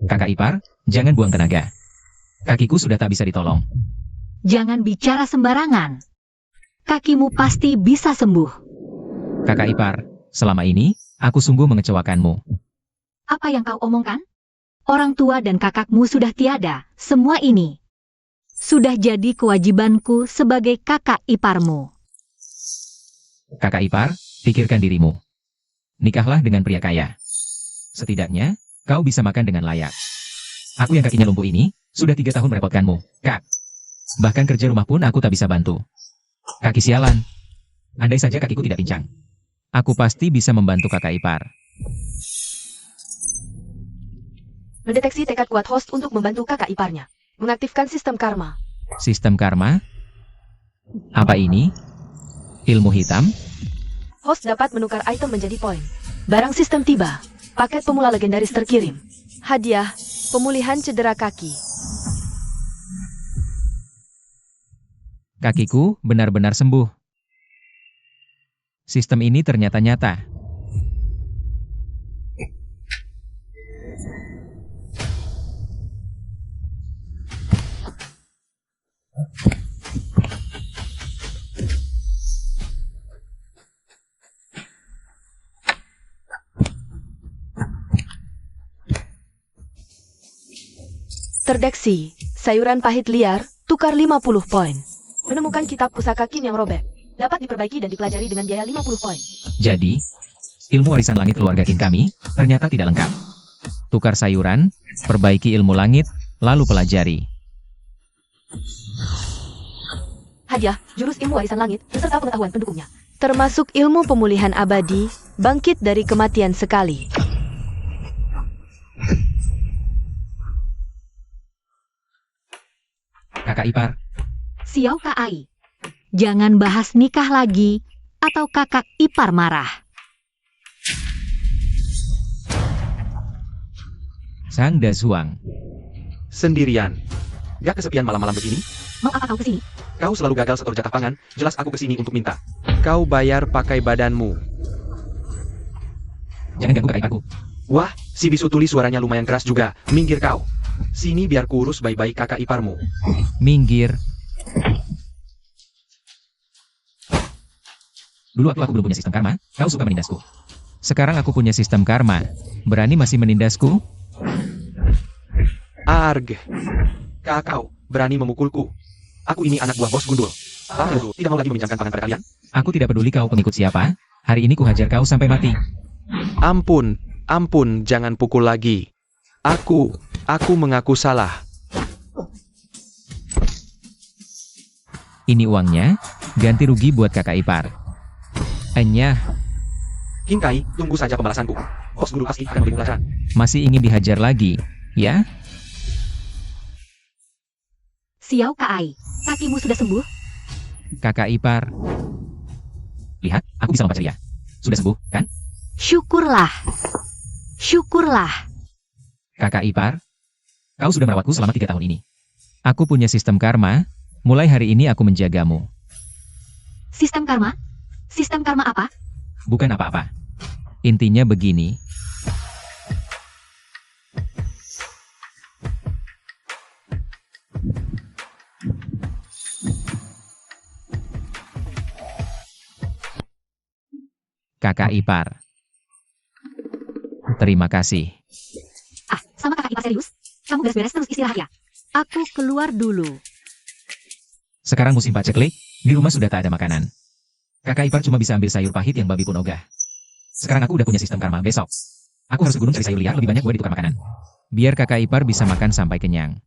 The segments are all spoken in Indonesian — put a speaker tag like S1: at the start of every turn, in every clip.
S1: Kakak ipar, jangan buang tenaga. Kakiku sudah tak bisa ditolong.
S2: Jangan bicara sembarangan. Kakimu pasti bisa sembuh.
S1: Kakak ipar, selama ini, aku sungguh mengecewakanmu.
S2: Apa yang kau omongkan? Orang tua dan kakakmu sudah tiada. Semua ini sudah jadi kewajibanku sebagai kakak iparmu.
S1: Kakak ipar, pikirkan dirimu. Nikahlah dengan pria kaya. Setidaknya, kau bisa makan dengan layak. Aku yang kakinya lumpuh ini, sudah 3 tahun merepotkanmu, Kak. Bahkan kerja rumah pun aku tak bisa bantu. Kaki sialan. Andai saja kakiku tidak pincang. Aku pasti bisa membantu kakak ipar.
S3: Mendeteksi tekad kuat host untuk membantu kakak iparnya. Mengaktifkan sistem karma.
S1: Sistem karma? Apa ini? Ilmu hitam?
S3: Host dapat menukar item menjadi poin. Barang sistem tiba. Paket pemula legendaris terkirim. Hadiah, pemulihan cedera kaki.
S1: Kakiku benar-benar sembuh. Sistem ini ternyata nyata.
S3: Terdeteksi, sayuran pahit liar, tukar 50 poin. Menemukan kitab pusaka Qin yang robek. Dapat diperbaiki dan dipelajari dengan biaya 50 poin.
S1: Jadi, ilmu warisan langit keluarga Qin kami, ternyata tidak lengkap. Tukar sayuran, perbaiki ilmu langit, lalu pelajari.
S3: Hadiah, jurus ilmu warisan langit, beserta pengetahuan pendukungnya. Termasuk ilmu pemulihan abadi, bangkit dari kematian sekali.
S1: Kakak ipar,
S2: Xiao Kai. Jangan bahas nikah lagi, atau kakak ipar marah.
S1: Sang Dazuang.
S4: Sendirian. Gak kesepian malam-malam begini?
S2: Mau apa kau kesini?
S4: Kau selalu gagal setor jatah pangan, jelas aku kesini untuk minta. Kau bayar pakai badanmu.
S1: Jangan ganggu kakak iparku.
S4: Wah, si bisu tuli suaranya lumayan keras juga. Minggir kau. Sini biar kurus baik-baik kakak iparmu.
S1: Minggir. Dulu waktu aku belum punya sistem karma, kau suka menindasku. Sekarang aku punya sistem karma. Berani masih menindasku?
S4: Arg. Kakau, berani memukulku. Aku ini anak buah bos gundul. Aku tidak mau lagi meminjamkan pangan pada kalian.
S1: Aku tidak peduli kau pengikut siapa. Hari ini ku hajar kau sampai mati.
S4: Ampun, ampun, jangan pukul lagi. Aku mengaku salah.
S1: Ini uangnya, ganti rugi buat kakak ipar. Enyah,
S4: Qin Kai, tunggu saja pembalasanku. Bos guru pasti akan memberi pelajaran.
S1: masih ingin dihajar lagi, ya?
S2: Xiao Kai, kakimu sudah sembuh?
S1: Kakak ipar. Lihat, aku bisa lompat ceria. Sudah sembuh, kan?
S2: Syukurlah. Syukurlah.
S1: Kakak ipar, kau sudah merawatku selama 3 tahun ini. Aku punya sistem karma, mulai hari ini aku menjagamu.
S2: Sistem karma? Sistem karma apa?
S1: Bukan apa-apa. Intinya begini. Kakak ipar. Terima kasih.
S2: Ah, sama kakak ipar serius? Kamu beres-beres terus istirahat ya? Aku keluar dulu.
S1: Sekarang musim paceklik, di rumah sudah tak ada makanan. Kakak ipar cuma bisa ambil sayur pahit yang babi pun ogah. Sekarang aku udah punya sistem karma besok. Aku harus ke gunung cari sayur liar lebih banyak buat ditukar makanan. Biar kakak ipar bisa makan sampai kenyang.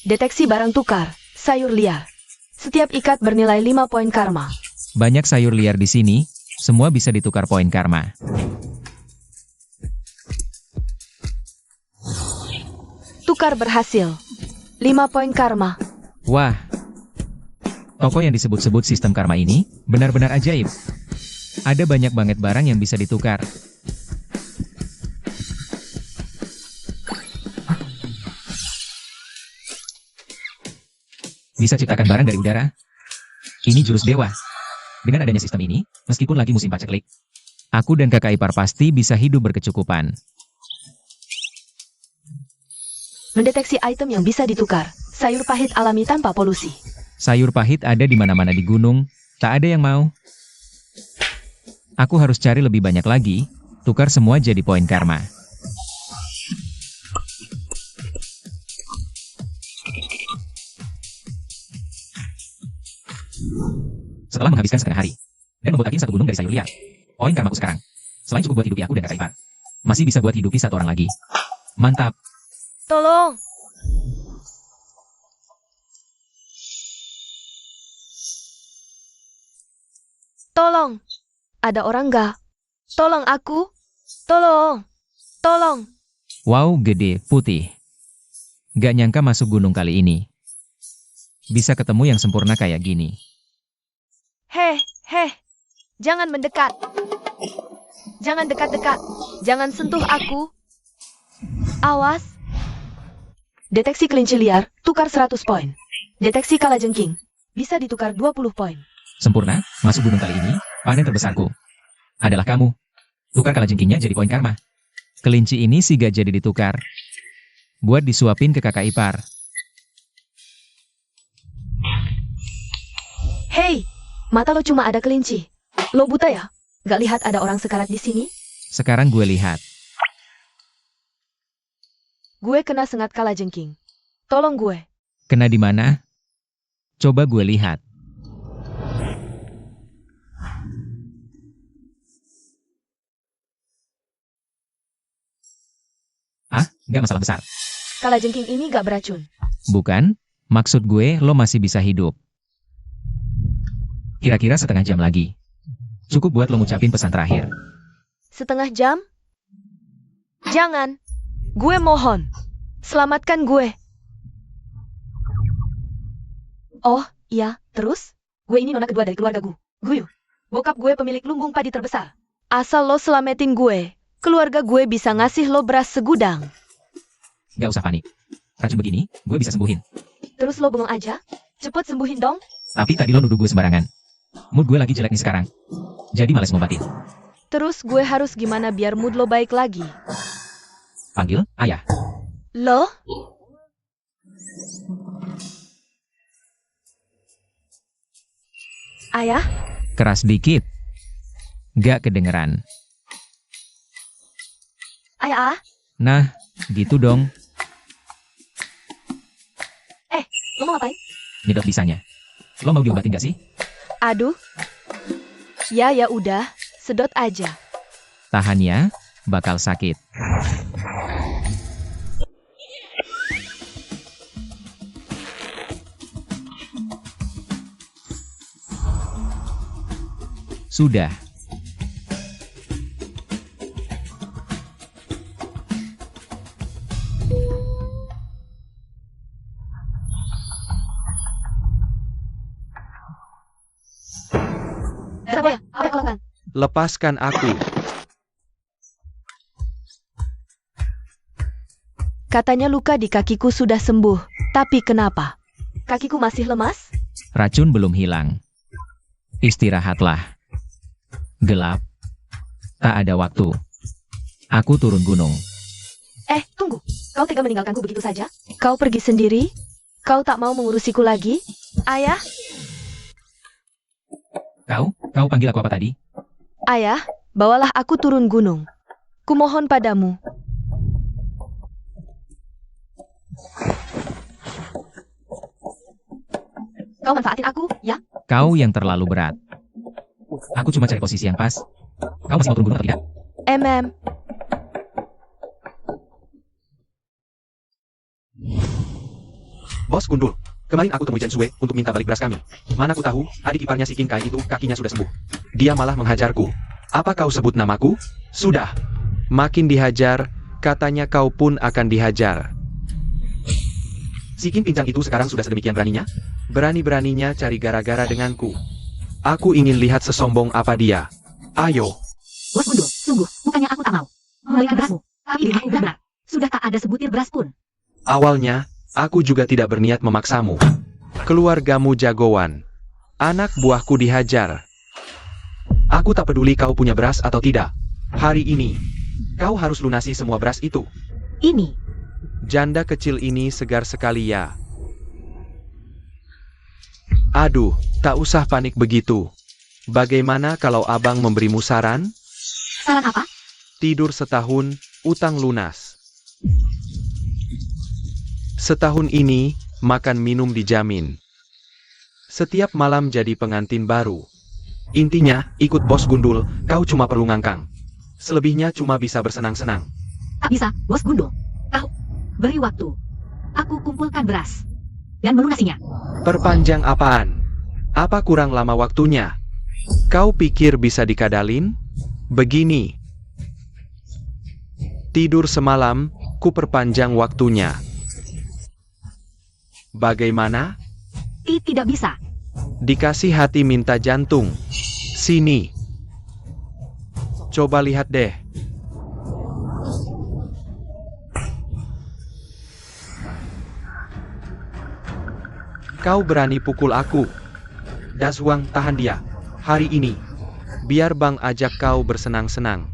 S3: Deteksi barang tukar, sayur liar. Setiap ikat bernilai 5 poin karma.
S1: Banyak sayur liar di sini, semua bisa ditukar poin karma.
S3: Tukar berhasil. 5 poin karma.
S1: Wah. Toko yang disebut-sebut sistem karma ini, benar-benar ajaib. Ada banyak banget barang yang bisa ditukar. Bisa ciptakan barang dari udara. Ini jurus dewa. Dengan adanya sistem ini, meskipun lagi musim paceklik, Aku dan kakak ipar pasti bisa hidup berkecukupan.
S3: Mendeteksi item yang bisa ditukar. Sayur pahit alami tanpa polusi.
S1: Sayur pahit ada di mana-mana di gunung, tak ada yang mau. Aku harus cari lebih banyak lagi, tukar semua jadi poin karma. Setelah menghabiskan setengah hari, dan membotakin satu gunung dari sayur liar, poin karmaku sekarang, selain cukup buat hidupi aku dan kakak ipar, masih bisa buat hidupi satu orang lagi. Mantap.
S3: Tolong! Tolong! Ada orang nggak? Tolong aku! Tolong! Tolong!
S1: Wow, gede, putih. Gak nyangka masuk gunung kali ini. Bisa ketemu yang sempurna kayak gini.
S3: Heh, heh! Jangan mendekat! Jangan dekat-dekat! Jangan sentuh aku! Awas! Deteksi kelinci liar, tukar 100 poin. Deteksi kalajengking, bisa ditukar 20 poin.
S1: Sempurna, masuk gunung kali ini, panen terbesarku adalah kamu. Tukar kalajengkingnya jadi poin karma. Kelinci ini sih gak jadi ditukar. Buat disuapin ke kakak ipar.
S3: Hei, mata lo cuma ada kelinci. Lo buta ya? Gak lihat ada orang sekarat di sini?
S1: Sekarang gue lihat.
S3: Gue kena sengat kalajengking. Tolong gue.
S1: Kena di mana? Coba gue lihat. Ah, gak masalah besar.
S3: Kalajengking ini gak beracun.
S1: Bukan, maksud gue lo masih bisa hidup. Kira-kira setengah jam lagi. Cukup buat lo ngucapin pesan terakhir.
S3: Setengah jam? Jangan. Gue mohon. Selamatkan gue. Oh, iya, terus? Gue ini nona kedua dari keluarga gue. Guyu. Bokap gue pemilik lumbung padi terbesar. Asal lo selamatin gue, keluarga gue bisa ngasih lo beras segudang.
S1: Gak usah panik. Racun begini, gue bisa sembuhin.
S3: Terus lo bengong aja? Cepet sembuhin dong.
S1: Tapi tadi lo nuduh gue sembarangan. Mood gue lagi jelek nih sekarang. Jadi males ngobatin.
S3: Terus gue harus gimana biar mood lo baik lagi?
S1: Panggil ayah.
S3: Lo? Ayah?
S1: Keras dikit. Gak kedengeran.
S3: Ayah?
S1: Nah, gitu dong.
S3: Lo mau ngapain?
S1: Nyedot bisanya. Lo mau diobatin gak sih?
S3: Aduh. Ya udah, sedot aja.
S1: Tahan ya, bakal sakit. Sudah.
S3: Kenapa ya? Apa yang kau lakukan?
S4: Lepaskan aku.
S3: Katanya luka di kakiku sudah sembuh. Tapi kenapa? Kakiku masih lemas?
S1: Racun belum hilang. Istirahatlah. Gelap. Tak ada waktu. Aku turun gunung.
S3: Tunggu. Kau tega meninggalkanku begitu saja? Kau pergi sendiri? Kau tak mau mengurusiku lagi? Ayah?
S1: Kau panggil aku apa tadi?
S3: Ayah, bawalah aku turun gunung. Kumohon padamu. Kau manfaatin aku, ya?
S1: Kau yang terlalu berat. Aku cuma cari posisi yang pas. Kau masih mau turun gunung atau tidak?
S4: Bos Gundul, kemarin aku temui Chen Sue untuk minta balik beras kami. Mana aku tahu, adik iparnya si King Kai itu kakinya sudah sembuh. Dia malah menghajarku. Apa kau sebut namaku? Sudah. Makin dihajar, katanya kau pun akan dihajar. Si King Pincang itu sekarang sudah sedemikian beraninya? Berani-beraninya cari gara-gara denganku. Aku ingin lihat sesombong apa dia. Ayo.
S2: Bos Gundul, sungguh, bukannya aku tak mau memberikan berasmu. Tapi dirimu benar. Sudah tak ada sebutir beras pun.
S4: Awalnya, aku juga tidak berniat memaksamu. Keluargamu jagoan. Anak buahku dihajar. Aku tak peduli kau punya beras atau tidak. Hari ini, kau harus lunasi semua beras itu.
S2: Ini,
S4: Janda kecil ini segar sekali ya. Aduh, tak usah panik begitu. Bagaimana kalau abang memberimu saran?
S2: saran apa?
S4: Tidur setahun, utang lunas. Setahun ini, makan minum dijamin. Setiap malam jadi pengantin baru. Intinya, ikut bos gundul, kau cuma perlu ngangkang. Selebihnya cuma bisa bersenang-senang.
S2: Tak bisa, Bos Gundul. Kau, beri waktu. Aku kumpulkan beras. Dan melunasinya.
S4: Perpanjang apaan? Apa kurang lama waktunya? Kau pikir bisa dikadalin? Begini. Tidur semalam, ku perpanjang waktunya. Bagaimana?
S2: Tidak bisa.
S4: Dikasih hati minta jantung. Sini. Coba lihat deh. Kau berani pukul aku. Daswang, tahan dia. Hari ini. Biar bang ajak kau bersenang-senang.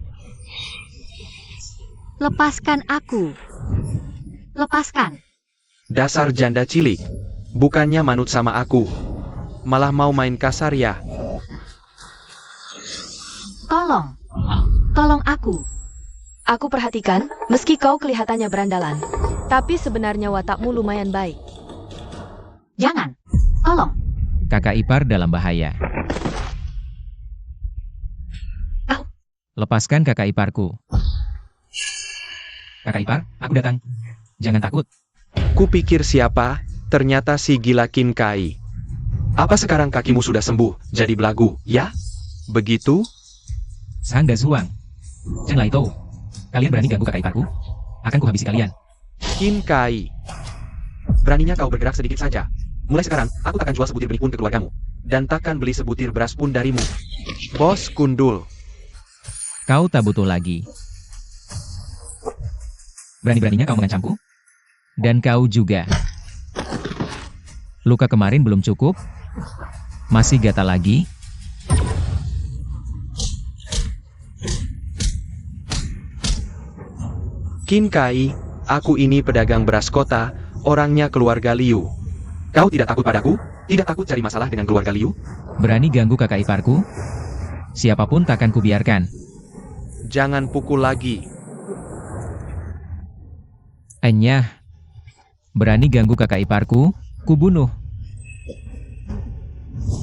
S2: Lepaskan aku. Lepaskan.
S4: Dasar janda cilik. Bukannya manut sama aku. Malah mau main kasar ya.
S2: Tolong. Tolong aku.
S3: Aku perhatikan, meski kau kelihatannya berandalan, tapi sebenarnya watakmu lumayan baik.
S2: Jangan. Tolong.
S1: Kakak ipar dalam bahaya.
S2: Kau.
S1: Lepaskan kakak iparku. Kakak ipar, aku datang. Jangan takut.
S4: Kupikir siapa, ternyata si gila Kin Kai. Apa sekarang kakimu sudah sembuh, jadi belagu, ya? Begitu?
S1: Sang Dazuang. Chen Lai Tou. Kalian berani ganggu kakak iparku? Akan kuhabisi kalian.
S4: Kin Kai. Beraninya kau bergerak sedikit saja. Mulai sekarang, aku takkan jual sebutir benih pun ke keluargamu. Dan takkan beli sebutir beras pun darimu. Bos Gundul.
S1: Kau tak butuh lagi. Berani-beraninya kau mengancamku? Dan kau juga. Luka kemarin belum cukup? Masih gatal lagi?
S4: Kin Kai, aku ini pedagang beras kota, orangnya keluarga Liu. Kau tidak takut padaku? Tidak takut cari masalah dengan keluarga Liu?
S1: Berani ganggu kakak iparku? Siapapun takkan kubiarkan.
S4: Jangan pukul lagi.
S1: Enyah. Berani ganggu kakak iparku? Kubunuh.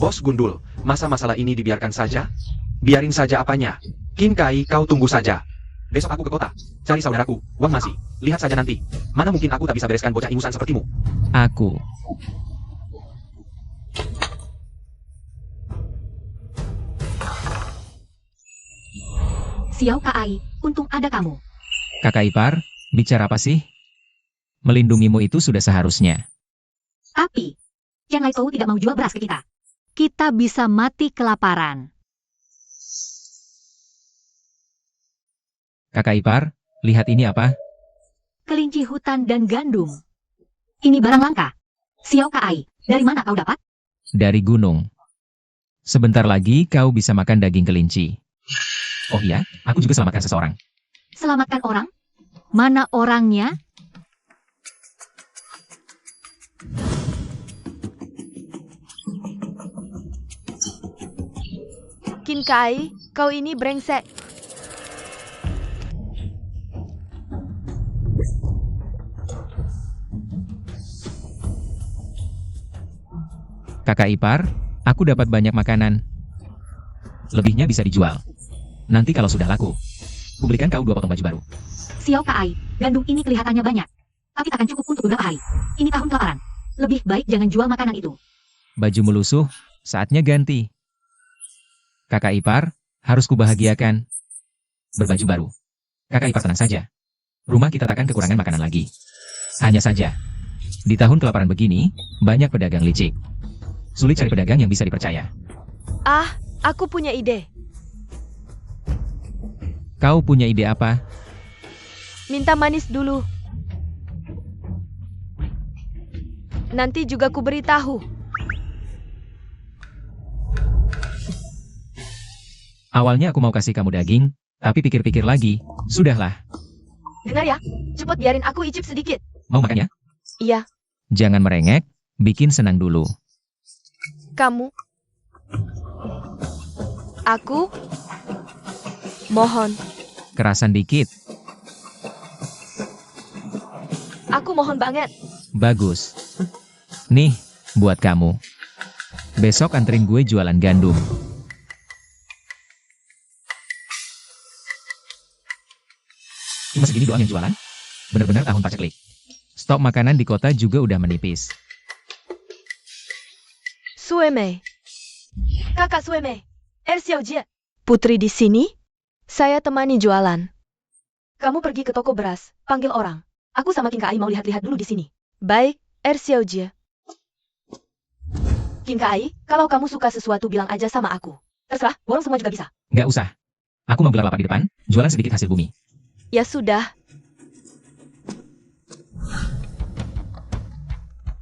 S4: Bos Gundul, masa masalah ini dibiarkan saja? Biarin saja apanya. Kin Kai, kau tunggu saja. Besok aku ke kota, cari saudaraku, Wang Masi. Lihat saja nanti. Mana mungkin aku tak bisa bereskan bocah ingusan sepertimu.
S1: Aku.
S2: Xiao Kai, untung ada kamu.
S1: Kakak ipar, bicara apa sih? Melindungimu itu sudah seharusnya.
S2: Tapi, Chen Lai Tou tidak mau jual beras ke kita. Kita bisa mati kelaparan.
S1: Kakak ipar, lihat ini apa?
S2: Kelinci hutan dan gandum. Ini barang langka. Xiao Kai, dari mana kau dapat?
S1: Dari gunung. Sebentar lagi kau bisa makan daging kelinci. Oh iya, aku juga selamatkan seseorang.
S2: Selamatkan orang? Mana orangnya?
S3: Kin Kai, kau ini brengsek.
S1: Kakak ipar, aku dapat banyak makanan. Lebihnya bisa dijual. Nanti kalau sudah laku, kubelikan kau 2 potong baju baru.
S2: Xiao Kai, gandum ini kelihatannya banyak. Tapi takkan cukup untuk beberapa hari. Ini tahun kelaparan. Lebih baik jangan jual makanan itu.
S1: Baju melusuh, saatnya ganti. Kakak ipar, harus kubahagiakan. Berbaju baru. Kakak ipar tenang saja. Rumah kita takkan kekurangan makanan lagi. Hanya saja, di tahun kelaparan begini, banyak pedagang licik. Sulit cari pedagang yang bisa dipercaya.
S3: Ah, aku punya ide.
S1: Kau punya ide apa?
S3: Minta manis dulu. Nanti juga ku beritahu.
S1: Awalnya aku mau kasih kamu daging, tapi pikir-pikir lagi, sudahlah.
S3: Dengar ya, cepet biarin aku icip sedikit.
S1: Mau makan ya?
S3: Iya,
S1: Jangan merengek, bikin senang dulu.
S3: kamu. Aku. Mohon.
S1: Kerasan dikit,
S3: Aku mohon banget.
S1: bagus. Nih, buat kamu. Besok anterin gue jualan gandum. Cuma segini doang yang jualan? Bener-bener tahun paceklik. Stok makanan di kota juga udah menipis.
S3: Sueme. Kakak Sueme. Xiaojie. Putri di sini? Saya temani jualan. Kamu pergi ke toko beras, panggil orang. Aku sama King Kai mau lihat-lihat dulu di sini. Baik, Xiaojie. King Kai, kalau kamu suka sesuatu bilang aja sama aku. Terserah, borong semua juga bisa.
S1: Nggak usah. Aku mau gelar lapak di depan, jualan sedikit hasil bumi.
S3: Ya sudah,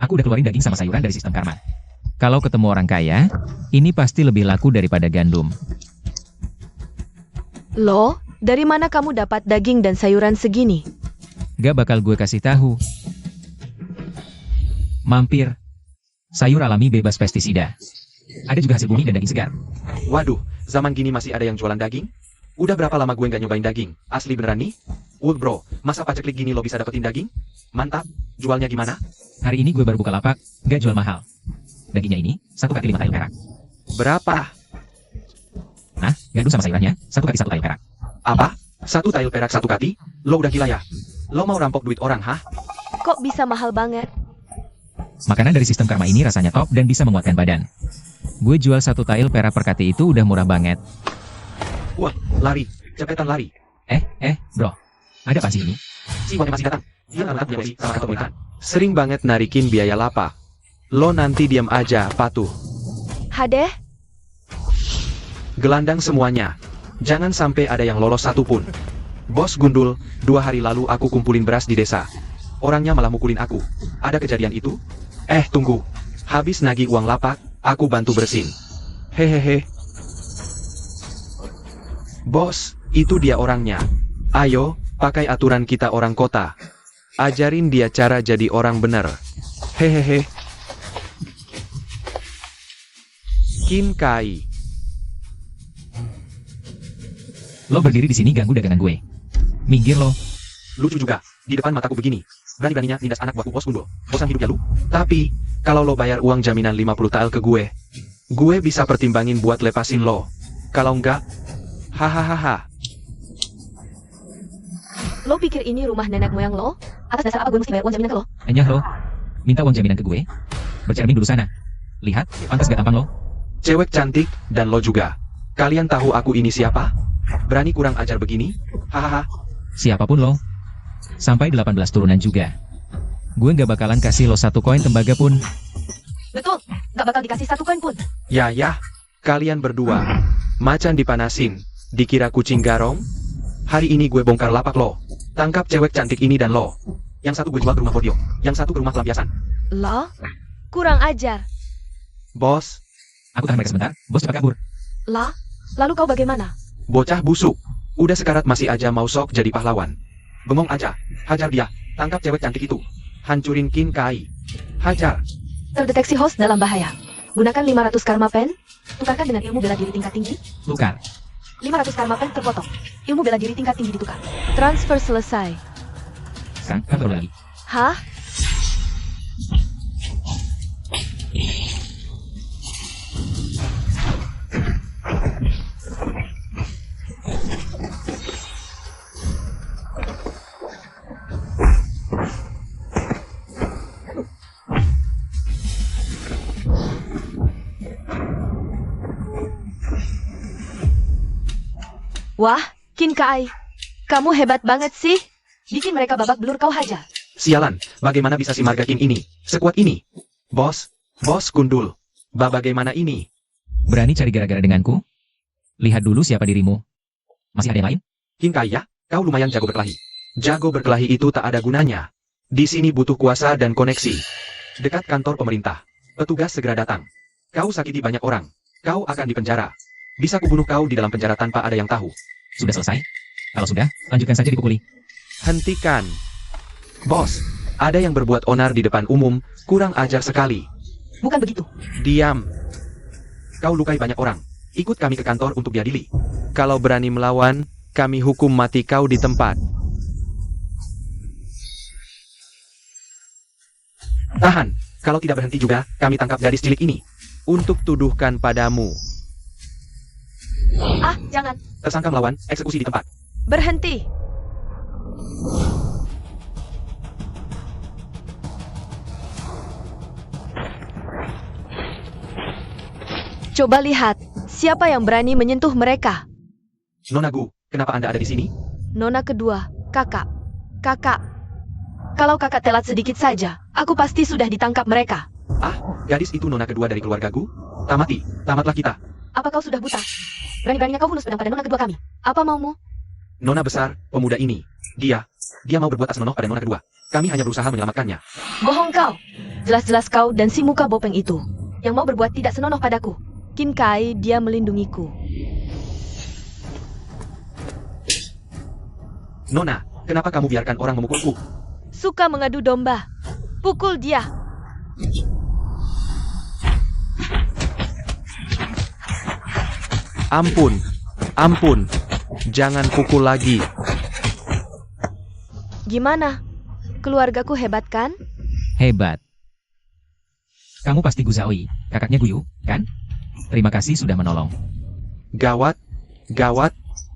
S1: Aku udah keluarin daging sama sayuran dari sistem karma. Kalau ketemu orang kaya, ini pasti lebih laku daripada gandum.
S3: Loh, dari mana kamu dapat daging dan sayuran segini?
S1: Gak bakal gue kasih tahu. Mampir. Sayur alami bebas pestisida. Ada juga hasil bumi dan daging segar.
S4: Waduh, zaman gini masih ada yang jualan daging? Udah berapa lama gue nggak nyobain daging? Asli beneran nih? Wood bro, masa paceklik gini lo bisa dapetin daging? Mantap, jualnya gimana?
S1: Hari ini gue baru buka lapak, gak jual mahal. Dagingnya ini, 1 kaki 5 tail perak.
S4: Berapa?
S1: Nah, gandum sama sayurannya, 1 kaki 1 tail perak.
S4: Apa? 1 tail perak 1 kaki? Lo udah gila ya? Lo mau rampok duit orang, hah?
S3: Kok bisa mahal banget?
S1: Makanan dari sistem karma ini rasanya top dan bisa menguatkan badan. Gue jual 1 tail perak per kati itu udah murah banget.
S4: Wah, lari, cepetan lari.
S1: Bro. Ada apa sih ini?
S4: Si Wang masih datang. Dia nggak punya sama kantor mereka. Sering banget narikin biaya lapak. Lo nanti diam aja, patuh.
S3: Hadeh,
S4: Gelandang semuanya. Jangan sampai ada yang lolos satupun. Bos Gundul, 2 hari lalu aku kumpulin beras di desa. Orangnya malah mukulin aku. Ada kejadian itu? Tunggu. Habis nagih uang lapak, aku bantu bersin. Hehehe. Bos, itu dia orangnya. Ayo, pakai aturan kita orang kota. Ajarin dia cara jadi orang bener. Hehehe. Kin Kai.
S1: Lo berdiri di sini ganggu dagangan gue. Minggir lo.
S4: Lucu juga, di depan mataku begini. Berani-beraninya nindas anak buahku Bos Gundul. Bosan hidup ya lu? Tapi, kalau lo bayar uang jaminan 50 tael ke gue bisa pertimbangin buat lepasin lo. Kalau enggak, hahaha.
S3: lo pikir ini rumah nenek moyang lo? Atas dasar apa gue mesti bayar uang jaminan ke lo?
S1: Anyah lo. Minta uang jaminan ke gue. Bercermin dulu sana. Lihat, pantas gak tampang lo?
S4: Cewek cantik, dan lo juga. Kalian tahu aku ini siapa? Berani kurang ajar begini? Hahaha.
S1: Siapapun lo. Sampai 18 turunan juga. Gue gak bakalan kasih lo 1 koin tembaga pun.
S3: Betul, gak bakal dikasih 1 koin pun.
S4: Ya, kalian berdua. Macan dipanasin, dikira kucing garong? Hari ini gue bongkar lapak lo. Tangkap cewek cantik ini dan lo. Yang satu gue jual ke rumah Bordio, yang satu ke rumah pelampiasan.
S3: Lo? Kurang ajar.
S4: Bos,
S1: Aku tahan mereka sebentar, bos cepat kabur.
S3: Lah, lalu kau bagaimana?
S4: bocah busuk. Udah sekarat masih aja mau sok jadi pahlawan. Bengong aja, hajar dia. Tangkap cewek cantik itu. Hancurin Kin Kai. Hajar.
S3: Terdeteksi host dalam bahaya. Gunakan 500 karma pen. Tukarkan dengan ilmu bela diri tingkat tinggi.
S1: Tukar.
S3: 500 karma pen terpotong. Ilmu bela diri tingkat tinggi ditukar. Transfer selesai.
S1: Sekarang, kan baru lagi.
S3: Hah? Wah, Kin Kai. Kamu hebat banget sih. Bikin mereka babak belur kau hajar.
S4: Sialan, bagaimana bisa si Marga Kin ini? Sekuat ini. Bos Gundul. Bagaimana ini?
S1: Berani cari gara-gara denganku? Lihat dulu siapa dirimu. Masih ada yang lain?
S4: Kin Kai ya, kau lumayan jago berkelahi. Jago berkelahi itu tak ada gunanya. Di sini butuh kuasa dan koneksi. Dekat kantor pemerintah. Petugas segera datang. Kau sakiti banyak orang. Kau akan dipenjara. Bisa kubunuh kau di dalam penjara tanpa ada yang tahu.
S1: Sudah selesai? Kalau sudah, lanjutkan saja dipukuli.
S4: Hentikan. Bos, ada yang berbuat onar di depan umum, kurang ajar sekali.
S3: Bukan begitu.
S4: Diam. Kau lukai banyak orang. Ikut kami ke kantor untuk diadili. Kalau berani melawan, kami hukum mati kau di tempat. Tahan. Kalau tidak berhenti juga, kami tangkap gadis cilik ini. Untuk tuduhkan padamu.
S3: Ah, jangan.
S4: Tersangka melawan, eksekusi di tempat.
S3: Berhenti. Coba lihat, siapa yang berani menyentuh mereka?
S4: Nona Gu, kenapa Anda ada di sini?
S3: Nona kedua, kakak. Kakak. Kalau kakak telat sedikit saja, aku pasti sudah ditangkap mereka.
S4: Ah, gadis itu Nona kedua dari keluarga Gu? Tamatlah kita.
S3: Apa kau sudah buta? Berani-beraninya kau hunus pedang pada Nona kedua kami. Apa maumu?
S4: Nona besar, pemuda ini. Dia mau berbuat asmenoh pada Nona kedua. Kami hanya berusaha menyelamatkannya.
S3: Bohong kau. Jelas-jelas kau dan si muka bopeng itu yang mau berbuat tidak senonoh padaku. Qin Kai, dia melindungiku.
S4: Nona, kenapa kamu biarkan orang memukulku?
S3: Suka mengadu domba. Pukul dia.
S4: Ampun. Jangan pukul lagi.
S3: Gimana? Keluargaku hebat kan?
S1: Hebat. Kamu pasti Gu Zaoi, kakaknya Guyu, kan? Terima kasih sudah menolong.
S4: Gawat.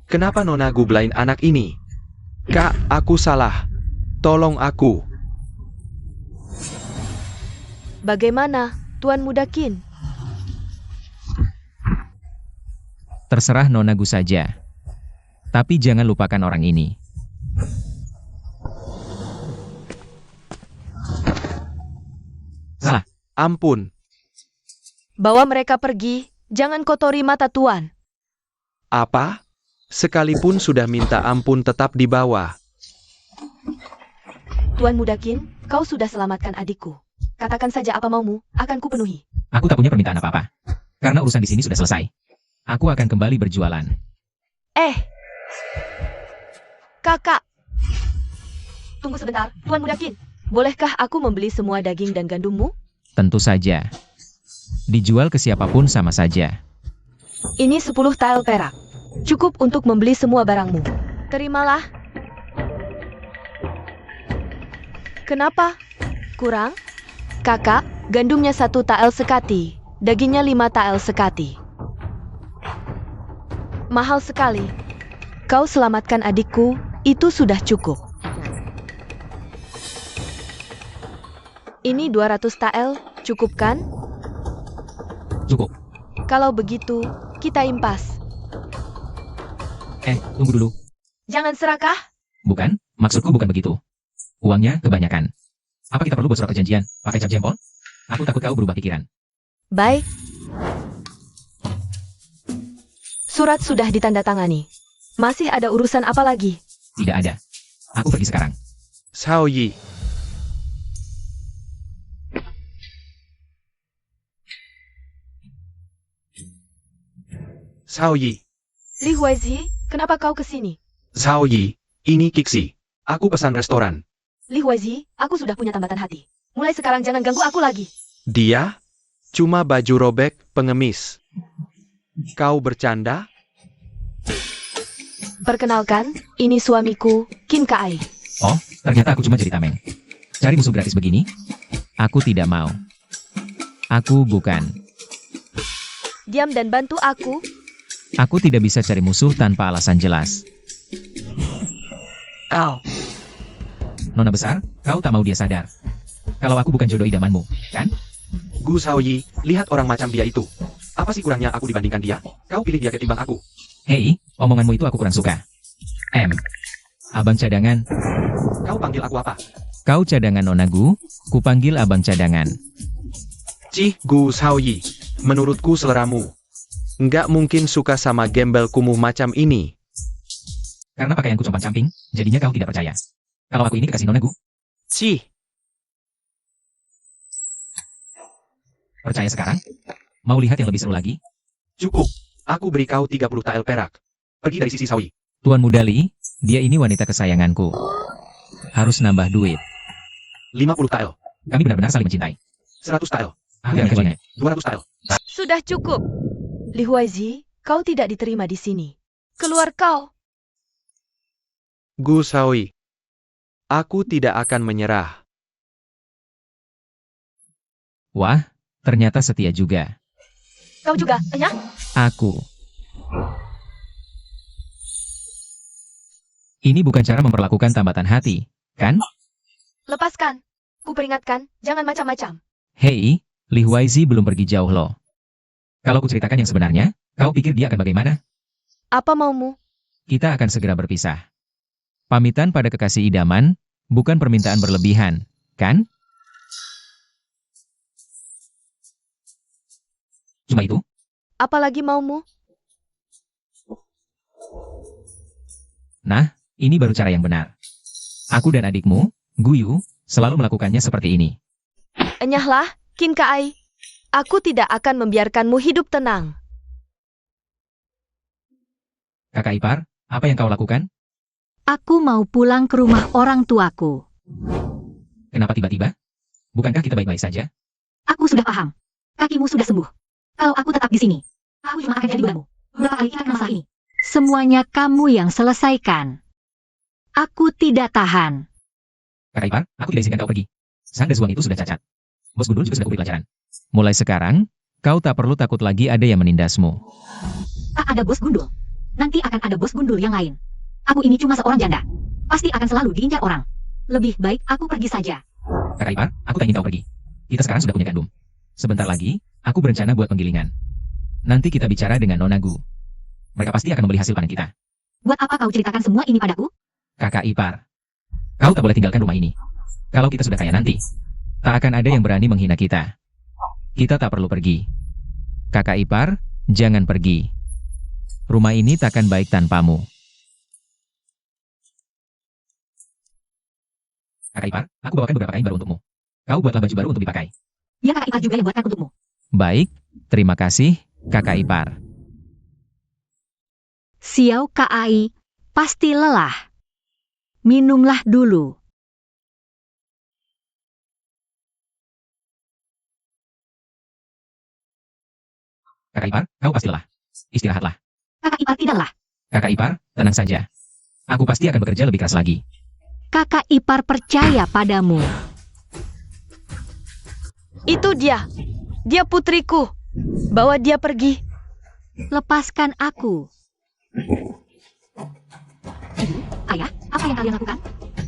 S4: Kenapa Nona Gu belain anak ini? Kak, aku salah. Tolong aku.
S3: Bagaimana, Tuan Muda Qin?
S1: Terserah Nona Gu saja. Tapi jangan lupakan orang ini. Salah.
S4: Ampun.
S3: Bawa mereka pergi, jangan kotori mata Tuan.
S4: Apa? Sekalipun sudah minta ampun tetap dibawa.
S3: Tuan Muda Qin, kau sudah selamatkan adikku. Katakan saja apa maumu, akan kupenuhi.
S1: Aku tak punya permintaan apa-apa. Karena urusan di sini sudah selesai. Aku akan kembali berjualan.
S3: Kakak. Tunggu sebentar, Tuan Muda Qin. Bolehkah aku membeli semua daging dan gandummu?
S1: Tentu saja. Dijual ke siapapun sama saja.
S3: Ini 10 tael perak. Cukup untuk membeli semua barangmu. Terimalah. Kenapa? Kurang? Kakak, gandumnya 1 tael sekati. Dagingnya 5 tael sekati. Mahal sekali. Kau selamatkan adikku, itu sudah cukup. Ini 200 tael, cukup kan?
S1: Cukup.
S3: Kalau begitu, kita impas.
S1: Tunggu dulu.
S3: Jangan serakah?
S1: Bukan, maksudku bukan begitu. Uangnya kebanyakan. Apa kita perlu buat surat perjanjian? Pakai cap jempol? Aku takut kau berubah pikiran.
S3: Baik. Surat sudah ditandatangani. Masih ada urusan apa lagi?
S1: Tidak ada. Aku pergi sekarang.
S4: Xiao Yi. Xiao Yi.
S3: Li Huaizi, kenapa kau kesini?
S4: Xiao Yi, ini Kixi. Aku pesan restoran.
S3: Li Huaizi, aku sudah punya tambatan hati. Mulai sekarang jangan ganggu aku lagi.
S4: Dia? Cuma baju robek pengemis. Kau bercanda?
S3: Perkenalkan, ini suamiku, Qin Kai.
S1: Oh, ternyata aku cuma jadi tameng. Cari musuh gratis begini? Aku tidak mau. Aku bukan.
S3: Diam dan bantu aku.
S1: Aku tidak bisa cari musuh tanpa alasan jelas. Nona besar, kau tak mau dia sadar. Kalau aku bukan jodoh idamanmu, kan?
S4: Gu Xiaoyi, lihat orang macam dia itu. Apa sih kurangnya aku dibandingkan dia? Kau pilih dia ketimbang aku.
S1: Hei, omonganmu itu aku kurang suka. Abang cadangan.
S4: Kau panggil aku apa?
S1: Kau cadangan Nona Gu, kupanggil abang cadangan.
S4: Cih, Gu Xiaoyi. Menurutku seleramu. Nggak mungkin suka sama gembel kumuh macam ini.
S1: Karena pakaianku compang-camping, jadinya kau tidak percaya. Kalau aku ini kekasih Nona Gu,
S4: Cih,
S1: percaya sekarang? Mau lihat yang lebih seru lagi?
S4: cukup. Aku beri kau 30 tael perak. Pergi dari sisi sawi.
S1: Tuan Muda Li, dia ini wanita kesayanganku. Harus nambah duit.
S4: 50 tael.
S1: Kami benar-benar saling mencintai.
S4: 100 tael.
S1: Yang gajinya.
S4: 200 tael.
S3: Sudah cukup. Li Huaizi, kau tidak diterima di sini. Keluar kau.
S4: Gu Shaoyi. Aku tidak akan menyerah.
S1: Wah, ternyata setia juga.
S3: Kau juga, ya?
S1: Aku. Ini bukan cara memperlakukan tambatan hati, kan?
S3: Lepaskan. Ku peringatkan, jangan macam-macam.
S1: Hei, Li Huaizi belum pergi jauh loh. Kalau kuceritakan yang sebenarnya, kau pikir dia akan bagaimana?
S3: Apa maumu?
S1: Kita akan segera berpisah. Pamitan pada kekasih idaman, bukan permintaan berlebihan, kan? Cuma itu?
S3: Apalagi maumu?
S1: Nah, ini baru cara yang benar. Aku dan adikmu, Guyu, selalu melakukannya seperti ini.
S3: Enyahlah, Qin Kai. Aku tidak akan membiarkanmu hidup tenang.
S1: Kakak ipar, apa yang kau lakukan?
S2: Aku mau pulang ke rumah orang tuaku.
S1: Kenapa tiba-tiba? Bukankah kita baik-baik saja?
S2: Aku sudah paham. Kakimu sudah sembuh. Kalau aku tetap di sini, aku cuma akan jadi bulanmu. Berapa kali kita akan masalah ini? Semuanya kamu yang selesaikan. Aku tidak tahan.
S1: Kakak ipar, aku tidak izinkan kau pergi. Sang Desuang itu sudah cacat. Bos Gundul juga sudah kuberi pelajaran. Mulai sekarang, kau tak perlu takut lagi ada yang menindasmu.
S2: Tak ada bos gundul. Nanti akan ada bos gundul yang lain. Aku ini cuma seorang janda. Pasti akan selalu diincar orang. Lebih baik aku pergi saja.
S1: Kakak ipar, aku tak ingin kau pergi. Kita sekarang sudah punya gandum. Sebentar lagi, aku berencana buat penggilingan. Nanti kita bicara dengan Nona Gu. Mereka pasti akan membeli hasil panen kita.
S2: Buat apa kau ceritakan semua ini padaku?
S1: Kakak ipar, kau tak boleh tinggalkan rumah ini. Kalau kita sudah kaya nanti, tak akan ada yang berani menghina kita. Kita tak perlu pergi. Kakak ipar, jangan pergi. Rumah ini takkan baik tanpamu. Kakak ipar, aku bawakan beberapa kain baru untukmu. Kau buatlah baju baru untuk dipakai.
S2: Ya kakak ipar juga yang buatkan untukmu.
S1: Baik, terima kasih, kakak ipar.
S2: Xiao Kai, pasti lelah. Minumlah dulu.
S1: Kakak ipar, kau pasti lelah. Istirahatlah.
S2: Kakak ipar tidaklah.
S1: Kakak ipar, tenang saja. Aku pasti akan bekerja lebih keras lagi.
S2: Kakak ipar percaya padamu.
S3: Itu dia. Dia putriku. Bawa dia pergi.
S2: Lepaskan aku. Ibu, ayah, apa yang kalian lakukan?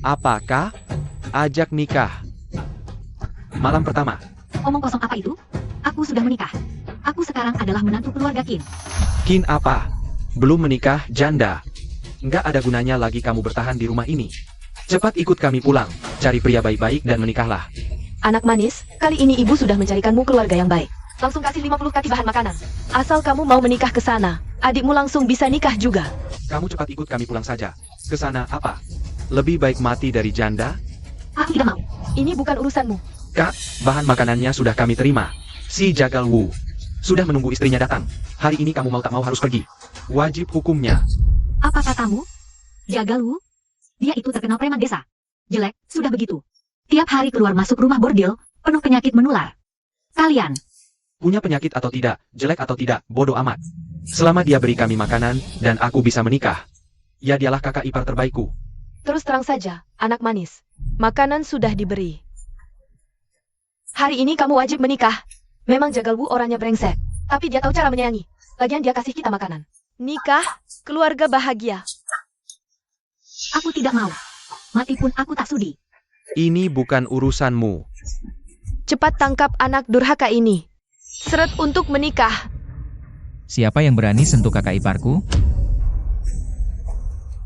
S4: Apakah? Ajak nikah. Malam pertama.
S2: Omong kosong apa itu? Aku sudah menikah. Aku sekarang adalah menantu keluarga Qin.
S4: Qin apa? Belum menikah, janda. Nggak ada gunanya lagi kamu bertahan di rumah ini. Cepat ikut kami pulang, cari pria baik-baik dan menikahlah.
S3: Anak manis, kali ini ibu sudah mencarikanmu keluarga yang baik. Langsung kasih 50 kaki bahan makanan. Asal kamu mau menikah ke sana, adikmu langsung bisa nikah juga.
S4: Kamu cepat ikut kami pulang saja. Ke sana apa? Lebih baik mati dari janda?
S2: Aku tidak mau.
S3: Ini bukan urusanmu.
S4: Kak, bahan makanannya sudah kami terima. Si Jagal Wu sudah menunggu istrinya datang. Hari ini kamu mau tak mau harus pergi. Wajib hukumnya.
S2: Apa katamu? Jagalwu? Dia itu terkenal preman desa. Jelek, sudah begitu. Tiap hari keluar masuk rumah bordil, penuh penyakit menular. Kalian,
S4: Punya penyakit atau tidak, jelek atau tidak, bodoh amat. Selama dia beri kami makanan, dan aku bisa menikah. Ya dialah kakak ipar terbaikku.
S3: Terus terang saja, anak manis. Makanan sudah diberi. Hari ini kamu wajib menikah. Memang Jagalwu orangnya brengsek, tapi dia tahu cara menyayangi. Lagian dia kasih kita makanan. Nikah, keluarga bahagia.
S2: aku tidak mau. Mati pun aku tak sudi.
S4: Ini bukan urusanmu.
S3: Cepat tangkap anak durhaka ini. Seret untuk menikah.
S1: Siapa yang berani sentuh kakak iparku?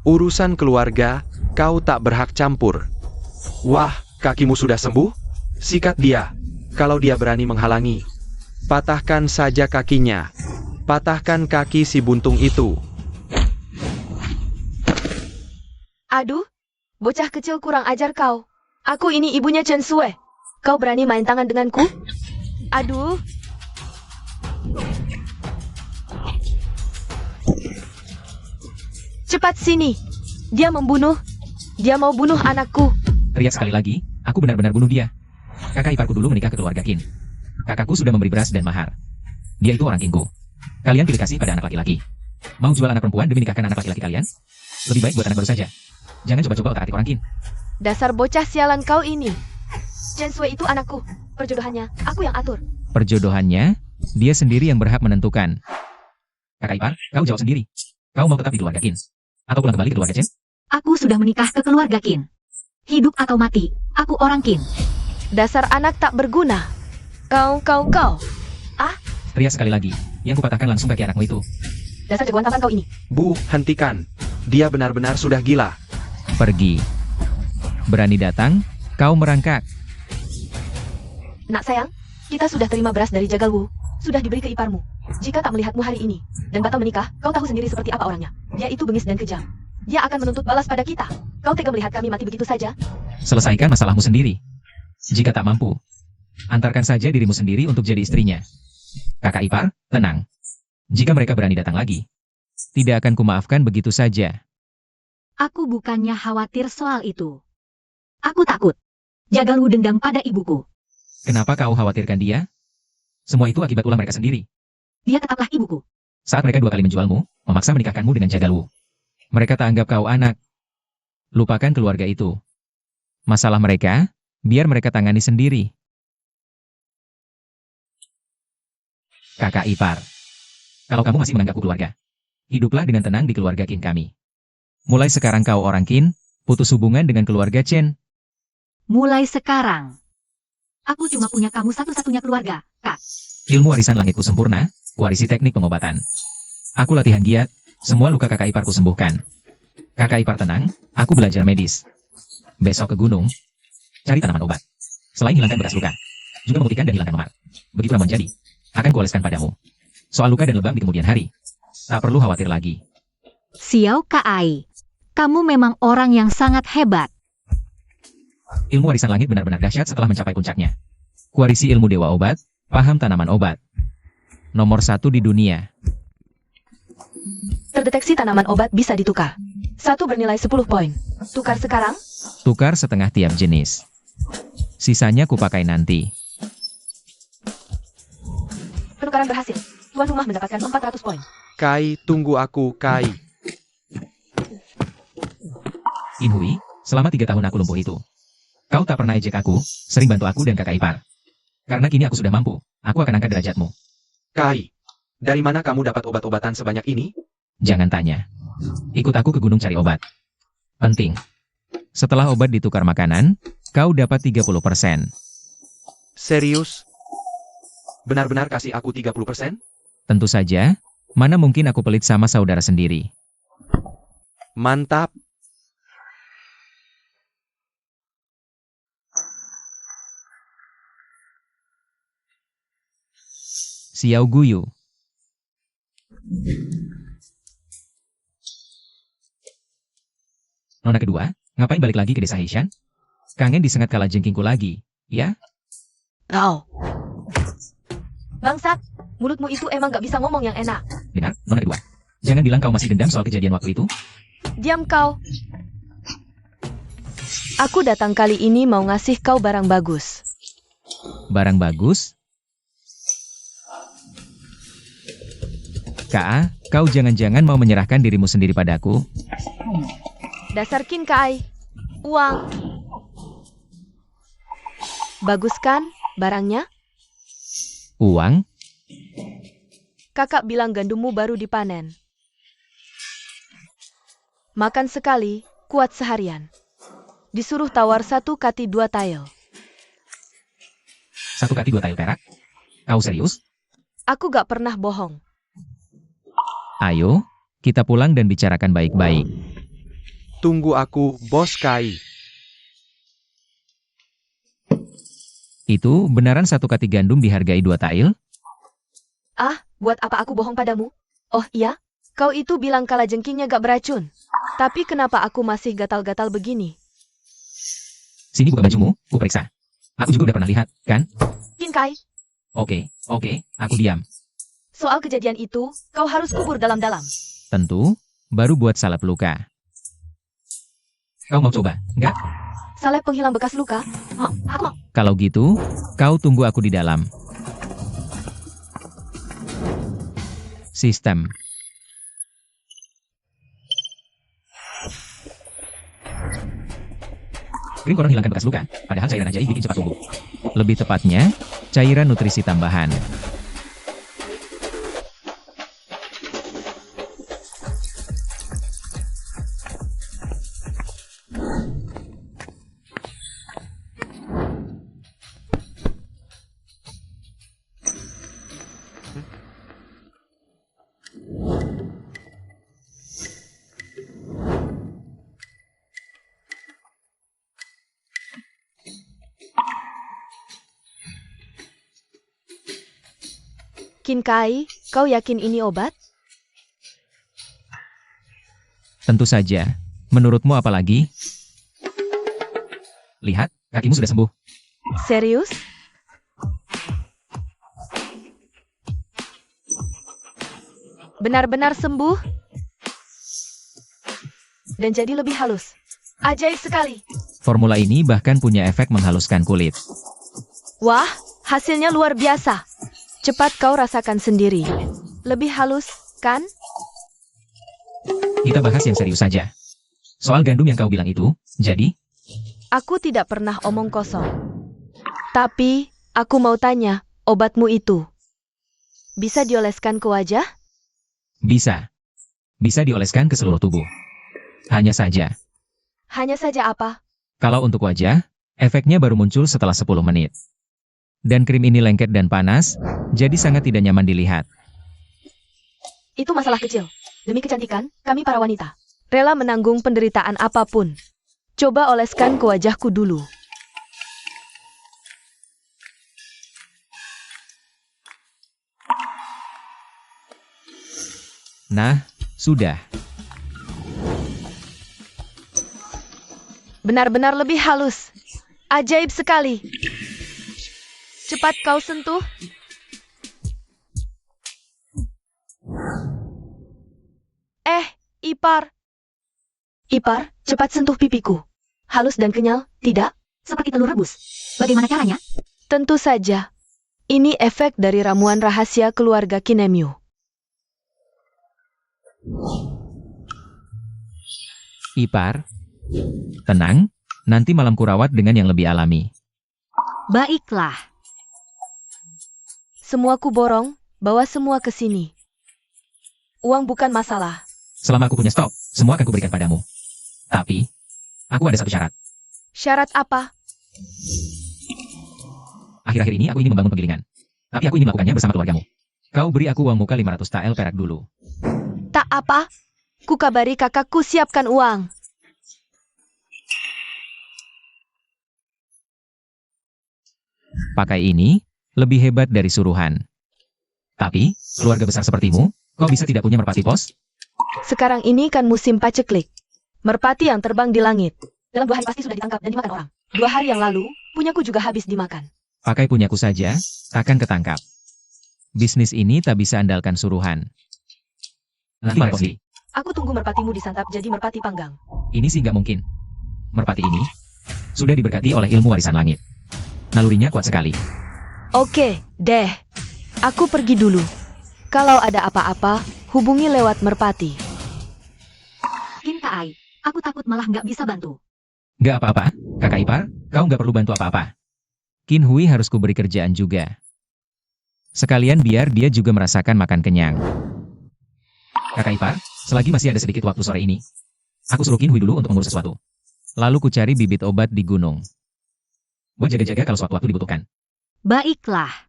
S4: Urusan keluarga, kau tak berhak campur. Wah, kakimu sudah sembuh? Sikat dia. Kalau dia berani menghalangi, patahkan saja kakinya. Patahkan kaki si buntung itu.
S3: Aduh, bocah kecil kurang ajar kau. Aku ini ibunya Chen Sue. Kau berani main tangan denganku? Aduh. Cepat sini. Dia membunuh. Dia mau bunuh anakku.
S1: Teriak sekali lagi, aku benar-benar bunuh dia. Kakak iparku dulu menikah ke keluarga Qin. Kakakku sudah memberi beras dan mahar. Dia itu orang Qinku. Kalian pilih kasih pada anak laki-laki. Mau jual anak perempuan demi nikahkan anak laki-laki kalian? Lebih baik buat anak baru saja. Jangan coba-coba otak-atik orang Qin.
S3: Dasar bocah sialan kau ini. Chen Sui itu anakku. Perjodohannya, aku yang atur.
S1: Perjodohannya, dia sendiri yang berhak menentukan. Kakak ipar, kau jawab sendiri. Kau mau tetap di keluarga Qin? Atau pulang kembali ke keluarga Chen?
S2: Aku sudah menikah ke keluarga Qin. Hidup atau mati, aku orang Qin.
S3: Dasar anak tak berguna. Kau.
S1: Teriak sekali lagi. Yang kupatahkan langsung kaki anakmu itu.
S3: Dasar jagoan tampan kau ini.
S4: Bu, hentikan. Dia benar-benar sudah gila.
S1: Pergi. Berani datang, kau merangkak.
S3: Nak sayang, kita sudah terima beras dari Jagalwu. Sudah diberi ke iparmu. Jika tak melihatmu hari ini, dan batal menikah, kau tahu sendiri seperti apa orangnya. Dia itu bengis dan kejam. Dia akan menuntut balas pada kita. Kau tega melihat kami mati begitu saja?
S1: Selesaikan masalahmu sendiri. Jika tak mampu, antarkan saja dirimu sendiri untuk jadi istrinya. Kakak ipar, tenang. Jika mereka berani datang lagi, tidak akan kumaafkan begitu saja.
S2: Aku bukannya khawatir soal itu. Aku takut. Jagalwu dendam pada ibuku.
S1: Kenapa kau khawatirkan dia? Semua itu akibat ulah mereka sendiri.
S2: Dia tetaplah ibuku.
S1: Saat mereka 2 kali menjualmu, memaksa menikahkanmu dengan Jagalwu. Mereka tak anggap kau anak. Lupakan keluarga itu. Masalah mereka, biar mereka tangani sendiri. Kakak ipar. Kalau kamu masih menganggapku keluarga, hiduplah dengan tenang di keluarga Qin kami. Mulai sekarang kau orang Qin, putus hubungan dengan keluarga Chen.
S2: Mulai sekarang. Aku cuma punya kamu satu-satunya keluarga, Kak.
S1: Ilmu warisan langitku sempurna, warisi teknik pengobatan. Aku latihan giat, semua luka kakak iparku sembuhkan. Kakak ipar tenang, aku belajar medis. Besok ke gunung, cari tanaman obat. Selain hilangkan bekas luka, juga memutihkan dan hilangkan memar. Begitu ramuan jadi, akan kuoleskan padamu. Soal luka dan lebam di kemudian hari, tak perlu khawatir lagi.
S2: Xiao Kai, kamu memang orang yang sangat hebat.
S1: Ilmu warisan langit benar-benar dahsyat setelah mencapai puncaknya. Kuarisi ilmu dewa obat, paham tanaman obat. Nomor 1 di dunia.
S3: Terdeteksi tanaman obat bisa ditukar. Satu bernilai 10 poin. Tukar sekarang?
S1: Tukar setengah tiap jenis. Sisanya kupakai nanti.
S3: Penukaran berhasil. Tuan rumah mendapatkan 400 poin.
S4: Kai, tunggu aku, Kai.
S1: Inhui, selama 3 tahun aku lumpuh itu. Kau tak pernah ejek aku, sering bantu aku dan kakak ipar. Karena kini aku sudah mampu, aku akan angkat derajatmu.
S4: Kai, dari mana kamu dapat obat-obatan sebanyak ini?
S1: Jangan tanya. Ikut aku ke gunung cari obat. Penting. Setelah obat ditukar makanan, kau dapat 30%.
S4: Serius? Benar-benar kasih aku 30%?
S1: Tentu saja, mana mungkin aku pelit sama saudara sendiri.
S4: Mantap.
S1: Xiao Guyu. Nona kedua, ngapain balik lagi ke desa Heishan? Kangen disengat kala jengkingku lagi, ya?
S3: Kau. Bangsat, mulutmu itu emang gak bisa ngomong yang enak.
S1: Dengar, Nona kedua. Jangan bilang kau masih dendam soal kejadian waktu itu.
S3: Diam kau. Aku datang kali ini mau ngasih kau barang bagus.
S1: Barang bagus? Ka, kau jangan-jangan mau menyerahkan dirimu sendiri padaku?
S3: Dasar Qin Kai. Uang. Bagus kan barangnya?
S1: Uang?
S3: Kakak bilang gandummu baru dipanen. Makan sekali, kuat seharian. Disuruh tawar 1 kati 2 tael.
S1: 1 kati 2 tael perak? Kau serius?
S3: Aku gak pernah bohong.
S1: Ayo, kita pulang dan bicarakan baik-baik.
S4: Tunggu aku, Bos Kai.
S1: Itu benaran 1 kati gandum dihargai 2 tael?
S3: Ah, buat apa aku bohong padamu? Oh iya, kau itu bilang kalajengkingnya gak beracun. Tapi kenapa aku masih gatal-gatal begini?
S1: Sini buka bajumu, ku periksa. Aku juga udah pernah lihat, kan?
S3: Qin Kai,
S1: Oke, aku diam.
S3: soal kejadian itu, kau harus kubur dalam-dalam.
S1: Tentu, baru buat salep luka. Kau mau coba? Enggak?
S3: Salep penghilang bekas luka? Oh, aku mau.
S1: Kalau gitu, kau tunggu aku di dalam. Sistem. Krim koron hilangkan bekas luka, padahal cairan ajaib bikin cepat sembuh. Lebih tepatnya, cairan nutrisi tambahan.
S3: Kinkai, kau yakin ini obat?
S1: Tentu saja. Menurutmu apa lagi? Lihat, kakimu sudah sembuh.
S3: Serius? Benar-benar sembuh? Dan jadi lebih halus. Ajaib sekali.
S1: Formula ini bahkan punya efek menghaluskan kulit.
S3: Wah, hasilnya luar biasa. Cepat kau rasakan sendiri. Lebih halus, kan?
S1: Kita bahas yang serius saja. Soal gandum yang kau bilang itu, jadi?
S3: Aku tidak pernah omong kosong. Tapi, aku mau tanya, obatmu itu bisa dioleskan ke wajah?
S1: Bisa. Bisa dioleskan ke seluruh tubuh. Hanya saja,
S3: Hanya saja apa?
S1: kalau untuk wajah, efeknya baru muncul setelah 10 menit. Dan krim ini lengket dan panas, jadi sangat tidak nyaman dilihat.
S3: Itu masalah kecil. Demi kecantikan, kami para wanita rela menanggung penderitaan apapun. Coba oleskan ke wajahku dulu.
S1: Nah, sudah.
S3: Benar-benar lebih halus. Ajaib sekali. Cepat kau sentuh. Ipar. Ipar, cepat sentuh pipiku. Halus dan kenyal, tidak?
S2: Seperti telur rebus. Bagaimana caranya?
S3: Tentu saja. Ini efek dari ramuan rahasia keluarga Kinemyu.
S1: Ipar, tenang, nanti malam kurawat dengan yang lebih alami.
S2: Baiklah.
S3: Semua ku borong, bawa semua ke sini. Uang bukan masalah.
S1: Selama aku punya stok, semua akan kuberikan padamu. Tapi, aku ada satu syarat.
S3: Syarat apa?
S1: Akhir-akhir ini aku ingin membangun penggilingan. Tapi aku ingin melakukannya bersama keluargamu. Kau beri aku uang muka 500 tael perak dulu.
S3: Tak apa. Ku kabari kakakku siapkan uang.
S1: Pakai ini, lebih hebat dari suruhan. Tapi, keluarga besar sepertimu, kau bisa tidak punya merpati pos?
S3: Sekarang ini kan musim paceklik. Merpati yang terbang di langit. Dalam 2 hari pasti sudah ditangkap dan dimakan orang. 2 hari yang lalu, punyaku juga habis dimakan.
S1: Pakai punyaku saja, takkan ketangkap. Bisnis ini tak bisa andalkan suruhan. Nanti malam sih.
S3: Aku tunggu merpatimu disantap jadi merpati panggang.
S1: Ini sih nggak mungkin. Merpati ini sudah diberkati oleh ilmu warisan langit. Nalurinya kuat sekali.
S3: Oke, deh. Aku pergi dulu. Kalau ada apa-apa, hubungi lewat merpati.
S2: Kinkai, aku takut malah nggak bisa bantu.
S1: Nggak apa-apa, kakak ipar, kau nggak perlu bantu apa-apa. Qin Hui harus kuberi kerjaan juga. Sekalian biar dia juga merasakan makan kenyang. Kakak ipar, selagi masih ada sedikit waktu sore ini, aku suruh Qin Hui dulu untuk mengurus sesuatu. Lalu ku cari bibit obat di gunung. Buat jaga-jaga kalau suatu waktu dibutuhkan.
S2: Baiklah.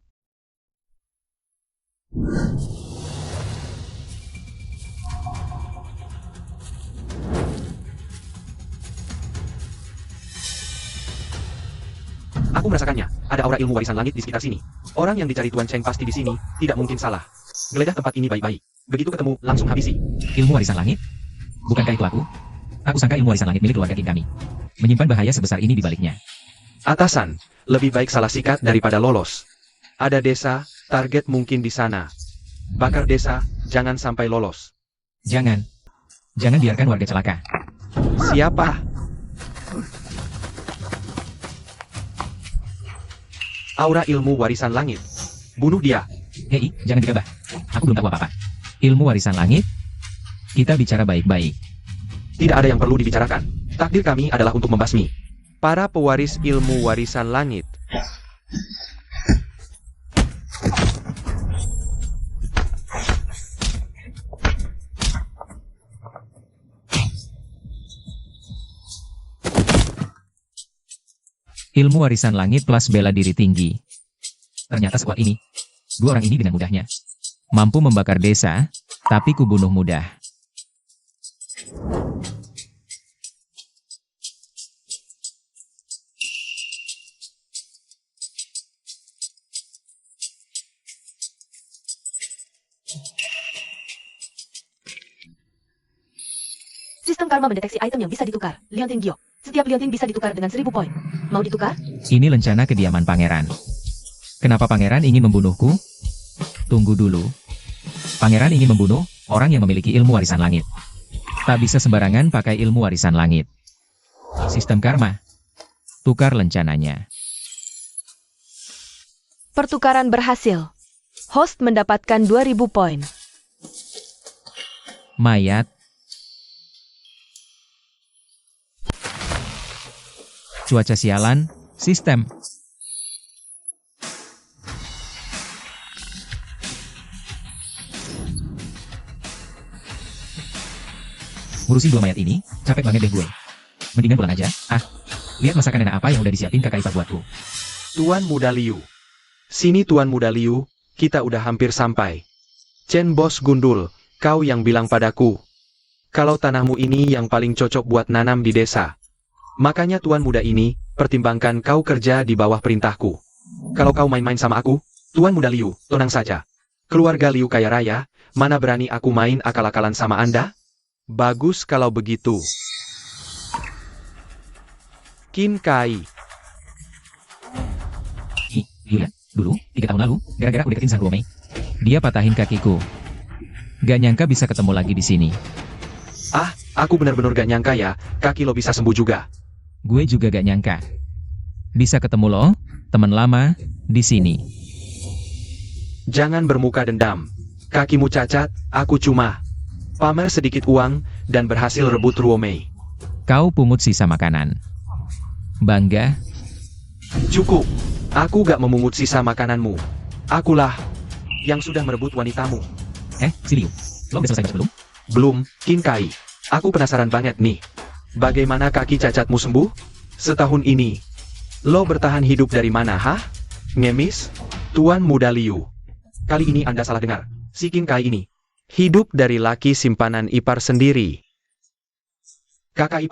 S4: Aku merasakannya. Ada aura ilmu warisan langit di sekitar sini. Orang yang dicari Tuan Cheng pasti di sini. Tidak mungkin salah. Geledah tempat ini baik-baik. Begitu ketemu, langsung habisi.
S1: Ilmu warisan langit? Bukankah itu aku? Aku sangka ilmu warisan langit milik keluarga Qin kami. Menyimpan bahaya sebesar ini di baliknya.
S4: Atasan, lebih baik salah sikat daripada lolos. Ada desa, target mungkin di sana. Bakar desa, jangan sampai lolos.
S1: Jangan. Jangan biarkan warga celaka.
S4: Siapa? Aura ilmu warisan langit. Bunuh dia.
S1: Hei, jangan digabah. Aku belum tahu apa-apa. Ilmu warisan langit? Kita bicara baik-baik.
S4: Tidak ada yang perlu dibicarakan. Takdir kami adalah untuk membasmi para pewaris ilmu warisan langit.
S1: Ilmu warisan langit plus bela diri tinggi. Ternyata sekuat ini. Dua orang ini dengan mudahnya mampu membakar desa, tapi kubunuh mudah.
S3: Sistem karma mendeteksi item yang bisa ditukar. Liontin Gyo. Setiap liontin bisa ditukar dengan 1000 poin. Mau ditukar?
S1: Ini lencana kediaman pangeran. Kenapa pangeran ingin membunuhku? Tunggu dulu. Pangeran ingin membunuh orang yang memiliki ilmu warisan langit. Tak bisa sembarangan pakai ilmu warisan langit. Sistem karma. Tukar lencananya.
S3: Pertukaran berhasil. Host mendapatkan 2000 poin.
S1: Mayat. Cuaca sialan, sistem. Ngurusin dua mayat ini, capek banget deh gue. Mendingan pulang aja. Lihat masakan enak apa yang udah disiapin kakak ipar buatku.
S4: Tuan Muda Liu. Sini Tuan Muda Liu, kita udah hampir sampai. Chen Bos Gundul, kau yang bilang padaku, kalau tanahmu ini yang paling cocok buat nanam di desa. Makanya Tuan Muda ini, pertimbangkan kau kerja di bawah perintahku. Kalau kau main-main sama aku, Tuan Muda Liu, tenang saja. Keluarga Liu kaya raya, mana berani aku main akal-akalan sama Anda? Bagus kalau begitu. Qin Kai.
S1: Lihat, dulu, 3 tahun lalu, gara-gara aku deketin Sang Ruomei, dia patahin kakiku. Gak nyangka bisa ketemu lagi di sini.
S4: Aku benar-benar gak nyangka ya, kaki lo bisa sembuh juga.
S1: Gue juga gak nyangka. Bisa ketemu lo, teman lama, di sini.
S4: Jangan bermuka dendam. Kakimu cacat, aku cuma pamer sedikit uang, dan berhasil rebut Ruomei.
S1: Kau pungut sisa makanan. Bangga?
S4: Cukup. Aku gak memungut sisa makananmu. Akulah yang sudah merebut wanitamu.
S1: Si Liu, lo udah selesai bos belum?
S4: Belum, Qin Kai. Aku penasaran banget nih. Bagaimana kaki cacatmu sembuh? Setahun ini. Lo bertahan hidup dari mana, hah? Ngemis? Tuan Muda Liu. Kali ini Anda salah dengar. Si Qin Kai ini hidup dari laki simpanan ipar sendiri. Kakak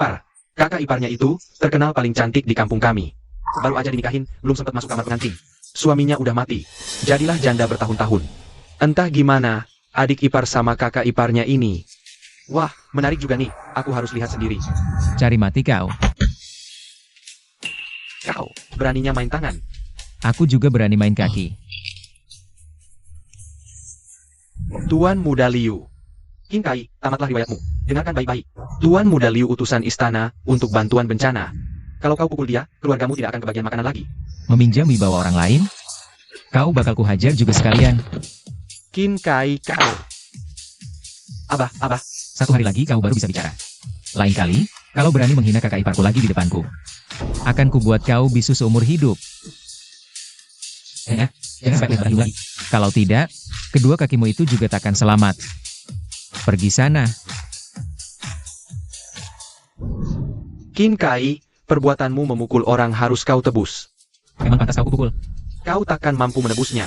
S4: iparnya itu terkenal paling cantik di kampung kami. Baru aja dinikahin, belum sempat masuk kamar pengantin. Suaminya udah mati. Jadilah janda bertahun-tahun. Entah gimana, adik ipar sama kakak iparnya ini. Wah, menarik juga nih. Aku harus lihat sendiri.
S1: Cari mati kau.
S4: Kau beraninya main tangan.
S1: Aku juga berani main kaki.
S4: Tuan Muda Liu. Qin Kai, tamatlah riwayatmu. Dengarkan baik-baik. Tuan Muda Liu utusan istana untuk bantuan bencana. Kalau kau pukul dia, keluargamu tidak akan kebagian makanan lagi.
S1: Meminjam wibawa orang lain? Kau bakal kuhajar juga sekalian.
S4: Qin Kai kau. Abah.
S1: 1 hari lagi kau baru bisa bicara. Lain kali, kalau berani menghina kakak iparku lagi di depanku, akan kubuat kau bisu seumur hidup. Jangan sampai lebar lagi. Kalau tidak, kedua kakimu itu juga takkan selamat. Pergi sana.
S4: Qin Kai, perbuatanmu memukul orang harus kau tebus.
S1: Memang pantas kau pukul.
S4: Kau takkan mampu menebusnya.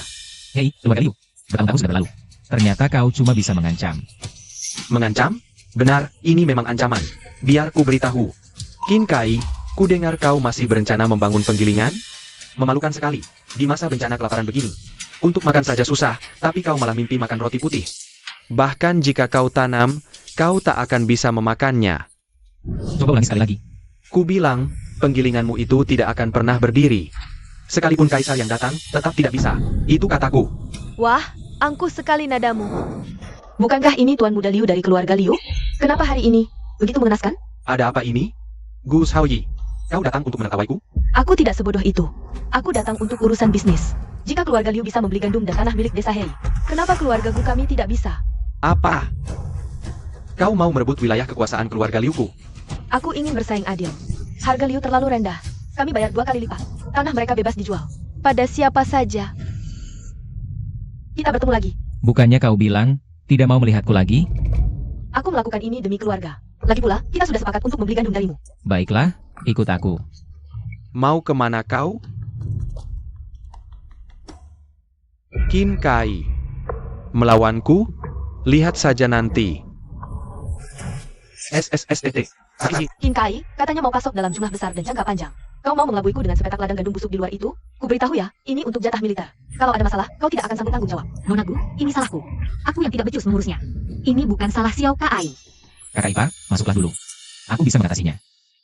S1: Hei, keluarga Liu. Bertahun-tahun sudah berlalu. Ternyata kau cuma bisa mengancam.
S4: Mengancam? Benar, ini memang ancaman. Biar ku beritahu. Qin Kai, ku dengar kau masih berencana membangun penggilingan? Memalukan sekali, di masa bencana kelaparan begini. Untuk makan saja susah, tapi kau malah mimpi makan roti putih. Bahkan jika kau tanam, kau tak akan bisa memakannya.
S1: Coba ulangi sekali lagi.
S4: Ku bilang, penggilinganmu itu tidak akan pernah berdiri. Sekalipun kaisar yang datang, tetap tidak bisa. Itu kataku.
S3: Wah, angkuh sekali nadamu. Bukankah ini Tuan Muda Liu dari keluarga Liu? Kenapa hari ini begitu mengenaskan?
S4: Ada apa ini? Gus Haoyi, kau datang untuk menertawaiku?
S3: Aku tidak sebodoh itu. Aku datang untuk urusan bisnis. Jika keluarga Liu bisa membeli gandum dan tanah milik desa Hei, kenapa keluarga Gu kami tidak bisa?
S4: Apa? Kau mau merebut wilayah kekuasaan keluarga Liuku?
S3: Aku ingin bersaing adil. Harga Liu terlalu rendah. Kami bayar 2 kali lipat. Tanah mereka bebas dijual. Pada siapa saja. Kita bertemu lagi.
S1: Bukannya kau bilang, tidak mau melihatku lagi?
S3: Aku melakukan ini demi keluarga. Lagi pula, kita sudah sepakat untuk membeli gandum darimu.
S1: Baiklah, ikut aku.
S4: Mau kemana kau? Qin Kai. Melawanku? Lihat saja nanti. SSSTT.
S3: Qin Kai, katanya mau pasok dalam jumlah besar dan jangka panjang. Kau mau mengelabuiku dengan sepetak ladang gandum busuk di luar itu? Ku beritahu ya, ini untuk jatah militer. Kalau ada masalah, kau tidak akan sanggup tanggung jawab.
S2: Nona Gu, ini salahku. Aku yang tidak becus mengurusnya. Ini bukan salah Xiao Kai.
S1: Kakak ipar, masuklah dulu. Aku bisa mengatasinya.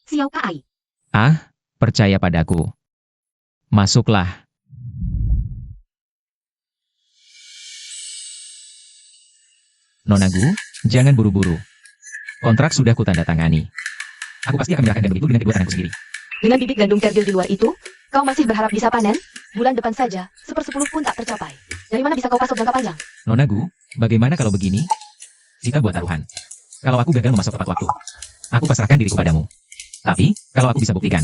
S2: Xiao Kai.
S1: Ah, percaya padaku. Masuklah. Nona Gu, jangan buru-buru. Kontrak sudah kutandatangani. Aku pasti akan menyerahkan gandum itu dengan kedua tanganku sendiri.
S3: Dengan bibit gandum kerdil di luar itu, kau masih berharap bisa panen? Bulan depan saja, 1/10 pun tak tercapai. Dari mana bisa kau pasok jangka panjang?
S1: Nona Gu, bagaimana kalau begini? Kita buat taruhan. Kalau aku gagal memasok tepat waktu, aku pasrahkan diriku padamu. Tapi, kalau aku bisa buktikan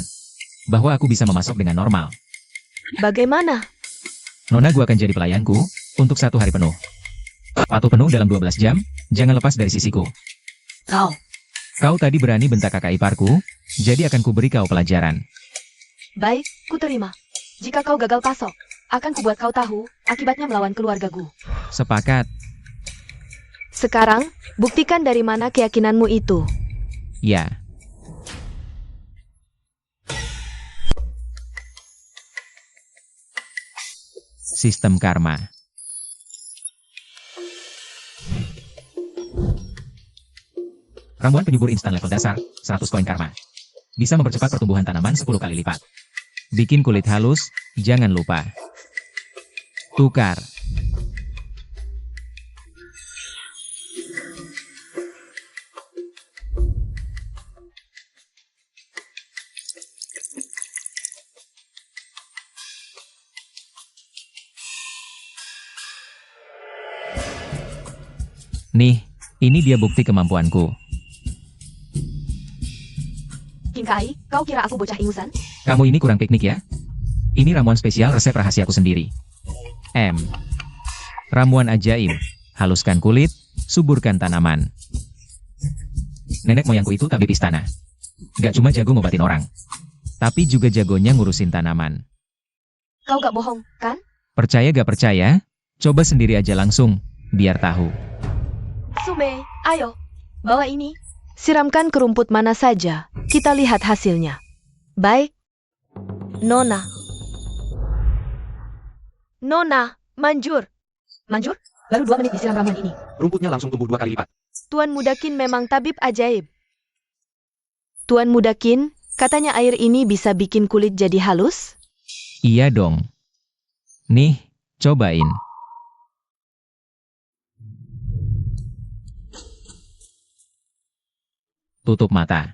S1: bahwa aku bisa memasok dengan normal,
S3: Bagaimana?
S1: Nona Gu akan jadi pelayanku untuk 1 hari penuh. Patuh penuh dalam 12 jam, jangan lepas dari sisiku. Kau tadi berani bentak kakak iparku, jadi akan kuberi kau pelajaran.
S3: Baik, ku terima. Jika kau gagal pasok, akan kubuat kau tahu akibatnya melawan keluarga Gu.
S1: Sepakat.
S3: Sekarang, buktikan dari mana keyakinanmu itu.
S1: Ya. Sistem karma. Ramuan penyubur instan level dasar, 100 koin karma. Bisa mempercepat pertumbuhan tanaman 10 kali lipat. Bikin kulit halus, jangan lupa. Tukar. Nih, ini dia bukti kemampuanku.
S3: Qin Kai, kau kira aku bocah ingusan?
S1: Kamu ini kurang piknik ya? Ini ramuan spesial resep rahasiaku sendiri. Ramuan ajaib. Haluskan kulit, suburkan tanaman. Nenek moyangku itu tabib istana. Gak cuma jago ngobatin orang, tapi juga jagonya ngurusin tanaman.
S3: Kau gak bohong, kan?
S1: Percaya gak percaya? Coba sendiri aja langsung, biar tahu.
S3: Sume, ayo, bawa ini. Siramkan ke rumput mana saja, kita lihat hasilnya. Baik. Nona. Nona, manjur.
S2: Manjur? Baru 2 menit disiram ramuan ini.
S4: Rumputnya langsung tumbuh 2 kali lipat.
S3: Tuan Muda Qin memang tabib ajaib. Tuan Muda Qin, katanya air ini bisa bikin kulit jadi halus?
S1: Iya dong. Nih, cobain. Tutup mata.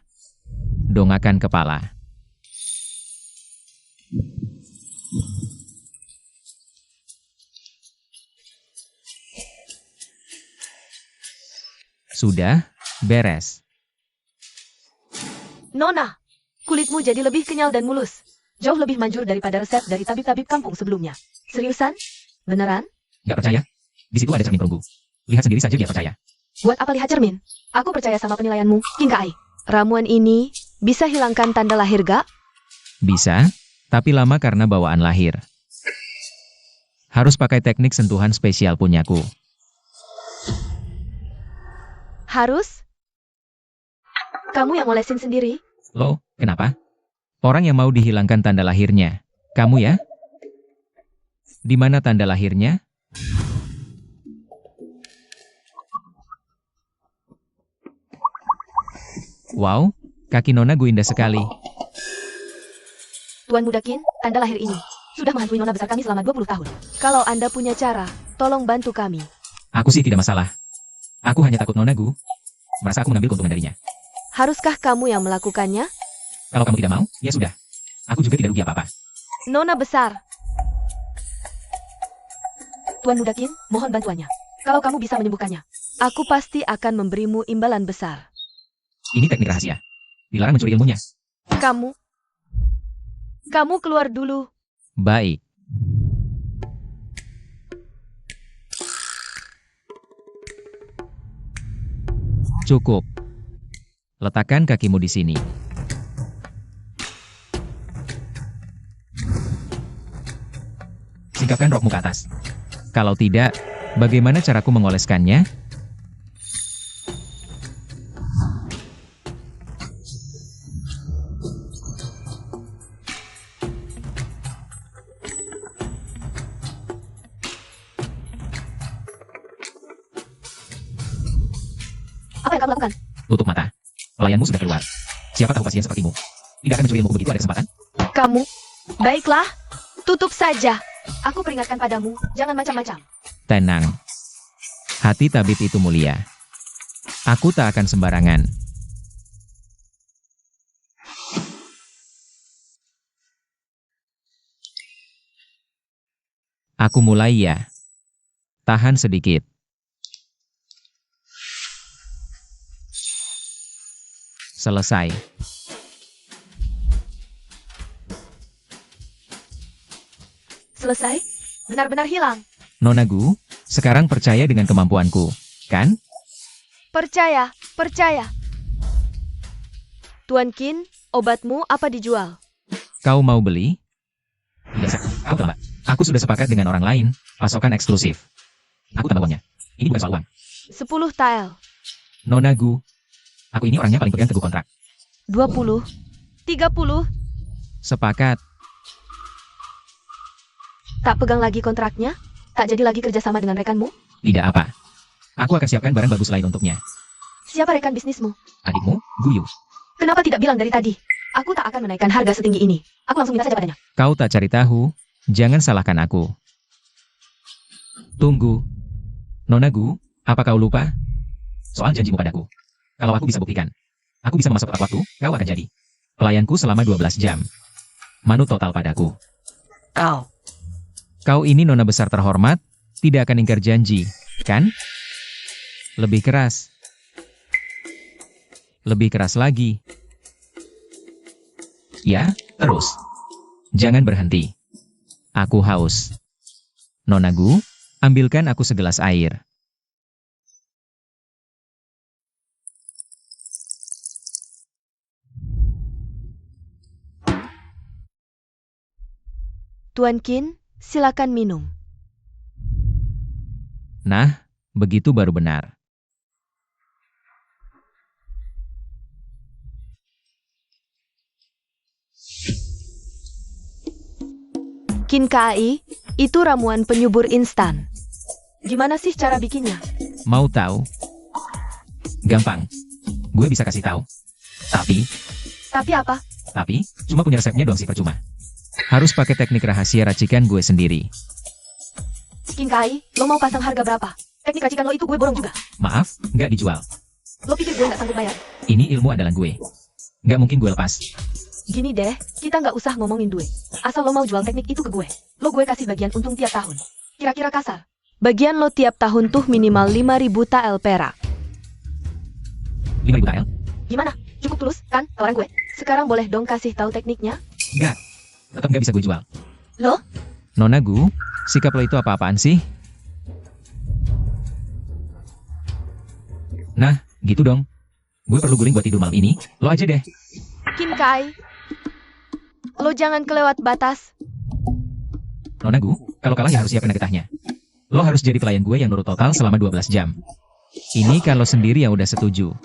S1: Dongakkan kepala. Sudah, beres.
S3: Nona, kulitmu jadi lebih kenyal dan mulus. Jauh lebih manjur daripada resep dari tabib-tabib kampung sebelumnya. Seriusan? Beneran?
S1: Gak percaya? Di situ ada cermin perunggu. Lihat sendiri saja biar percaya.
S3: Buat apa lihat cermin? Aku percaya sama penilaianmu, Qin Kai. Ramuan ini bisa hilangkan tanda lahir gak?
S1: Bisa, tapi lama karena bawaan lahir. Harus pakai teknik sentuhan spesial punyaku.
S3: Harus? Kamu yang ngolesin sendiri?
S1: Loh, kenapa? Orang yang mau dihilangkan tanda lahirnya. Kamu ya? Di mana tanda lahirnya? Wow, kaki Nona Gu indah sekali.
S3: Tuan Muda Qin, tanda lahir ini sudah menghantui nona besar kami selama 20 tahun. Kalau Anda punya cara, tolong bantu kami.
S1: Aku sih tidak masalah. Aku hanya takut Nona Gu merasa aku mengambil keuntungan darinya.
S3: Haruskah kamu yang melakukannya?
S1: Kalau kamu tidak mau, ya sudah. Aku juga tidak rugi apa-apa.
S3: Nona besar. Tuan Muda Qin, mohon bantuannya. Kalau kamu bisa menyembuhkannya, aku pasti akan memberimu imbalan besar.
S1: Ini teknik rahasia. Dilarang mencuri ilmunya.
S3: Kamu keluar dulu.
S1: Baik. Cukup. Letakkan kakimu di sini. Singkapkan rokmu ke atas. Kalau tidak, bagaimana caraku mengoleskannya?
S3: Apa yang kamu lakukan?
S1: Tutup mata. Pelayanmu sudah keluar. Siapa tahu pasien sepertimu tidak akan mencuri ilmu begitu ada kesempatan?
S3: Kamu? Baiklah, tutup saja. Aku peringatkan padamu, jangan macam-macam.
S1: Tenang. Hati tabib itu mulia. Aku tak akan sembarangan. Aku mulai ya. Tahan sedikit. Selesai.
S3: Selesai? Benar-benar hilang.
S1: Nona Gu, sekarang percaya dengan kemampuanku, kan?
S3: Percaya. Tuan Qin, obatmu apa dijual?
S1: Kau mau beli? Tidak, kau terlambat. Aku sudah sepakat dengan orang lain, pasokan eksklusif. Aku tambah uangnya. Ini bukan soal uang.
S3: 10 tael.
S1: Nona Gu, aku ini orangnya paling pegang teguh kontrak.
S3: 20. 30.
S1: Sepakat.
S3: Tak pegang lagi kontraknya? Tak jadi lagi kerjasama dengan rekanmu?
S1: Tidak apa. Aku akan siapkan barang bagus lain untuknya.
S3: Siapa rekan bisnismu?
S1: Adikmu, Guyu.
S3: Kenapa tidak bilang dari tadi? Aku tak akan menaikkan harga setinggi ini. Aku langsung minta saja padanya.
S1: Kau tak cari tahu, jangan salahkan aku. Tunggu. Nona Gu, apa kau lupa? Soal janjimu padaku. Kalau aku bisa buktikan, aku bisa memasak tepat waktu, kau akan jadi pelayanku selama 12 jam. Manut total padaku. Kau ini nona besar terhormat, tidak akan ingkar janji, kan? Lebih keras. Lebih keras lagi. Ya, terus. Jangan berhenti. Aku haus. Nona Gu, ambilkan aku segelas air.
S3: Tuan Qin, silakan minum.
S1: Nah, begitu baru benar.
S3: Qin KAI, itu ramuan penyubur instan. Gimana sih cara bikinnya?
S1: Mau tahu? Gampang. Gue bisa kasih tahu.
S3: Tapi apa?
S1: Tapi, cuma punya resepnya doang sih percuma. Harus pakai teknik rahasia racikan gue sendiri.
S3: Qin KAI, lo mau pasang harga berapa? Teknik racikan lo itu gue borong juga.
S1: Maaf, nggak dijual.
S3: Lo pikir gue nggak sanggup bayar?
S1: Ini ilmu andalan gue. Nggak mungkin gue lepas.
S3: Gini deh, kita nggak usah ngomongin duit. Asal lo mau jual teknik itu ke gue. Lo gue kasih bagian untung tiap tahun. Kira-kira kasar. Bagian lo tiap tahun tuh minimal 5.000 tael perak.
S1: 5.000 tael?
S3: Gimana? Cukup tulus, kan, tawaran gue? Sekarang boleh dong kasih tahu tekniknya?
S1: Nggak. Tetap nggak bisa gue jual.
S3: Lo?
S1: Nona Gu, sikap lo itu apa-apaan sih? Nah, gitu dong. Gue perlu guling buat tidur malam ini, lo aja deh.
S3: Qin KAI, lo jangan kelewat batas.
S1: Nona Gu, kalau kalah ya harus siapkan getahnya. Lo harus jadi pelayan gue yang nurut total selama 12 jam. Ini kalau sendiri yang udah setuju.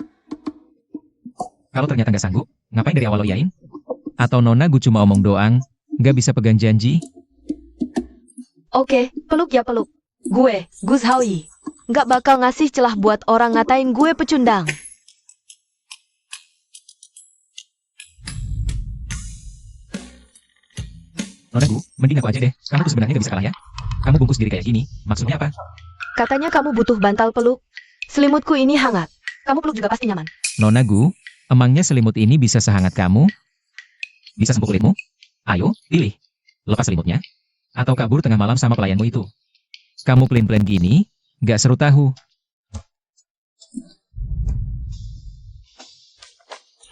S1: Kalau ternyata nggak sanggup, ngapain dari awal lo iyain? Atau Nona Gu cuma omong doang, nggak bisa pegang janji?
S3: Oke, peluk ya peluk. Gue, Gus Haoyi, nggak bakal ngasih celah buat orang ngatain gue pecundang.
S1: Nona Gu, mending aku aja deh. Kamu tuh sebenarnya nggak bisa kalah ya. Kamu bungkus diri kayak gini, maksudnya apa?
S3: Katanya kamu butuh bantal peluk. Selimutku ini hangat. Kamu peluk juga pasti nyaman.
S1: Nona Gu, emangnya selimut ini bisa sehangat kamu? Bisa sembuh kulitmu? Ayo, pilih. Lepas selimutnya. Atau kabur tengah malam sama pelayanmu itu. Kamu plain-plain gini, gak seru tahu.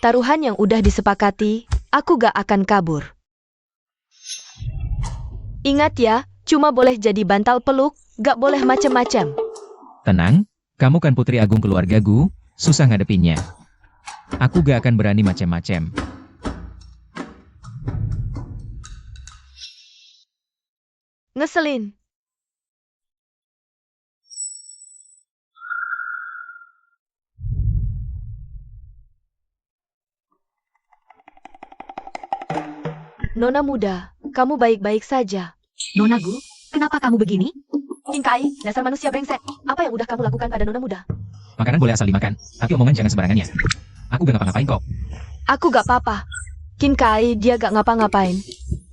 S3: Taruhan yang udah disepakati, aku gak akan kabur. Ingat ya, cuma boleh jadi bantal peluk, gak boleh macem-macem.
S1: Tenang, kamu kan putri agung keluarga Gu, susah ngadepinnya. Aku gak akan berani macem-macem.
S3: Ngeselin. Nona muda, kamu baik-baik saja.
S2: Nona Gu, kenapa kamu begini?
S3: King Kai, dasar manusia brengsek. Apa yang udah kamu lakukan pada Nona muda?
S1: Makanan boleh asal dimakan, tapi omongan jangan sembarangan ya. Aku gak ngapa-ngapain kok.
S3: Aku gak apa-apa. King Kai, dia gak ngapa-ngapain.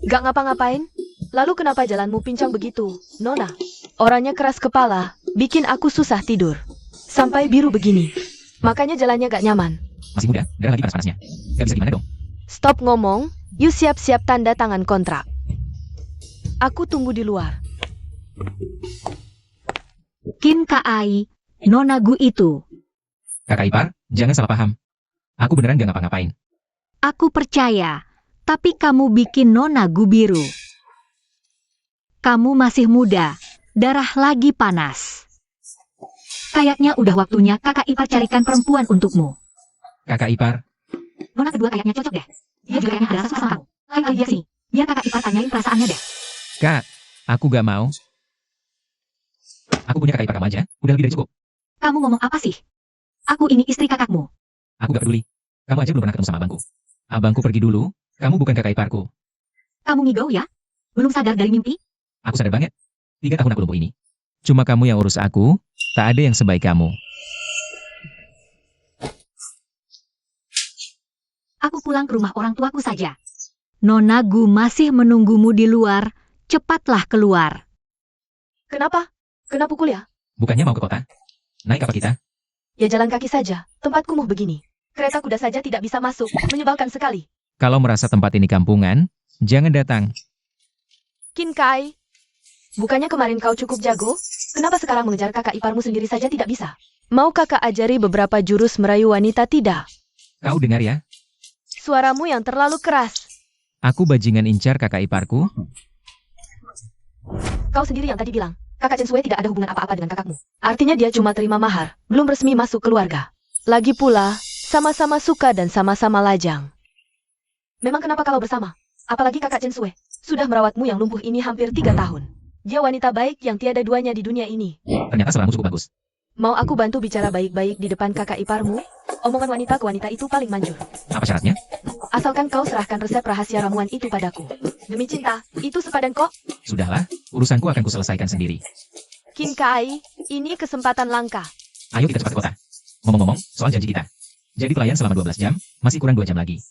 S3: Gak ngapa-ngapain? Lalu kenapa jalanmu pincang begitu, Nona? Orangnya keras kepala, bikin aku susah tidur. Sampai biru begini. Makanya jalannya gak nyaman.
S1: Masih muda, darah lagi panas-panasnya. Gak bisa gimana dong?
S3: Stop ngomong, you siap-siap tanda tangan kontrak. Aku tunggu di luar.
S2: Kin Kai, Nona Gu itu.
S1: Kakak ipar, jangan salah paham. Aku beneran gak ngapa-ngapain.
S2: Aku percaya, tapi kamu bikin Nona Gu biru. Kamu masih muda, darah lagi panas. Kayaknya udah waktunya kakak ipar carikan perempuan untukmu.
S1: Kakak ipar,
S2: Nona kedua kayaknya cocok deh. Dia juga kayaknya ada rasa sama kamu. Lain kali dia sini, biar kakak ipar tanyain perasaannya deh.
S1: Kak, aku gak mau. Aku punya kakak ipar kamu aja, udah lebih dari cukup.
S2: Kamu ngomong apa sih? Aku ini istri kakakmu.
S1: Aku gak peduli. Kamu aja belum pernah ketemu sama abangku. Abangku pergi dulu, kamu bukan kakak iparku.
S2: Kamu ngigau ya? Belum sadar dari mimpi?
S1: Aku sadar banget. 3 tahun aku lumpuh ini. Cuma kamu yang urus aku, tak ada yang sebaik kamu.
S2: Aku pulang ke rumah orang tuaku saja. Nona Gu masih menunggumu di luar, cepatlah keluar.
S3: Kenapa? Kena pukul ya?
S1: Bukannya mau ke kota? Naik kapal kita?
S3: Ya jalan kaki saja, tempat kumuh begini. Kereta kuda saja tidak bisa masuk, menyebalkan sekali.
S1: Kalau merasa tempat ini kampungan, jangan datang.
S3: Kin Kai, bukannya kemarin kau cukup jago? Kenapa sekarang mengejar kakak iparmu sendiri saja tidak bisa? Mau kakak ajari beberapa jurus merayu wanita tidak?
S1: Kau dengar ya?
S3: Suaramu yang terlalu keras.
S1: Aku bajingan incar kakak iparku.
S3: Kau sendiri yang tadi bilang, kakak Chen Sui tidak ada hubungan apa-apa dengan kakakmu. Artinya dia cuma terima mahar, belum resmi masuk keluarga. Lagi pula, sama-sama suka dan sama-sama lajang. Memang kenapa kalau bersama? Apalagi kakak Chen Sui, sudah merawatmu yang lumpuh ini hampir 3 tahun. Dia wanita baik yang tiada duanya di dunia ini.
S1: Ternyata selangmu cukup bagus.
S3: Mau aku bantu bicara baik-baik di depan kakak iparmu? Omongan wanita ke wanita itu paling manjur.
S1: Apa syaratnya?
S3: Asalkan kau serahkan resep rahasia ramuan itu padaku. Demi cinta, itu sepadan kok.
S1: Sudahlah, urusanku akan kuselesaikan sendiri.
S3: Kin Kai, ini kesempatan langka.
S1: Ayo kita cepat ke kota. Ngomong-ngomong, soal janji kita. Jadi pelayan selama 12 jam, masih kurang 2 jam lagi.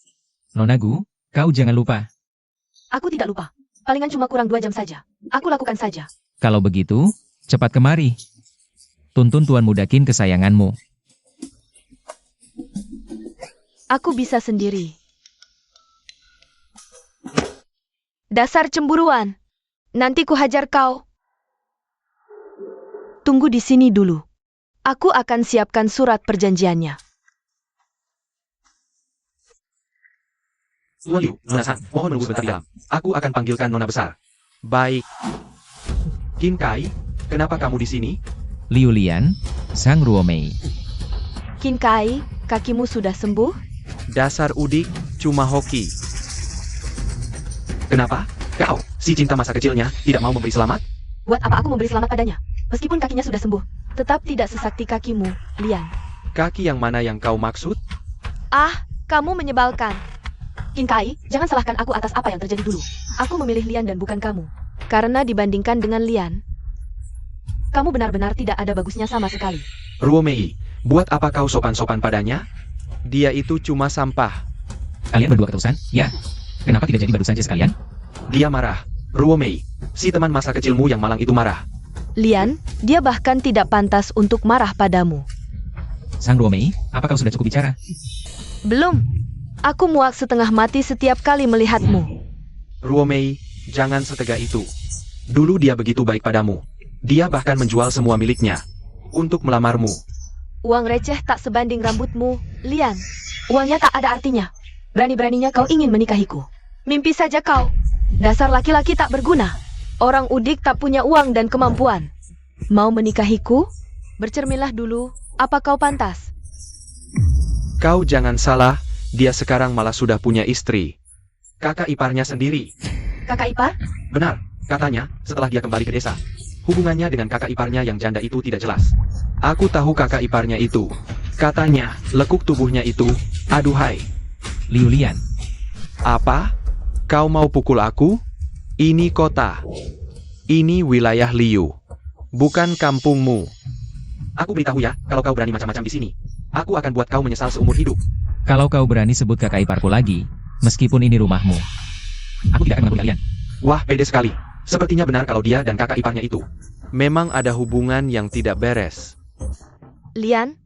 S1: Nona Gu, kau jangan lupa.
S3: Aku tidak lupa. Palingan cuma kurang 2 jam saja. Aku lakukan saja.
S1: Kalau begitu, cepat kemari. Tuntun tuan muda Kin kesayanganmu.
S3: Aku bisa sendiri. Dasar cemburuan. Nanti ku hajar kau. Tunggu di sini dulu. Aku akan siapkan surat perjanjiannya.
S4: Tuan Liu, Nona San, mohon menunggu sebentar di dalam. Aku akan panggilkan Nona besar. Baik. Kin Kai, kenapa kamu di sini?
S1: Liu Lian, Sang Ruomei.
S3: Kin Kai, kakimu sudah sembuh?
S4: Dasar udik, cuma hoki. Kenapa? Kau, si cinta masa kecilnya, tidak mau memberi selamat?
S3: Buat apa aku memberi selamat padanya? Meskipun kakinya sudah sembuh, tetap tidak sesakti kakimu, Lian.
S4: Kaki yang mana yang kau maksud?
S3: Ah, kamu menyebalkan. Kin Kai, jangan salahkan aku atas apa yang terjadi dulu. Aku memilih Lian dan bukan kamu. Karena dibandingkan dengan Lian, kamu benar-benar tidak ada bagusnya sama sekali.
S4: Ruomei, buat apa kau sopan-sopan padanya? Dia itu cuma sampah.
S1: Kalian berdua keterusan? Ya. Kenapa tidak jadi baru saja sekalian?
S4: Dia marah. Ruomei, si teman masa kecilmu yang malang itu marah.
S3: Lian, dia bahkan tidak pantas untuk marah padamu.
S1: Sang Ruomei, apa kau sudah cukup bicara?
S3: Belum. Aku muak setengah mati setiap kali melihatmu.
S4: Ruomei, jangan setega itu. Dulu dia begitu baik padamu. Dia bahkan menjual semua miliknya untuk melamarmu.
S3: Uang receh tak sebanding rambutmu, Lian. Uangnya tak ada artinya. Berani-beraninya kau ingin menikahiku. Mimpi saja kau. Dasar laki-laki tak berguna. Orang udik tak punya uang dan kemampuan. Mau menikahiku? Bercerminlah dulu, apa kau pantas?
S4: Kau jangan salah, dia sekarang malah sudah punya istri. Kakak iparnya sendiri.
S3: Kakak ipar?
S4: Benar, katanya, setelah dia kembali ke desa. Hubungannya dengan kakak iparnya yang janda itu tidak jelas. Aku tahu kakak iparnya itu. Katanya, lekuk tubuhnya itu, aduhai.
S1: Liu Lian.
S4: Apa? Kau mau pukul aku? Ini kota. Ini wilayah Liu. Bukan kampungmu. Aku beritahu ya, kalau kau berani macam-macam di sini, aku akan buat kau menyesal seumur hidup.
S1: Kalau kau berani sebut kakak iparku lagi, meskipun ini rumahmu, aku tidak akan mengampuni kalian.
S4: Wah, pede sekali. Sepertinya benar kalau dia dan kakak iparnya itu memang ada hubungan yang tidak beres.
S3: Lian,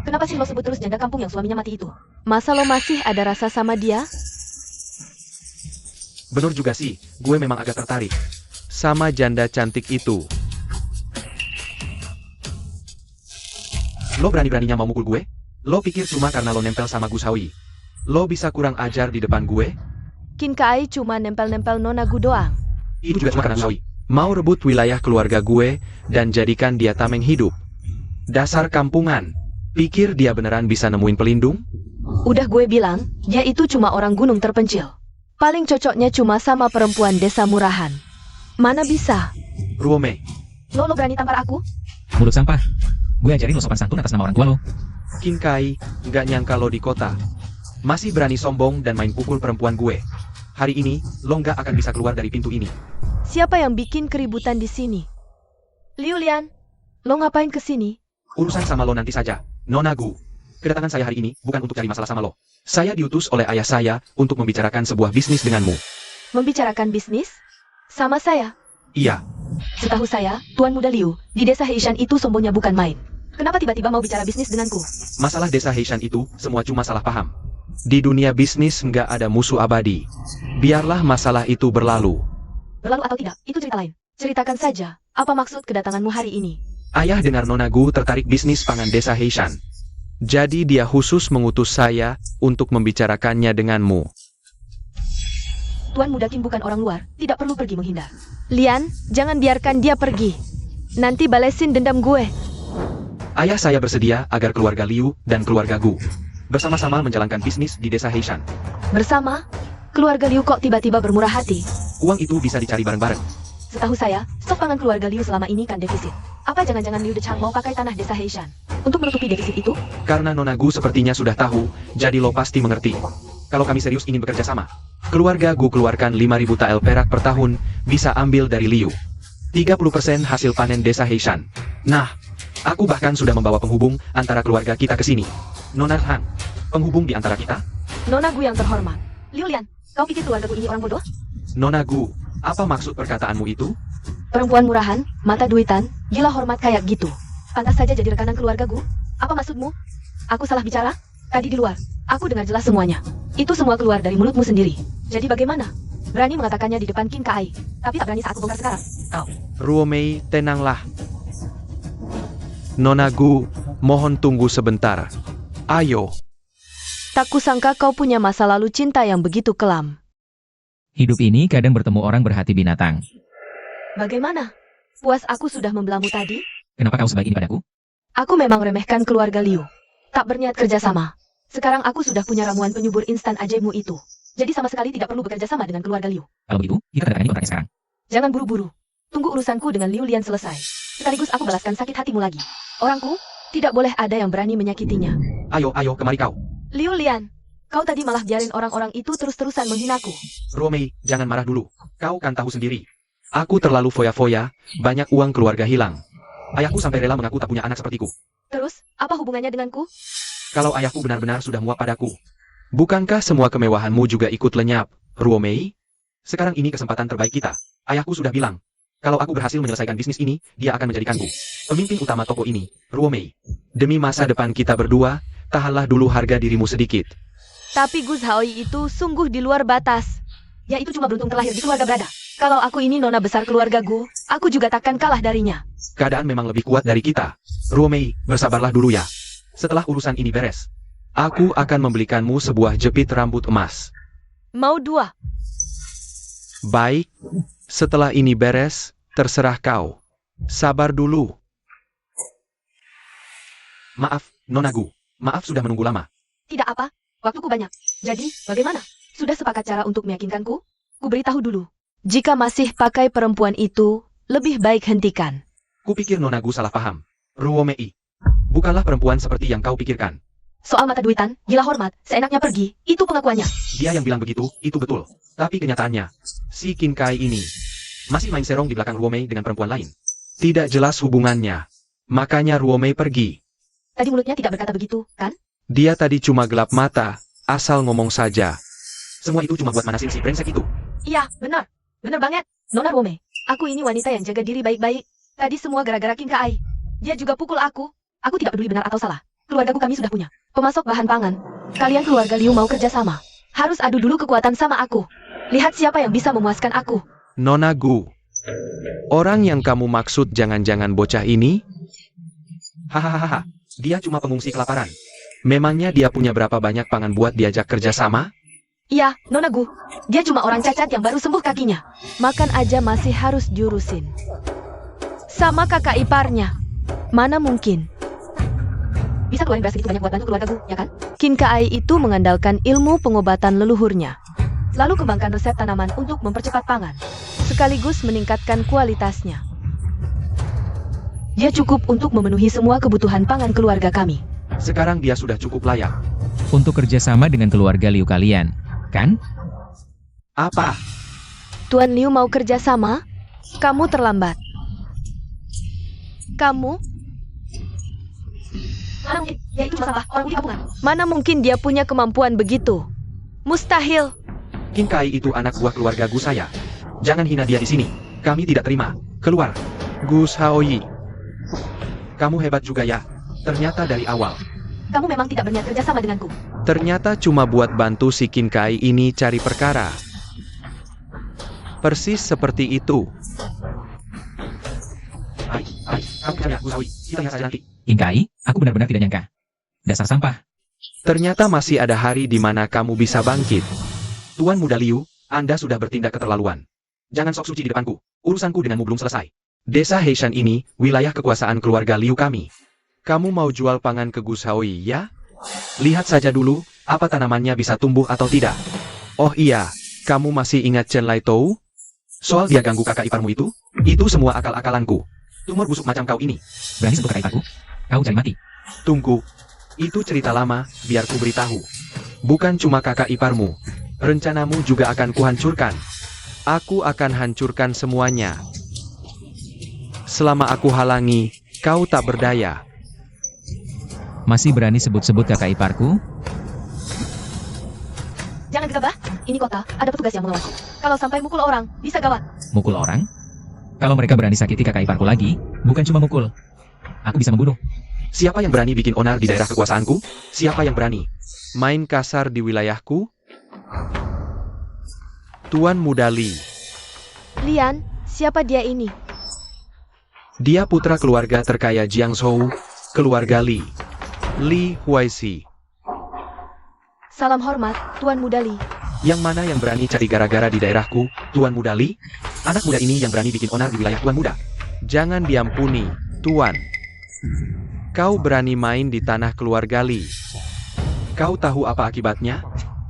S3: kenapa sih lo sebut terus janda kampung yang suaminya mati itu? Masa lo masih ada rasa sama dia?
S4: Benar juga sih, gue memang agak tertarik sama janda cantik itu. Lo berani-beraninya mau mukul gue? Lo pikir cuma karena lo nempel sama Gus Hawi lo bisa kurang ajar di depan gue?
S3: Kin Kai cuma nempel-nempel Nona Gu doang.
S4: Itu juga cuma karena Gus Hawi mau rebut wilayah keluarga gue dan jadikan dia tameng hidup. Dasar kampungan. Pikir dia beneran bisa nemuin pelindung?
S3: Udah gue bilang, dia itu cuma orang gunung terpencil. Paling cocoknya cuma sama perempuan desa murahan. Mana bisa?
S4: Ruomei,
S3: Lo berani tampar aku?
S1: Mulut sampah. Gue ajarin lo sopan santun atas nama orang tua lo.
S4: Kin Kai, nggak nyangka lo di kota. Masih berani sombong dan main pukul perempuan gue. Hari ini, lo nggak akan bisa keluar dari pintu ini.
S3: Siapa yang bikin keributan di sini? Liu Lian, lo ngapain ke sini?
S4: Urusan sama lo nanti saja, Nona Gu. Kedatangan saya hari ini bukan untuk cari masalah sama lo. Saya diutus oleh ayah saya untuk membicarakan sebuah bisnis denganmu.
S3: Membicarakan bisnis? Sama saya?
S4: Iya,
S3: Setahu saya, Tuan Muda Liu, di desa Heishan itu sombongnya bukan main. Kenapa tiba-tiba mau bicara bisnis denganku?
S4: masalah desa Heishan itu semua cuma salah paham. Di dunia bisnis nggak ada musuh abadi. Biarlah masalah itu berlalu.
S3: Berlalu atau tidak, itu cerita lain. Ceritakan saja, apa maksud kedatanganmu hari ini?
S4: Ayah dengar Nona Gu tertarik bisnis pangan desa Heishan. Jadi dia khusus mengutus saya untuk membicarakannya denganmu.
S3: Tuan Muda Kim bukan orang luar, tidak perlu pergi menghindar. Lian, jangan biarkan dia pergi. Nanti balesin dendam gue.
S4: Ayah saya bersedia agar keluarga Liu dan keluarga Gu bersama-sama menjalankan bisnis di desa Heishan.
S3: Bersama? Keluarga Liu kok tiba-tiba bermurah hati?
S4: Uang itu bisa dicari bareng-bareng.
S3: Setahu saya, stok pangan keluarga Liu selama ini kan defisit. Apa jangan-jangan Liu Dechang mau pakai tanah desa Heishan untuk menutupi defisit itu?
S4: Karena Nona Gu sepertinya sudah tahu, jadi lo pasti mengerti. Kalau kami serius ingin bekerja sama, keluarga Gu keluarkan 5.000 tael perak per tahun, bisa ambil dari Liu. 30% hasil panen desa Heishan. Nah, aku bahkan sudah membawa penghubung antara keluarga kita ke sini. Nona Han, penghubung di antara kita?
S3: Nona Gu yang terhormat. Liu Lian, kau pikir keluarga Gu ini orang bodoh?
S4: Nona Gu, apa maksud perkataanmu itu?
S3: Perempuan murahan, mata duitan, gila hormat kayak gitu. Pantas saja jadi rekanan keluarga Gu. Apa maksudmu? Aku salah bicara? Tadi di luar, aku dengar jelas semuanya. Itu semua keluar dari mulutmu sendiri. Jadi bagaimana? Berani mengatakannya di depan King Kai, tapi tak berani saat aku bongkar sekarang. Kau.
S4: Ruomei, tenanglah. Nona Gu, mohon tunggu sebentar. Ayo.
S3: Tak kusangka kau punya masa lalu cinta yang begitu kelam.
S1: Hidup ini kadang bertemu orang berhati binatang.
S3: Bagaimana? Puas aku sudah membelamu tadi?
S1: Kenapa kau sebaik ini padaku?
S3: Aku memang remehkan keluarga Liu. Tak berniat kerjasama. Sekarang aku sudah punya ramuan penyubur instan ajaibmu itu. Jadi sama sekali tidak perlu bekerja sama dengan keluarga Liu.
S1: Kalau begitu, kita tanda kontraknya sekarang.
S3: Jangan buru-buru. Tunggu urusanku dengan Liu Lian selesai. Sekaligus aku balaskan sakit hatimu lagi. Orangku, tidak boleh ada yang berani menyakitinya.
S4: Ayo, kemari kau.
S3: Liu Lian, kau tadi malah biarin orang-orang itu terus-terusan menghinaku.
S4: Ruomei, jangan marah dulu. Kau kan tahu sendiri. Aku terlalu foya-foya, banyak uang keluarga hilang. Ayahku sampai rela mengaku tak punya anak sepertiku.
S3: Terus, apa hubungannya denganku?
S4: Kalau ayahku benar-benar sudah muak padaku. Bukankah semua kemewahanmu juga ikut lenyap, Ruomei? Sekarang ini kesempatan terbaik kita. Ayahku sudah bilang. Kalau aku berhasil menyelesaikan bisnis ini, dia akan menjadikanku pemimpin utama toko ini, Ruomei. Demi masa depan kita berdua, tahanlah dulu harga dirimu sedikit.
S3: Tapi Gus Haoi itu sungguh di luar batas.
S2: Ya itu cuma beruntung terlahir di keluarga berada.
S3: Kalau aku ini nona besar keluarga Gu, aku juga takkan kalah darinya.
S4: Keadaan memang lebih kuat dari kita. Ruomei, bersabarlah dulu ya. Setelah urusan ini beres, aku akan membelikanmu sebuah jepit rambut emas.
S3: Mau 2.
S4: Baik, setelah ini beres, terserah kau. Sabar dulu. Maaf, Nona Gu. Maaf sudah menunggu lama.
S3: Tidak apa, waktuku banyak. Jadi, bagaimana? Sudah sepakat cara untuk meyakinkanku? Ku beritahu dulu. Jika masih pakai perempuan itu, lebih baik hentikan.
S4: Kupikir Nona Gu salah paham. Ruomei, bukanlah perempuan seperti yang kau pikirkan.
S3: Soal mata duitan, gila hormat, seenaknya pergi, itu pengakuannya.
S4: Dia yang bilang begitu, itu betul. Tapi kenyataannya, si Qin Kai ini masih main serong di belakang Ruomei dengan perempuan lain. Tidak jelas hubungannya. Makanya Ruomei pergi.
S3: Tadi mulutnya tidak berkata begitu, kan?
S4: Dia tadi cuma gelap mata, asal ngomong saja. Semua itu cuma buat manasin si brengsek itu.
S3: Iya, benar. Benar banget. Nona Ruomei, aku ini wanita yang jaga diri baik-baik. Tadi semua gara-gara Qin Kai. Dia juga pukul aku. Aku tidak peduli benar atau salah. Keluargaku kami sudah punya pemasok bahan pangan. Kalian keluarga Liu mau kerja sama. Harus adu dulu kekuatan sama aku. Lihat siapa yang bisa memuaskan aku.
S4: Nona Gu, orang yang kamu maksud jangan-jangan bocah ini? Hahaha, dia cuma pengungsi kelaparan. Memangnya dia punya berapa banyak pangan buat diajak kerja sama?
S3: Iya, Nona Gu. Dia cuma orang cacat yang baru sembuh kakinya. Makan aja masih harus diurusin. Sama kakak iparnya. Mana mungkin?
S2: Bisa keluarin beras segitu banyak buat bantu keluarga Gu, ya kan?
S3: Qin Kai itu mengandalkan ilmu pengobatan leluhurnya. Lalu kembangkan resep tanaman untuk mempercepat pangan, sekaligus meningkatkan kualitasnya. Dia cukup untuk memenuhi semua kebutuhan pangan keluarga kami.
S4: Sekarang dia sudah cukup layak.
S1: Untuk kerjasama dengan keluarga Liu kalian, kan?
S4: Apa?
S3: Tuan Liu mau kerja sama? Kamu terlambat. Kamu?
S2: Mana mungkin? Ya itu cuma sampah, orang di kampungan.
S3: Mana mungkin dia punya kemampuan begitu? Mustahil.
S4: Qin Kai itu anak buah keluarga Gu saya. Jangan hina dia di sini. Kami tidak terima. Keluar. Gus Haoyi. Kamu hebat juga ya. Ternyata dari awal.
S2: Kamu memang tidak berniat kerja sama denganku.
S4: Ternyata cuma buat bantu si Qin Kai ini cari perkara. Persis seperti itu. Kamu percaya Gus Haoyi? Kita lihat saja nanti.
S1: Qin Kai, aku benar-benar tidak nyangka. Dasar sampah.
S4: Ternyata masih ada hari di mana kamu bisa bangkit. Tuan Muda Liu, Anda sudah bertindak keterlaluan. Jangan sok suci di depanku. Urusanku denganmu belum selesai. Desa Heishan ini, wilayah kekuasaan keluarga Liu kami. Kamu mau jual pangan ke Gus Haoyi, ya? Lihat saja dulu, apa tanamannya bisa tumbuh atau tidak. Oh iya, kamu masih ingat Chen Lai Tou? Soal dia ganggu kakak iparmu itu semua akal-akalanku. Tumor busuk macam kau ini.
S1: Berani sentuh kakak iparku? Kau cari mati.
S4: Tunggu, itu cerita lama, biar ku beritahu. Bukan cuma kakak iparmu, rencanamu juga akan kuhancurkan. Aku akan hancurkan semuanya. Selama aku halangi, kau tak berdaya.
S1: Masih berani sebut-sebut kakak iparku?
S2: Jangan gegabah, ini kota, ada petugas yang mengawasi. Kalau sampai mukul orang, bisa gawat.
S1: Mukul orang? Kalau mereka berani sakiti kakak iparku lagi, bukan cuma mukul. Aku bisa membunuh.
S4: Siapa yang berani bikin onar di daerah kekuasaanku? Siapa yang berani main kasar di wilayahku? Tuan Muda Li.
S3: Lian, siapa dia ini?
S4: Dia putra keluarga terkaya Jiangzhou, keluarga Li. Li Huaixi.
S3: Salam hormat, Tuan Muda Li.
S4: Yang mana yang berani cari gara-gara di daerahku, Tuan Muda Li? Anak muda ini yang berani bikin onar di wilayah Tuan Muda. Jangan diampuni, Tuan. Kau berani main di tanah keluarga Li. Kau tahu apa akibatnya?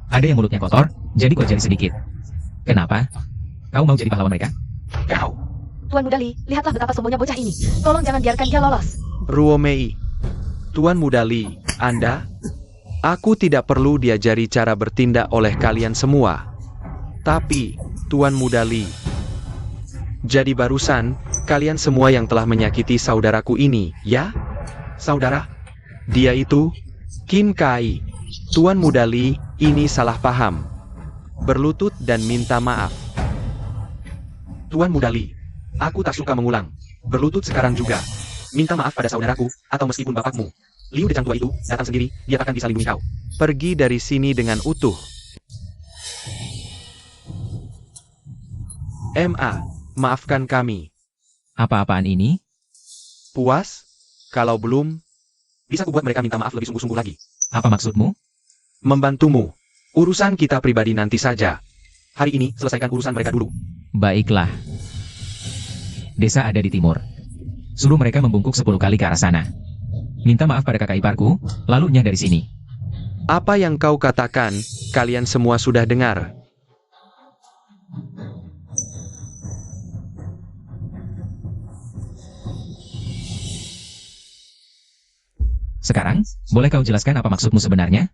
S1: Ada yang mulutnya kotor, jadi kok jadi sedikit. Kenapa? Kau mau jadi pahlawan mereka?
S4: Kau.
S2: Tuan Muda Li, lihatlah betapa sombongnya bocah ini. Tolong jangan biarkan dia lolos.
S4: Ruomei. Tuan Muda Li, Anda? Aku tidak perlu diajari cara bertindak oleh kalian semua. Tapi, Tuan Muda Li, jadi barusan, kalian semua yang telah menyakiti saudaraku ini, ya? Saudara? Dia itu, Qin Kai. Tuan Muda Li, ini salah paham. Berlutut dan minta maaf. Tuan Muda Li, Aku tak suka mengulang. Berlutut sekarang juga. Minta maaf pada saudaraku, atau meskipun bapakmu. Liu Decang tua itu, datang sendiri, dia akan bisa lindungi kau. Pergi dari sini dengan utuh. Maafkan kami.
S1: Apa-apaan ini?
S4: Puas? Kalau belum, bisa kubuat mereka minta maaf lebih sungguh-sungguh lagi.
S1: Apa maksudmu?
S4: Membantumu. Urusan kita pribadi nanti saja. Hari ini, selesaikan urusan mereka dulu.
S1: Baiklah. Desa ada di timur. Suruh mereka membungkuk 10 kali ke arah sana. Minta maaf pada kakak iparku, lalu nyah dari sini.
S4: Apa yang kau katakan, kalian semua sudah dengar.
S1: Sekarang, boleh kau jelaskan apa maksudmu sebenarnya?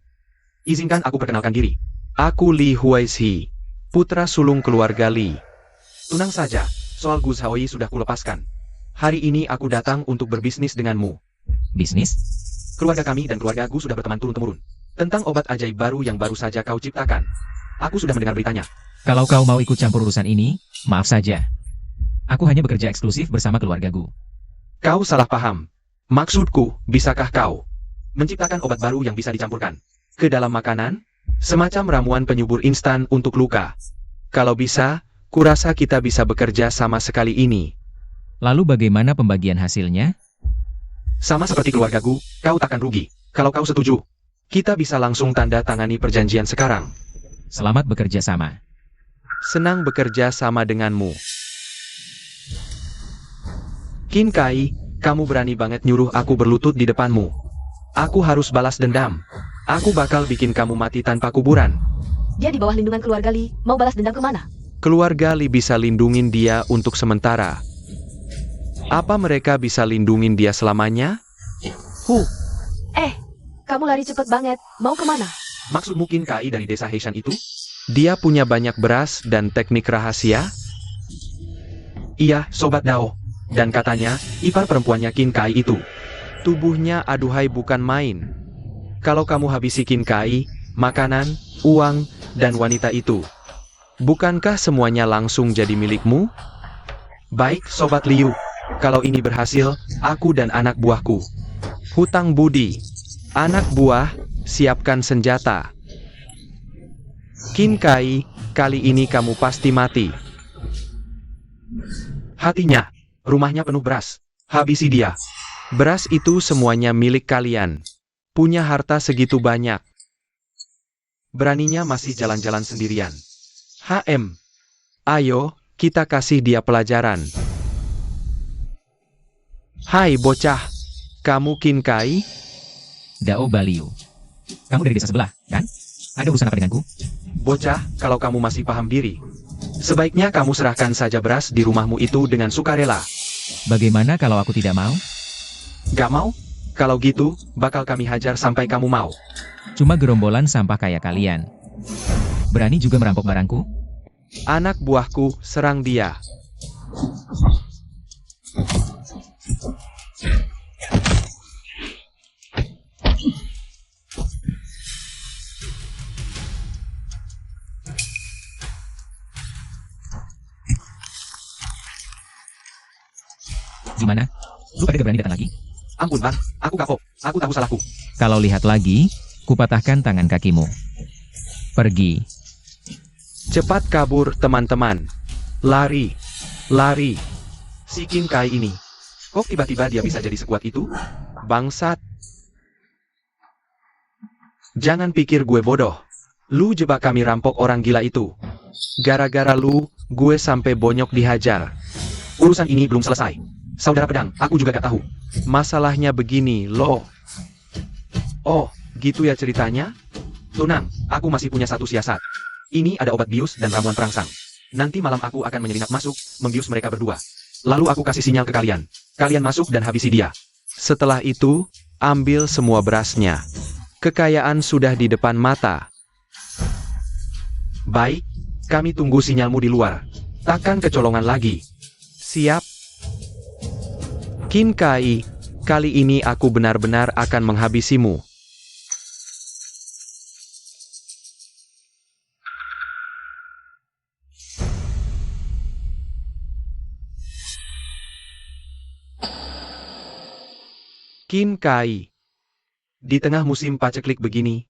S4: Izinkan aku perkenalkan diri. Aku Li Huaizhi, putra sulung keluarga Li. Tenang saja, soal Gu Shaoyi sudah kulepaskan. Hari ini aku datang untuk berbisnis denganmu.
S1: Bisnis?
S4: Keluarga kami dan keluarga Gu sudah berteman turun-temurun. Tentang obat ajaib baru yang baru saja kau ciptakan. Aku sudah mendengar beritanya.
S1: Kalau kau mau ikut campur urusan ini, maaf saja. Aku hanya bekerja eksklusif bersama keluarga Gu.
S4: Kau salah paham. Maksudku, bisakah kau menciptakan obat baru yang bisa dicampurkan ke dalam makanan? Semacam ramuan penyubur instan untuk luka. Kalau bisa, kurasa kita bisa bekerja sama sekali ini.
S1: Lalu bagaimana pembagian hasilnya?
S4: Sama seperti keluarga Gu, kau takkan rugi. Kalau kau setuju, kita bisa langsung tanda tangani perjanjian sekarang.
S1: Selamat bekerja sama.
S4: Senang bekerja sama denganmu. Qin Kai, kamu berani banget nyuruh aku berlutut di depanmu. Aku harus balas dendam. Aku bakal bikin kamu mati tanpa kuburan.
S3: Dia di bawah lindungan keluarga Li, mau balas dendam kemana?
S4: Keluarga Li bisa lindungin dia untuk sementara. Apa mereka bisa lindungin dia selamanya?
S3: Kamu lari cepet banget, mau kemana?
S4: Maksud mungkin Kai dari desa Heishan itu? Dia punya banyak beras dan teknik rahasia? Iya, Sobat Dao. Dan katanya, ipar perempuannya Qin Kai itu. Tubuhnya aduhai bukan main. Kalau kamu habisi Qin Kai, makanan, uang, dan wanita itu, bukankah semuanya langsung jadi milikmu? Baik, Sobat Liu. Kalau ini berhasil, aku dan anak buahku. Hutang budi. Anak buah, siapkan senjata. Qin Kai, kali ini kamu pasti mati. Hatinya, rumahnya penuh beras. Habisi dia. Beras itu semuanya milik kalian. Punya harta segitu banyak. Beraninya masih jalan-jalan sendirian. Ayo, kita kasih dia pelajaran. Hai bocah, kamu Qin Kai?
S1: Dao Baliu. Kamu dari desa sebelah, kan? Ada urusan apa denganku?
S4: Bocah, kalau kamu masih paham diri, sebaiknya kamu serahkan saja beras di rumahmu itu dengan sukarela.
S1: Bagaimana kalau aku tidak mau?
S4: Gak mau? Kalau gitu, bakal kami hajar sampai kamu mau.
S1: Cuma gerombolan sampah kayak kalian. Berani juga merampok barangku?
S4: Anak buahku, serang dia.
S1: Gimana? Lu pada berani datang lagi?
S4: Ampun bang, aku kapok. Aku tahu salahku.
S1: Kalau lihat lagi, kupatahkan tangan kakimu. Pergi.
S4: Cepat kabur teman-teman. Lari. Lari. Si Qin Kai ini. Kok tiba-tiba dia bisa jadi sekuat itu? Bangsat. Jangan pikir gue bodoh. Lu jebak kami rampok orang gila itu. Gara-gara lu, gue sampai bonyok dihajar. Urusan ini belum selesai. Saudara pedang, aku juga gak tahu. Masalahnya begini, loh. Oh, gitu ya ceritanya? Tenang, aku masih punya satu siasat. Ini ada obat bius dan ramuan perangsang. Nanti malam aku akan menyelinap masuk, membius mereka berdua. Lalu aku kasih sinyal ke kalian. Kalian masuk dan habisi dia. Setelah itu, ambil semua berasnya. Kekayaan sudah di depan mata. Baik, kami tunggu sinyalmu di luar. Takkan kecolongan lagi. Siap. Qin Kai, kali ini aku benar-benar akan menghabisimu. Qin Kai. Di tengah musim paceklik begini,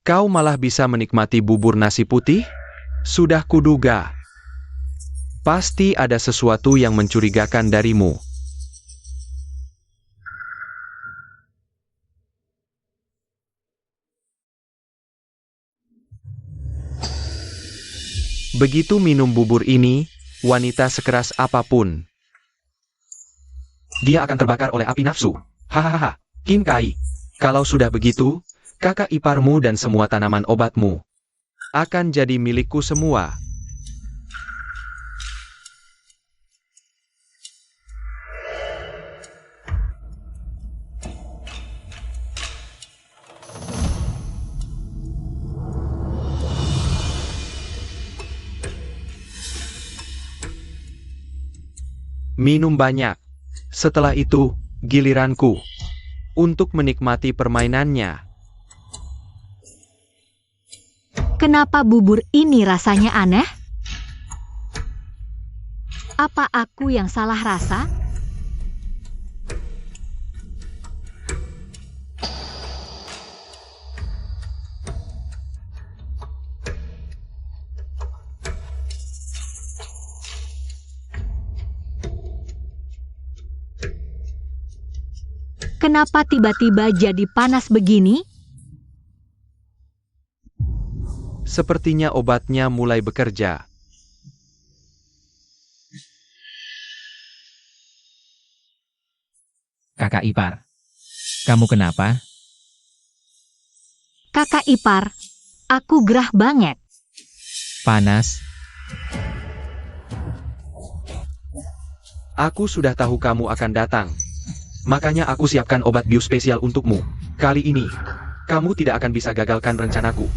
S4: kau malah bisa menikmati bubur nasi putih? Sudah kuduga. Pasti ada sesuatu yang mencurigakan darimu. Begitu minum bubur ini, wanita sekeras apapun, dia akan terbakar oleh api nafsu. Hahaha, Qin Kai. Kalau sudah begitu, kakak iparmu dan semua tanaman obatmu akan jadi milikku semua. Minum banyak. Setelah itu, giliranku untuk menikmati permainannya.
S2: Kenapa bubur ini rasanya aneh? Apa aku yang salah rasa? Kenapa tiba-tiba jadi panas begini?
S4: Sepertinya obatnya mulai bekerja.
S1: Kakak ipar. Kamu kenapa?
S2: Kakak ipar, aku gerah banget.
S1: Panas?
S4: Aku sudah tahu kamu akan datang. Makanya aku siapkan obat bius spesial untukmu. Kali ini, kamu tidak akan bisa gagalkan rencanaku.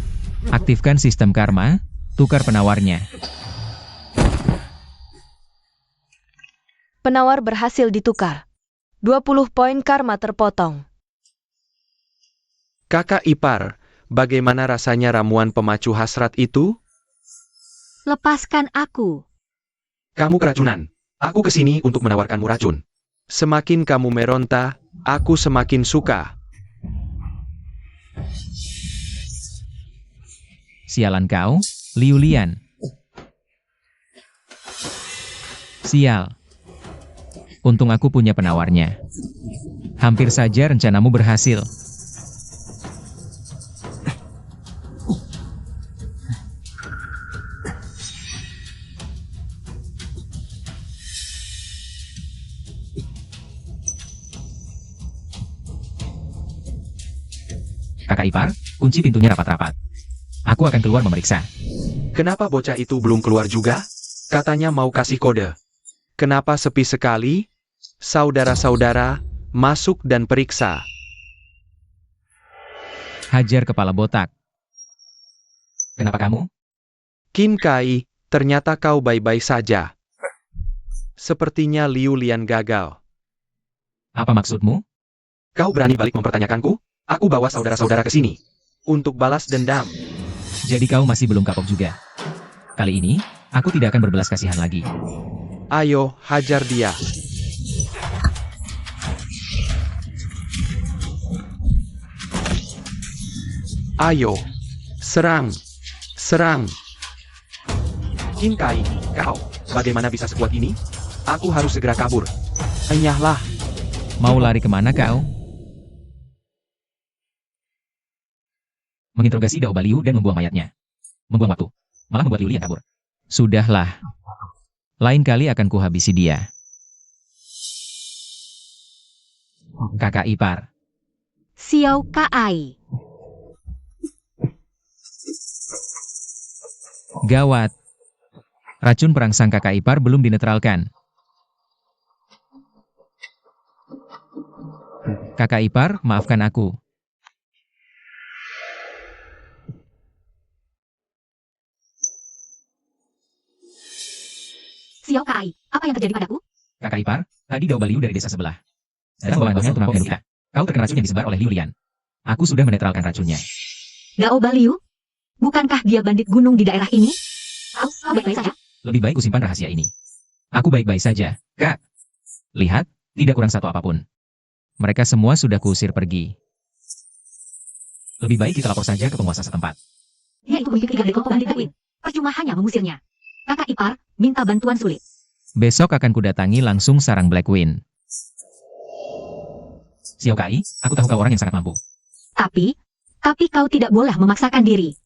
S1: Aktifkan sistem karma, tukar penawarnya.
S3: Penawar berhasil ditukar. 20 poin karma terpotong.
S4: Kakak ipar, bagaimana rasanya ramuan pemacu hasrat itu?
S2: Lepaskan aku.
S4: Kamu keracunan. Aku kesini untuk menawarkanmu racun. Semakin kamu meronta, aku semakin suka.
S1: Sialan kau, Liu Lian. Sial. Untung aku punya penawarnya. Hampir saja rencanamu berhasil. Kakak ipar, kunci pintunya rapat-rapat. Aku akan keluar memeriksa.
S4: Kenapa bocah itu belum keluar juga? Katanya mau kasih kode. Kenapa sepi sekali? Saudara-saudara, masuk dan periksa.
S1: Hajar kepala botak. Kenapa kamu?
S4: Qin Kai, ternyata kau baik-baik saja. Sepertinya Liu Lian gagal.
S1: Apa maksudmu?
S4: Kau berani balik mempertanyakanku? Aku bawa saudara-saudara ke sini untuk balas dendam.
S1: Jadi kau masih belum kapok juga. Kali ini, aku tidak akan berbelas kasihan lagi.
S4: Ayo, hajar dia. Ayo, serang, serang. Qin Kai, kau, bagaimana bisa sekuat ini? Aku harus segera kabur. Enyahlah.
S1: Mau lari kemana kau? Menginterogasi Dao Baliu dan membuang mayatnya. Membuang waktu. Malah membuat Liu Lian kabur. Sudahlah. Lain kali akan kuhabisi dia. Kakak ipar.
S2: Xiao Kai.
S1: Gawat. Racun perangsang kakak ipar belum dinetralkan. Kakak ipar, maafkan aku.
S2: Xiao Kai, apa yang terjadi padaku?
S1: Kakak ipar, tadi Dao Baliu dari desa sebelah. Datang membawa bahan tunapong dan kita. Kau terkena racun yang disebar oleh Liu Lian. Aku sudah menetralkan racunnya.
S2: Dao Baliu? Bukankah dia bandit gunung di daerah ini? Kau baik-baik saja?
S1: Lebih baik kusimpan rahasia ini. Aku baik-baik saja, Kak. Lihat, tidak kurang satu apapun. Mereka semua sudah kuusir pergi. Lebih baik kita lapor saja ke penguasa setempat.
S2: Dia itu pemimpin ketiga dari kelompok bandit Black Wind. Percuma hanya mengusirnya. Kakak ipar, minta bantuan sulit.
S1: Besok akan kudatangi langsung sarang Black Wind. Xiao Kai, aku tahu kau orang yang sangat mampu.
S2: Tapi kau tidak boleh memaksakan diri.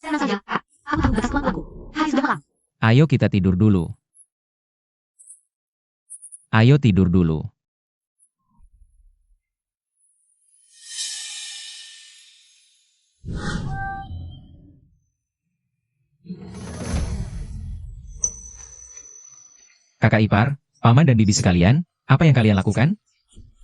S2: Tenang saja, Kak. Aku tahu batas kemampuanku. Hari sudah malam.
S1: Ayo kita tidur dulu. Ayo tidur dulu. Kakak ipar, paman dan bibi sekalian, apa yang kalian lakukan?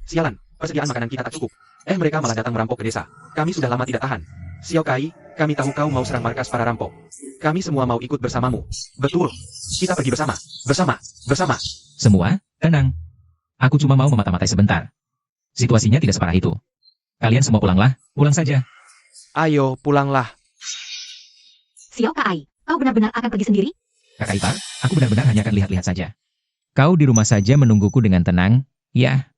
S4: Sialan, persediaan makanan kita tak cukup. Mereka malah datang merampok ke desa. Kami sudah lama tidak tahan. Xiao Kai, kami tahu kau mau serang markas para rampok. Kami semua mau ikut bersamamu. Betul. Kita pergi bersama. Bersama.
S1: Semua, tenang. Aku cuma mau memata-matai sebentar. Situasinya tidak separah itu. Kalian semua pulanglah, pulang saja.
S4: Ayo, pulanglah.
S2: Xiao Kai, kau benar-benar akan pergi sendiri?
S1: Kakak ipar, aku benar-benar hanya akan lihat-lihat saja. Kau di rumah saja menungguku dengan tenang, ya?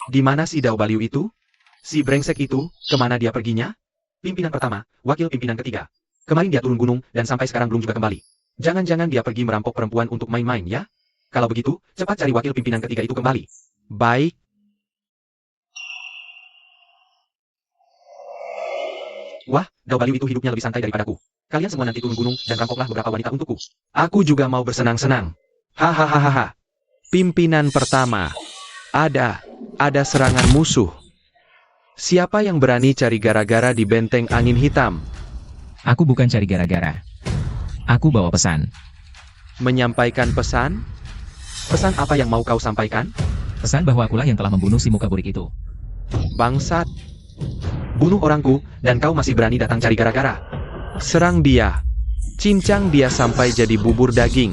S4: Di mana si Dao Baliu itu? Si brengsek itu, kemana dia perginya? Pimpinan pertama, wakil pimpinan ketiga. Kemarin dia turun gunung dan sampai sekarang belum juga kembali. Jangan-jangan dia pergi merampok perempuan untuk main-main ya? Kalau begitu, cepat cari wakil pimpinan ketiga itu kembali. Baik. Wah, Dao Baliu itu hidupnya lebih santai daripadaku. Kalian semua nanti turun gunung dan rampoklah beberapa wanita untukku. Aku juga mau bersenang-senang. Hahaha. Pimpinan pertama. Ada serangan musuh. Siapa yang berani cari gara-gara di benteng angin hitam?
S1: Aku bukan cari gara-gara. Aku bawa pesan.
S4: Menyampaikan pesan? Pesan apa yang mau kau sampaikan?
S1: Pesan bahwa akulah yang telah membunuh si muka burik itu.
S4: Bangsat. Bunuh orangku, dan kau masih berani datang cari gara-gara. Serang dia. Cincang dia sampai jadi bubur daging.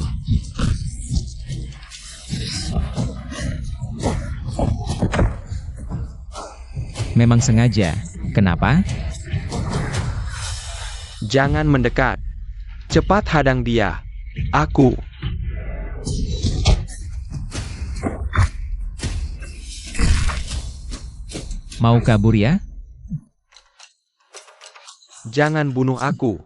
S1: Memang sengaja. Kenapa?
S4: Jangan mendekat. Cepat hadang dia. Aku.
S1: Mau kabur ya?
S4: Jangan bunuh aku.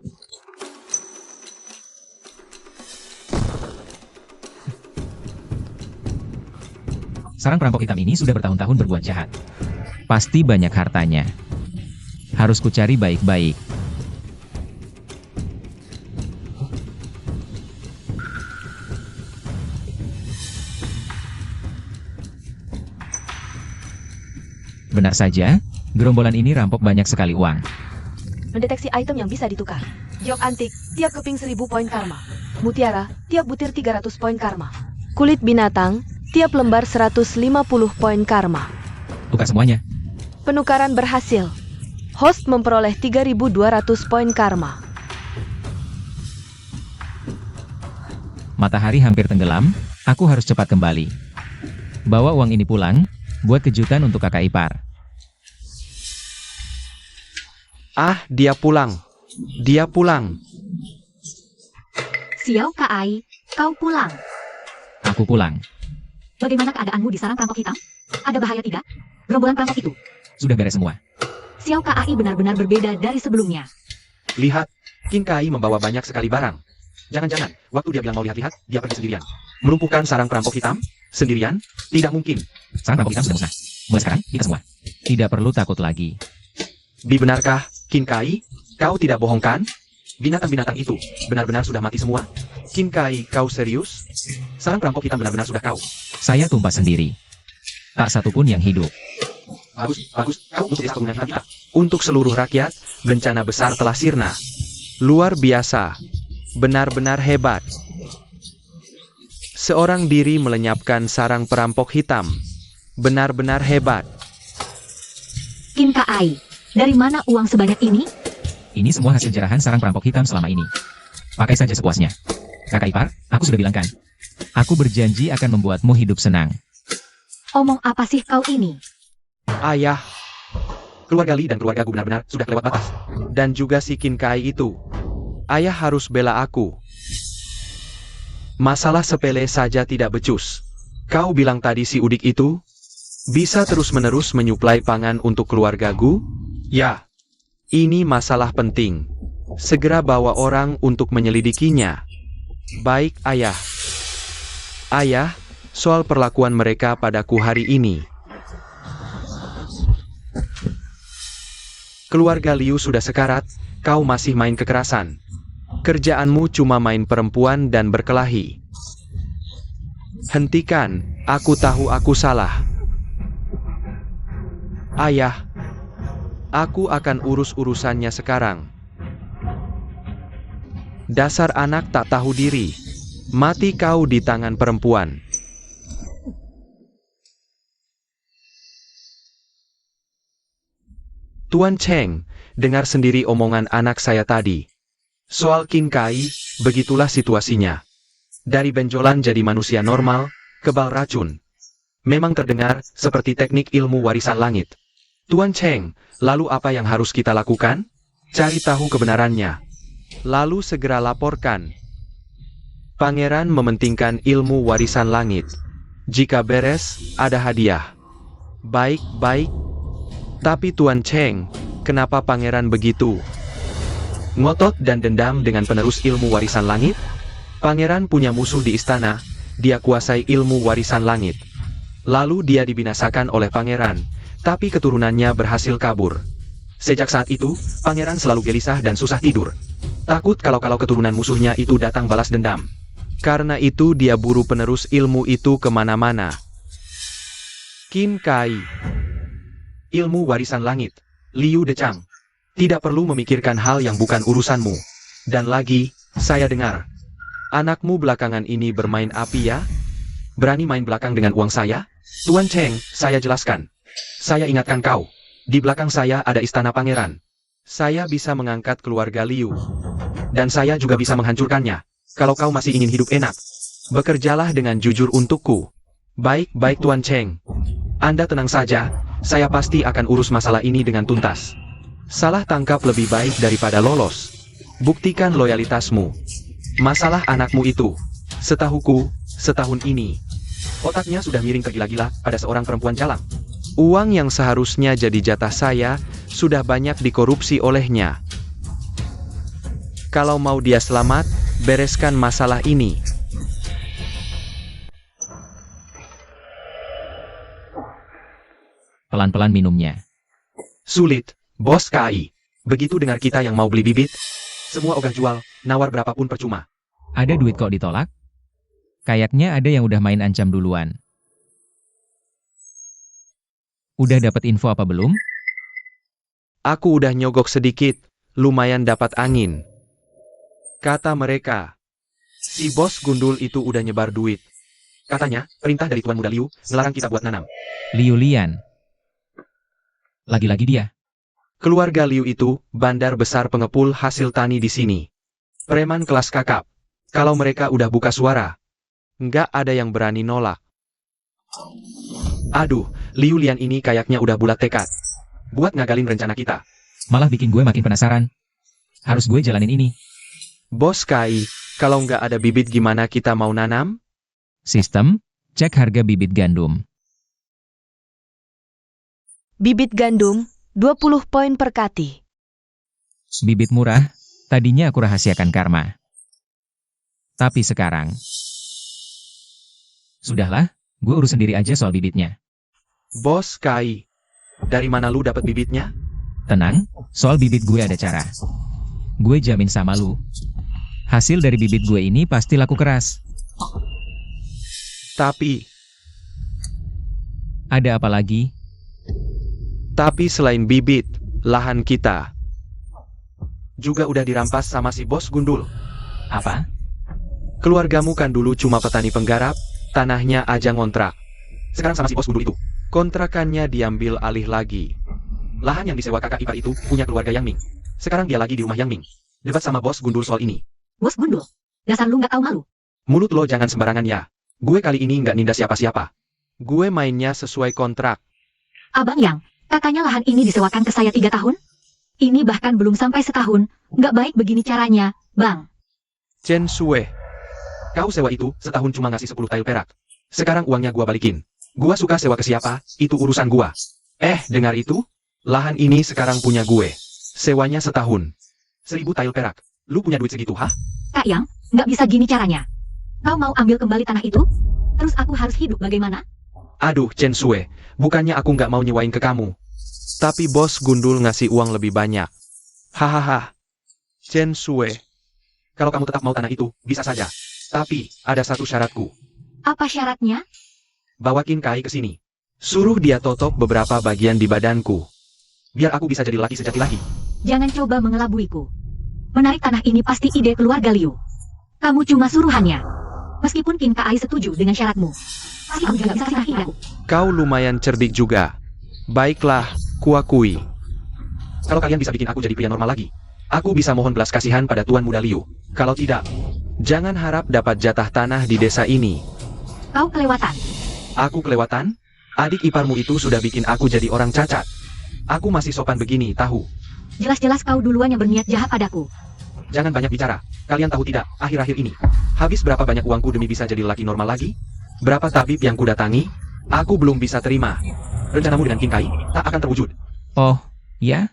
S1: Sarang perampok hitam ini sudah bertahun-tahun berbuat jahat. Pasti banyak hartanya. Harus kucari baik-baik. Benar saja, gerombolan ini rampok banyak sekali uang.
S3: Mendeteksi item yang bisa ditukar. Giok antik, tiap keping 1000 poin karma. Mutiara, tiap butir 300 poin karma. Kulit binatang, tiap lembar 150 poin karma.
S1: Tukar semuanya.
S3: Penukaran berhasil. Host memperoleh 3200 poin karma.
S1: Matahari hampir tenggelam, aku harus cepat kembali. Bawa uang ini pulang, buat kejutan untuk kakak ipar.
S4: Dia pulang. Dia pulang.
S2: Xiao Kai, kau pulang.
S1: Aku pulang.
S2: Bagaimana keadaanmu di sarang perampok hitam? Ada bahaya tidak? Gerombolan perampok itu.
S1: Sudah beres semua.
S2: Xiao Kai benar-benar berbeda dari sebelumnya.
S4: Lihat, King Kai membawa banyak sekali barang. Jangan-jangan, waktu dia bilang mau lihat-lihat, dia pergi sendirian. Melumpuhkan sarang perampok hitam? Sendirian? Tidak mungkin.
S1: Sarang perampok hitam sudah musnah. Mulai sekarang, kita semua. Tidak perlu takut lagi.
S4: Benarkah, King Kai? Kau tidak bohong kan? Binatang-binatang itu benar-benar sudah mati semua? King Kai, kau serius? Sarang perampok hitam benar-benar sudah kau.
S1: Saya tumpah sendiri. Tak satupun yang hidup.
S4: Bagus. Kau untuk desa keturunan kita. Untuk seluruh rakyat, bencana besar telah sirna. Luar biasa. Benar-benar hebat. Seorang diri melenyapkan sarang perampok hitam. Benar-benar hebat.
S2: King Kai, dari mana uang sebanyak ini?
S1: Ini semua hasil jarahan sarang perampok hitam selama ini. Pakai saja sepuasnya. Kakak ipar, aku sudah bilang kan. Aku berjanji akan membuatmu hidup senang.
S2: Omong apa sih kau ini?
S4: Ayah. Keluarga Li dan keluarga Gu benar-benar sudah kelewat batas. Dan juga si King Kai itu. Ayah harus bela aku. Masalah sepele saja tidak becus. Kau bilang tadi si Udik itu bisa terus-menerus menyuplai pangan untuk keluargaku? Ya, ini masalah penting. Segera bawa orang untuk menyelidikinya. Baik, Ayah. Ayah, soal perlakuan mereka padaku hari ini. Keluarga Liu sudah sekarat, kau masih main kekerasan. Kerjaanmu cuma main perempuan dan berkelahi. Hentikan, aku tahu aku salah. Ayah, aku akan urus urusannya sekarang. Dasar anak tak tahu diri. Mati kau di tangan perempuan. Tuan Cheng, dengar sendiri omongan anak saya tadi. Soal Qin Kai, begitulah situasinya. Dari benjolan jadi manusia normal, kebal racun. Memang terdengar seperti teknik ilmu warisan langit. Tuan Cheng, lalu apa yang harus kita lakukan? Cari tahu kebenarannya. Lalu segera laporkan. Pangeran mementingkan ilmu warisan langit. Jika beres, ada hadiah. Baik-baik. Tapi Tuan Cheng, kenapa pangeran begitu? Ngotot dan dendam dengan penerus ilmu warisan langit? Pangeran punya musuh di istana, dia kuasai ilmu warisan langit. Lalu dia dibinasakan oleh pangeran, tapi keturunannya berhasil kabur. Sejak saat itu, pangeran selalu gelisah dan susah tidur. Takut kalau keturunan musuhnya itu datang balas dendam. Karena itu dia buru penerus ilmu itu kemana-mana. Qin Kai. Ilmu warisan langit. Liu Decang. Tidak perlu memikirkan hal yang bukan urusanmu. Dan lagi, saya dengar. Anakmu belakangan ini bermain api ya? Berani main belakang dengan uang saya? Tuan Cheng, saya jelaskan. Saya ingatkan kau. Di belakang saya ada istana pangeran. Saya bisa mengangkat keluarga Liu. Dan saya juga bisa menghancurkannya. Kalau kau masih ingin hidup enak, bekerjalah dengan jujur untukku. Baik-baik Tuan Cheng. Anda tenang saja, saya pasti akan urus masalah ini dengan tuntas. Salah tangkap lebih baik daripada lolos. Buktikan loyalitasmu. Masalah anakmu itu, setahuku, setahun ini, otaknya sudah miring tergila-gila pada seorang perempuan jalang. Uang yang seharusnya jadi jatah saya, sudah banyak dikorupsi olehnya. Kalau mau dia selamat, bereskan masalah ini.
S1: Pelan-pelan minumnya.
S4: Sulit, Bos KAI. Begitu dengar kita yang mau beli bibit, semua ogah jual, nawar berapapun percuma.
S1: Ada duit kok ditolak? Kayaknya ada yang udah main ancam duluan. Udah dapat info apa belum?
S4: Aku udah nyogok sedikit, lumayan dapat angin. Kata mereka, si bos gundul itu udah nyebar duit. Katanya, perintah dari Tuan Muda Liu, ngelarang kita buat nanam.
S1: Liu Lian. Lagi-lagi dia.
S4: Keluarga Liu itu, bandar besar pengepul hasil tani di sini. Preman kelas kakap. Kalau mereka udah buka suara, nggak ada yang berani nolak. Aduh, Liu Lian ini kayaknya udah bulat tekad. Buat ngagalin rencana kita.
S1: Malah bikin gue makin penasaran. Harus gue jalanin ini.
S4: Bos Kai, kalau nggak ada bibit gimana kita mau nanam?
S1: Sistem, cek harga bibit gandum.
S3: Bibit gandum, 20 poin per kati.
S1: Bibit murah, tadinya aku rahasiakan karma. Tapi sekarang, sudahlah, gue urus sendiri aja soal bibitnya.
S4: Bos Kai, dari mana lu dapat bibitnya?
S1: Tenang, soal bibit gue ada cara. Gue jamin sama lu. Hasil dari bibit gue ini pasti laku keras.
S4: Tapi
S1: Ada apa lagi?
S4: selain bibit, lahan kita juga udah dirampas sama si bos gundul.
S1: Apa?
S4: Keluargamu kan dulu cuma petani penggarap, tanahnya aja ngontrak. Sekarang sama si bos gundul itu, kontrakannya diambil alih lagi. Lahan yang disewa kakak ipar itu punya keluarga Yang Ming. Sekarang dia lagi di rumah Yang Ming. Debat sama bos gundul soal ini.
S2: Bos gundul, dasar lu nggak tahu malu.
S4: Mulut lo jangan sembarangan ya. Gue kali ini nggak nindas siapa-siapa. Gue mainnya sesuai kontrak.
S2: Abang Yang, katanya lahan ini disewakan ke saya 3 tahun? Ini bahkan belum sampai setahun, nggak baik begini caranya, Bang.
S4: Chen Sue, kau sewa itu setahun cuma ngasih 10 tael perak. Sekarang uangnya gua balikin. Gua suka sewa ke siapa, itu urusan gua. Dengar itu? Lahan ini sekarang punya gue. Sewanya setahun. 1000 tael perak. Lu punya duit segitu, hah?
S2: Kak Yang, nggak bisa gini caranya. Kau mau ambil kembali tanah itu? Terus aku harus hidup bagaimana?
S4: Aduh, Chen Sue. Bukannya aku nggak mau nyewain ke kamu. Tapi bos Gundul ngasih uang lebih banyak. Hahaha. Chen Sue. Kalau kamu tetap mau tanah itu, bisa saja. Tapi, ada satu syaratku.
S2: Apa syaratnya?
S4: Bawakin Kai ke sini. Suruh dia totok beberapa bagian di badanku. Biar aku bisa jadi laki sejati lagi.
S2: Jangan coba mengelabuiku. Menarik tanah ini pasti ide keluarga Liu. Kamu cuma suruhannya. Meskipun King Kai setuju dengan syaratmu, pasti kamu juga nggak bisa kasih tanah ini aku.
S4: Kau lumayan cerdik juga. Baiklah, kuakui. Kalau kalian bisa bikin aku jadi pria normal lagi, aku bisa mohon belas kasihan pada Tuan Muda Liu. Kalau tidak, jangan harap dapat jatah tanah di desa ini.
S2: Kau kelewatan.
S4: Aku kelewatan? Adik iparmu itu sudah bikin aku jadi orang cacat. Aku masih sopan begini, tahu?
S2: Jelas-jelas kau duluan yang berniat jahat padaku.
S4: Jangan banyak bicara. Kalian tahu tidak, akhir-akhir ini, habis berapa banyak uangku demi bisa jadi laki normal lagi? Berapa tabib yang kudatangi? Aku belum bisa terima. Rencanamu dengan King Kai tak akan terwujud.
S1: Oh, ya?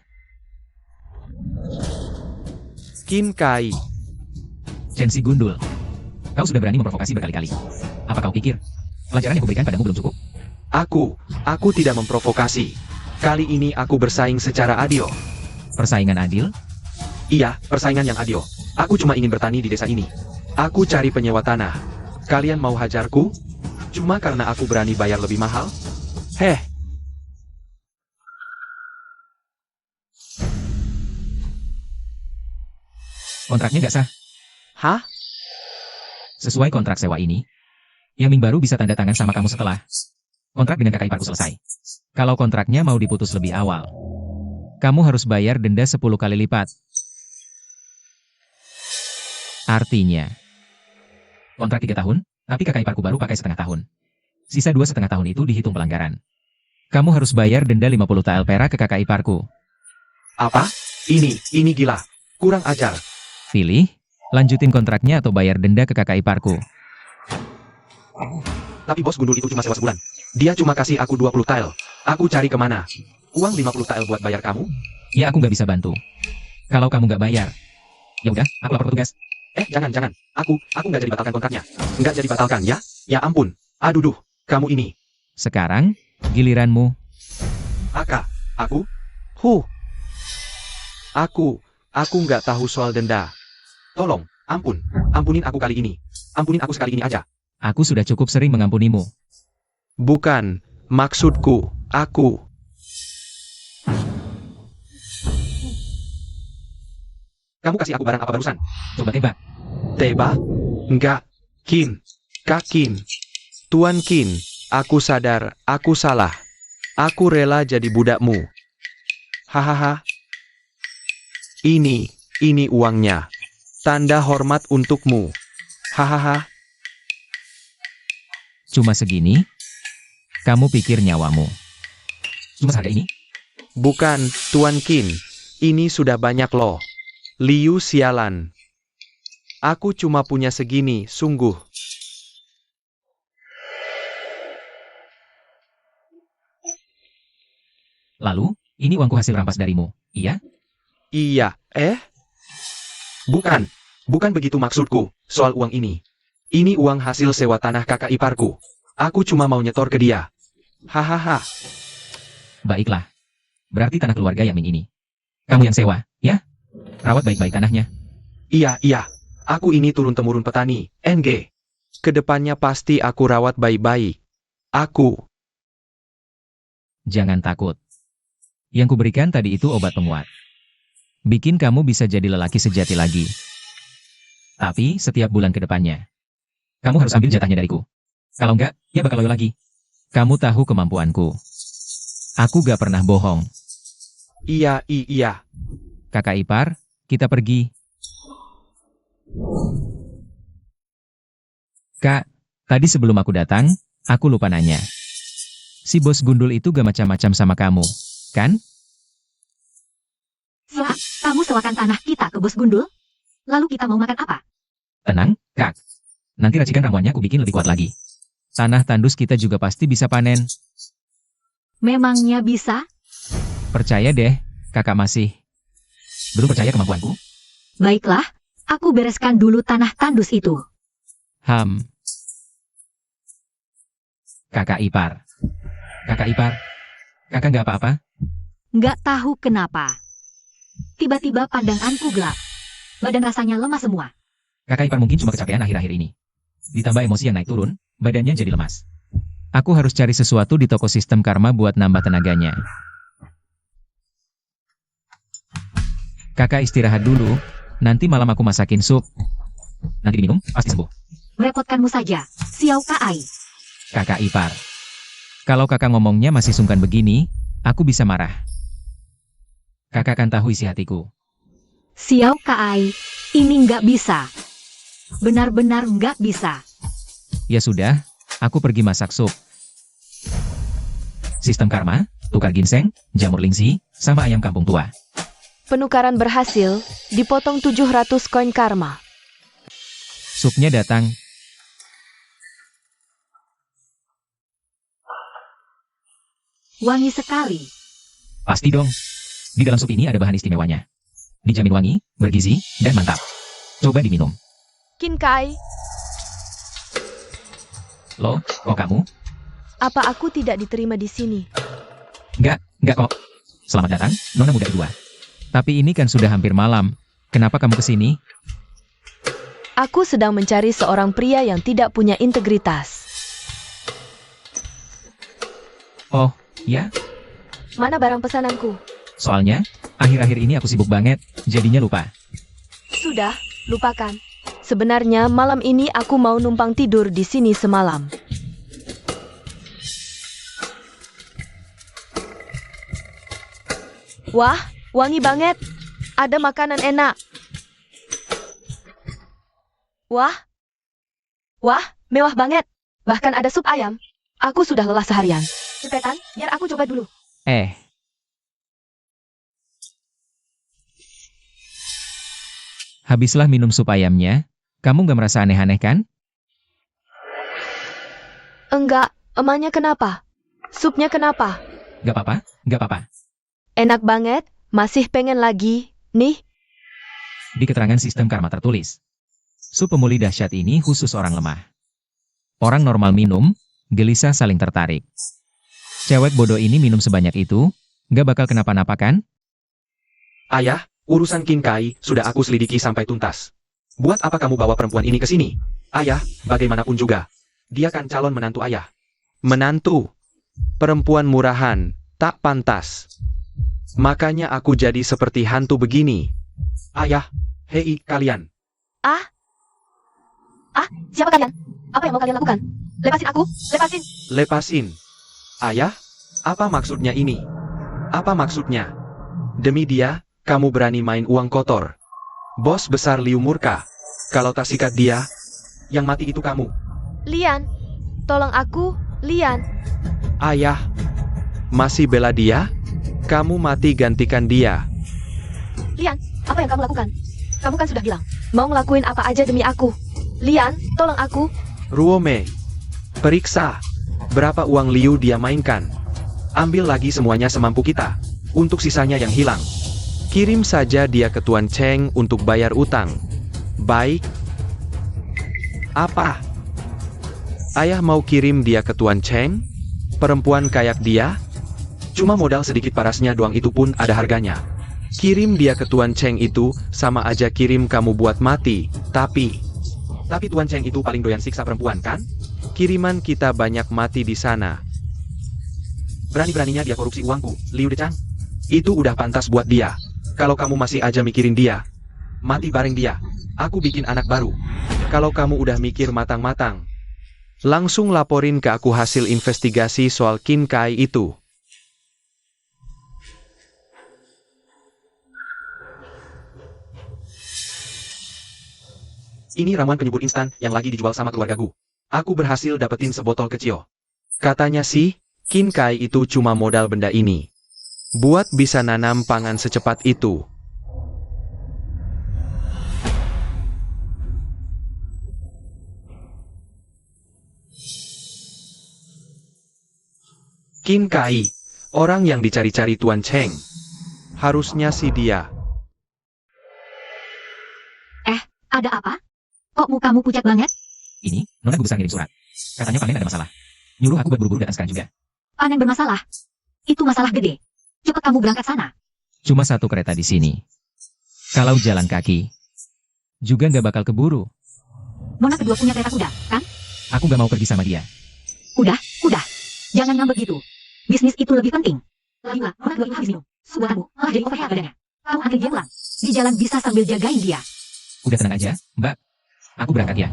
S4: King Kai.
S1: Chen Si Gundul. Kau sudah berani memprovokasi berkali-kali. Apa kau pikir pelajaran yang kuberikan padamu belum cukup?
S4: Aku tidak memprovokasi. Kali ini aku bersaing secara adil.
S1: Persaingan adil?
S4: Iya, persaingan yang adil. Aku cuma ingin bertani di desa ini. Aku cari penyewa tanah. Kalian mau hajarku? Cuma karena aku berani bayar lebih mahal?
S1: Kontraknya nggak sah.
S4: Hah?
S1: Sesuai kontrak sewa ini, Yang Ming baru bisa tanda tangan sama kamu setelah kontrak dengan kakak iparku selesai. Kalau kontraknya mau diputus lebih awal, kamu harus bayar denda 10 kali lipat. Artinya, kontrak 3 tahun, tapi kakak iparku baru pakai setengah tahun. Sisa 2,5 tahun itu dihitung pelanggaran. Kamu harus bayar denda 50 tael perak ke kakak iparku.
S4: Apa? Ini gila. Kurang ajar.
S1: Pilih, lanjutin kontraknya atau bayar denda ke kakak iparku.
S4: Tapi bos Gundul itu cuma sewa sebulan. Dia cuma kasih aku 20 tael. Aku cari kemana? Uang 50 tael buat bayar kamu?
S1: Ya aku nggak bisa bantu. Kalau kamu nggak bayar, ya udah, aku lapor petugas.
S4: Jangan. Aku nggak jadi batalkan kontraknya. Nggak jadi batalkan, ya? Ya ampun. Aduh, kamu ini.
S1: Sekarang, giliranmu.
S4: Aku? Aku nggak tahu soal denda. Tolong, ampunin aku kali ini. Ampunin aku sekali ini aja.
S1: Aku sudah cukup sering mengampunimu.
S4: Bukan, maksudku, aku. Kamu kasih aku barang apa barusan?
S1: Coba tebak.
S4: Tebak? Enggak. Kak Kim. Tuan Kim, aku sadar, aku salah. Aku rela jadi budakmu. Hahaha. Ini uangnya. Tanda hormat untukmu. Hahaha.
S1: Cuma segini? Kamu pikir nyawamu cuma seharga ini?
S4: Bukan, Tuan Kim. Ini sudah banyak loh. Liu sialan. Aku cuma punya segini, sungguh.
S1: Lalu, ini uangku hasil rampas darimu, iya?
S4: Iya, Bukan begitu maksudku, soal uang ini. Ini uang hasil sewa tanah kakak iparku. Aku cuma mau nyetor ke dia. Hahaha.
S1: Baiklah. Berarti tanah keluarga Yang Ming ini kamu yang sewa, ya? Rawat baik-baik tanahnya.
S4: Iya. Aku ini turun-temurun petani, NG. Kedepannya pasti aku rawat baik-baik. Aku.
S1: Jangan takut. Yang kuberikan tadi itu obat penguat. Bikin kamu bisa jadi lelaki sejati lagi. Tapi, setiap bulan ke depannya, kamu harus ambil jatahnya dariku. Kalau enggak, ya bakal loyo lagi. Kamu tahu kemampuanku. Aku gak pernah bohong.
S4: Iya.
S1: Kakak ipar, kita pergi. Kak, tadi sebelum aku datang, aku lupa nanya. Si bos Gundul itu gak macam-macam sama kamu, kan?
S2: Siap, kamu sewakan tanah kita ke bos Gundul? Lalu kita mau makan apa?
S1: Tenang, Kak. Nanti racikan ramuannya aku bikin lebih kuat lagi. Tanah tandus kita juga pasti bisa panen.
S2: Memangnya bisa?
S1: Percaya deh, kakak masih. Belum percaya kemampuanku?
S2: Baiklah, aku bereskan dulu tanah tandus itu.
S1: Kakak ipar. Kakak ipar. Kakak nggak apa-apa?
S2: Nggak tahu kenapa. Tiba-tiba pandanganku gelap. Badan rasanya lemah semua.
S1: Kakak ipar mungkin cuma kecapean akhir-akhir ini. Ditambah emosi yang naik turun, badannya jadi lemas. Aku harus cari sesuatu di toko sistem karma buat nambah tenaganya. Kakak istirahat dulu, nanti malam aku masakin sup. Nanti diminum, pasti sembuh.
S2: Merepotkanmu saja, Xiao Kai.
S1: Kakak ipar. Kalau kakak ngomongnya masih sungkan begini, aku bisa marah. Kakak kan tahu isi hatiku.
S2: Xiao Kai, ini nggak bisa. Benar-benar nggak bisa.
S1: Ya sudah, aku pergi masak sup. Sistem karma, tukar ginseng, jamur lingsi, sama ayam kampung tua.
S3: Penukaran berhasil, dipotong 700 koin karma.
S1: Supnya datang.
S2: Wangi sekali.
S1: Pasti dong. Di dalam sup ini ada bahan istimewanya. Dijamin wangi, bergizi, dan mantap. Coba diminum.
S3: Qin Kai,
S1: Loh, kok kamu?
S3: apa aku tidak diterima di sini?
S1: Enggak kok. Selamat datang, Nona muda kedua. Tapi ini kan sudah hampir malam. Kenapa kamu kesini?
S3: Aku sedang mencari seorang pria yang tidak punya integritas.
S1: Oh, ya?
S3: Mana barang pesananku?
S1: Soalnya, akhir-akhir ini aku sibuk banget, jadinya lupa.
S3: Sudah, lupakan. Sebenarnya malam ini aku mau numpang tidur di sini semalam. Wah, wangi banget. Ada makanan enak. Wah, mewah banget. Bahkan ada sup ayam. Aku sudah lelah seharian. Cepetan, biar aku coba dulu.
S1: Habislah minum sup ayamnya. Kamu nggak merasa aneh-aneh kan?
S3: Enggak, emangnya kenapa? Supnya kenapa?
S1: Gak apa-apa.
S3: Enak banget, masih pengen lagi, nih.
S1: Di keterangan sistem karma tertulis. Sup pemulih dahsyat ini khusus orang lemah. Orang normal minum, gelisah saling tertarik. Cewek bodoh ini minum sebanyak itu, gak bakal kenapa-napa kan?
S4: Ayah, urusan Qin Kai sudah aku selidiki sampai tuntas. Buat apa kamu bawa perempuan ini ke sini? Ayah, bagaimanapun juga. Dia kan calon menantu ayah. Menantu? Perempuan murahan, tak pantas. Makanya aku jadi seperti hantu begini. Ayah, hei kalian.
S3: Siapa kalian? Apa yang mau kalian lakukan? Lepasin aku, lepasin.
S4: Lepasin. Ayah, apa maksudnya ini? Apa maksudnya? Demi dia, kamu berani main uang kotor. Bos besar Liu murka. Kalau tak sikat dia, yang mati itu kamu.
S3: Lian, tolong aku, Lian.
S4: Ayah, masih bela dia? Kamu mati gantikan dia.
S3: Lian, apa yang kamu lakukan? Kamu kan sudah bilang, mau ngelakuin apa aja demi aku. Lian, tolong aku.
S4: Ruome, periksa. Berapa uang Liu dia mainkan? Ambil lagi semuanya semampu kita. Untuk sisanya yang hilang. Kirim saja dia ke Tuan Cheng untuk bayar utang. Baik. Apa? Ayah mau kirim dia ke Tuan Cheng? Perempuan kayak dia? Cuma modal sedikit parasnya doang itu pun ada harganya. Kirim dia ke Tuan Cheng itu, sama aja kirim kamu buat mati. Tapi Tuan Cheng itu paling doyan siksa perempuan kan? Kiriman kita banyak mati di sana. Berani-beraninya dia korupsi uangku, Liu Dechang. Itu udah pantas buat dia. Kalau kamu masih aja mikirin dia, mati bareng dia. Aku bikin anak baru. Kalau kamu udah mikir matang-matang, langsung laporin ke aku hasil investigasi soal Qin Kai itu. Ini ramuan penyubur instan yang lagi dijual sama keluargaku. Aku berhasil dapetin sebotol kecil. Katanya sih, Qin Kai itu cuma modal benda ini. Buat bisa nanam pangan secepat itu. Qin Kai, orang yang dicari-cari Tuan Cheng. Harusnya si dia.
S2: Ada apa? Kok mukamu pucat banget?
S1: Ini, Nona Gu besar ngirim surat. Katanya panen ada masalah. Nyuruh aku buat buru-buru datang sekarang juga.
S2: Panen bermasalah. Itu masalah gede. Cepat kamu berangkat sana.
S1: Cuma satu kereta di sini. Kalau jalan kaki, juga nggak bakal keburu.
S2: Nona kedua punya kereta kuda, kan?
S1: Aku nggak mau pergi sama dia.
S2: Udah. Jangan ngambek gitu. Bisnis itu lebih penting. Lagipula, Nona kedua itu habis minum. Buatanmu malah jadi overhead badannya. Kamu antar dia pulang. Di jalan bisa sambil jagain dia.
S1: Udah tenang aja, Mbak. Aku berangkat ya.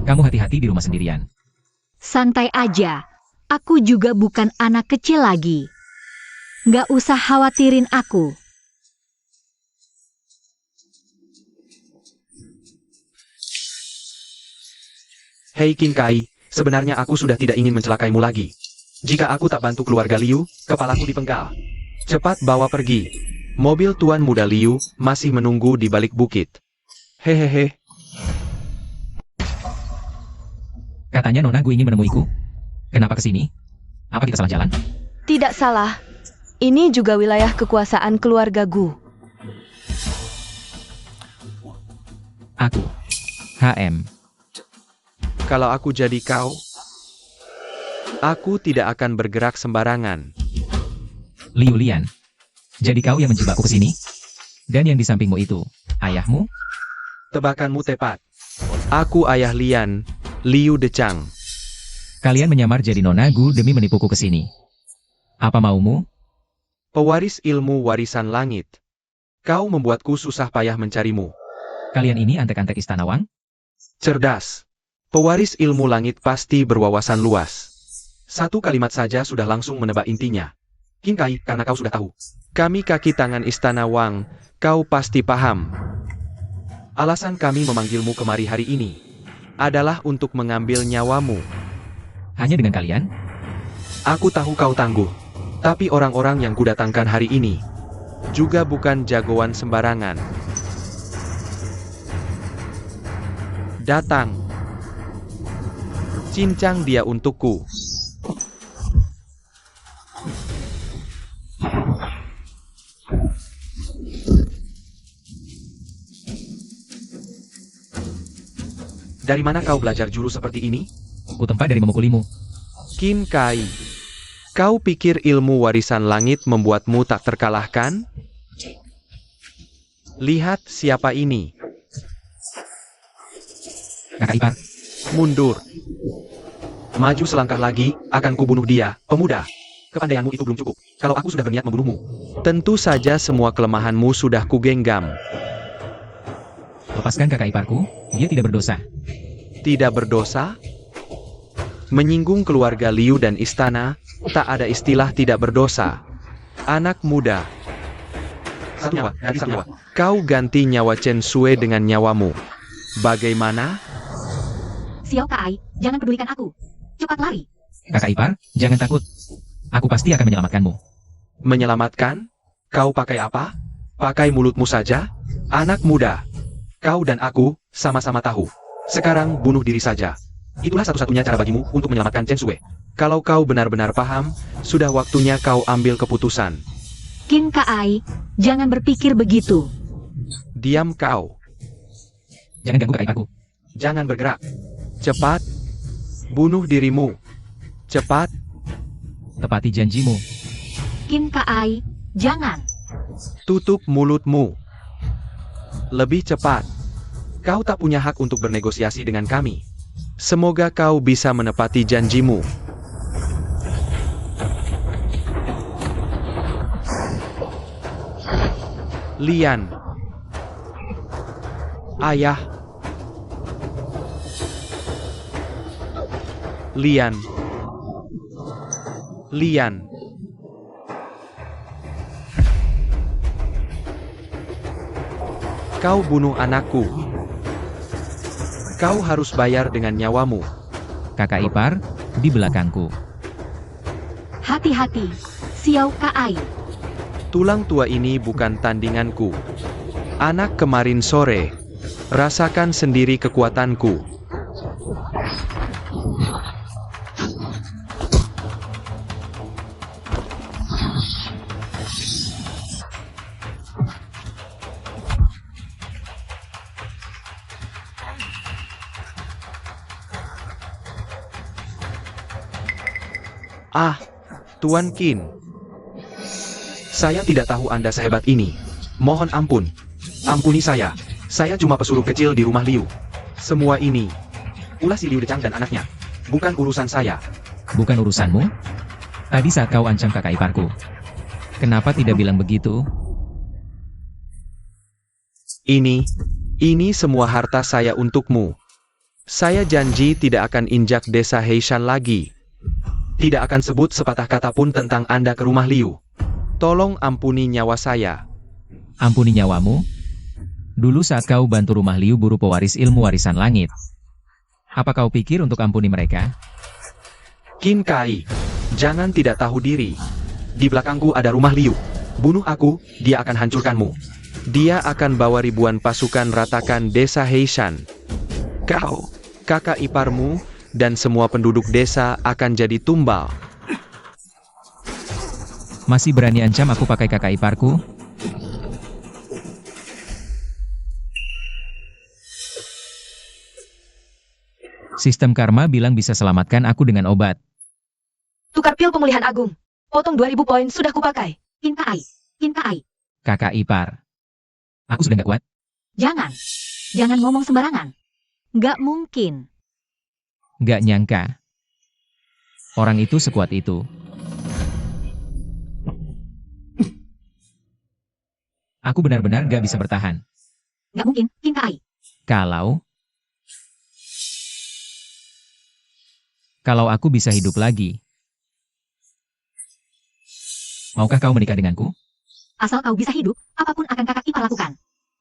S1: Kamu hati-hati di rumah sendirian.
S2: Santai aja. Aku juga bukan anak kecil lagi. Nggak usah khawatirin aku.
S4: Hei Qin Kai, sebenarnya aku sudah tidak ingin mencelakaimu lagi. Jika aku tak bantu keluarga Liu, kepalaku dipenggal. Cepat bawa pergi. Mobil Tuan Muda Liu masih menunggu di balik bukit. Hehehe.
S1: Katanya Nona Gu ingin menemuiku. Kenapa kesini? Apa kita salah jalan?
S3: Tidak salah. Ini juga wilayah kekuasaan keluarga Gu.
S1: Aku. HM.
S4: Kalau aku jadi kau, aku tidak akan bergerak sembarangan.
S1: Liu Lian. Jadi kau yang menjebakku ke sini? Dan yang di sampingmu itu, ayahmu?
S4: Tebakanmu tepat. Aku ayah Lian, Liu Decang.
S1: Kalian menyamar jadi Nona Gu demi menipuku ke sini. Apa maumu?
S4: Pewaris ilmu warisan langit. Kau membuatku susah payah mencarimu.
S1: Kalian ini antek-antek Istana Wang?
S4: Cerdas. Pewaris ilmu langit pasti berwawasan luas. Satu kalimat saja sudah langsung menebak intinya. Qin Kai, karena kau sudah tahu. Kami kaki tangan Istana Wang, kau pasti paham. Alasan kami memanggilmu kemari hari ini adalah untuk mengambil nyawamu.
S1: Hanya dengan kalian?
S4: Aku tahu kau tangguh, tapi orang-orang yang kudatangkan hari ini juga bukan jagoan sembarangan. Datang. Cincang dia untukku. Dari mana kau belajar jurus seperti ini?
S1: Kutempa dari memukulimu.
S4: Qin Kai, kau pikir ilmu warisan langit membuatmu tak terkalahkan? Lihat siapa ini.
S1: Kakak ipar.
S4: Mundur. Maju selangkah lagi, akan kubunuh dia, pemuda. Kepandaianmu itu belum cukup. Kalau aku sudah berniat membunuhmu, tentu saja semua kelemahanmu sudah kugenggam.
S1: Lepaskan kakak iparku, dia tidak berdosa.
S4: Tidak berdosa? Menyinggung keluarga Liu dan istana, tak ada istilah tidak berdosa. Anak muda. Satu nyawa, ganti satu nyawa. Kau ganti nyawa Chen Sui dengan nyawamu. Bagaimana?
S2: Xiao Kai, jangan pedulikan aku. Cepat lari.
S1: Kakak ipar, jangan takut. Aku pasti akan menyelamatkanmu.
S4: Menyelamatkan? Kau pakai apa? Pakai mulutmu saja? Anak muda. Kau dan aku sama-sama tahu. Sekarang bunuh diri saja. Itulah satu-satunya cara bagimu untuk menyelamatkan Chen Sui. Kalau kau benar-benar paham, sudah waktunya kau ambil keputusan.
S2: Qin Kai, jangan berpikir begitu.
S4: Diam kau.
S1: Jangan ganggu kakak iparku.
S4: Jangan bergerak. Cepat. Bunuh dirimu. Cepat.
S1: Tepati janjimu.
S2: Qin Kai, jangan.
S4: Tutup mulutmu. Lebih cepat. Kau tak punya hak untuk bernegosiasi dengan kami. Semoga kau bisa menepati janjimu. Lian. Ayah. Lian. Lian. Kau bunuh anakku. Kau harus bayar dengan nyawamu.
S1: Kakak ipar, di belakangku.
S2: Hati-hati, Xiao Kai.
S4: Tulang tua ini bukan tandinganku. Anak kemarin sore. Rasakan sendiri kekuatanku. Ah, Tuan Qin. Saya tidak tahu Anda sehebat ini. Mohon ampun. Ampuni saya. Saya cuma pesuruh kecil di rumah Liu. Semua ini ulah si Liu Decang dan anaknya. Bukan urusan saya.
S1: Bukan urusanmu? Tadi saat kau ancam kakak iparku. Kenapa tidak bilang begitu?
S4: Ini semua harta saya untukmu. Saya janji tidak akan injak desa Heishan lagi. Tidak akan sebut sepatah kata pun tentang Anda ke rumah Liu. Tolong ampuni nyawa saya.
S1: Ampuni nyawamu? Dulu saat kau bantu rumah Liu buru pewaris ilmu warisan langit. Apa kau pikir untuk ampuni mereka?
S4: Qin Kai, jangan tidak tahu diri. Di belakangku ada rumah Liu. Bunuh aku, dia akan hancurkanmu. Dia akan bawa ribuan pasukan ratakan desa Heishan. Kau, kakak iparmu, dan semua penduduk desa akan jadi tumbal.
S1: Masih berani ancam aku pakai kakak iparku? Sistem karma bilang bisa selamatkan aku dengan obat.
S3: Tukar pil pemulihan agung. Potong 2000 poin sudah kupakai.
S2: Qin Kai. Qin Kai.
S1: Kakak ipar. Aku sudah gak kuat.
S2: Jangan. Jangan ngomong sembarangan. Nggak mungkin.
S1: Gak nyangka. Orang itu sekuat itu. Aku benar-benar gak bisa bertahan.
S2: Nggak mungkin, Qin Kai.
S1: Kalau aku bisa hidup lagi. Maukah kau menikah denganku?
S2: Asal kau bisa hidup, apapun akan kakak ipar lakukan.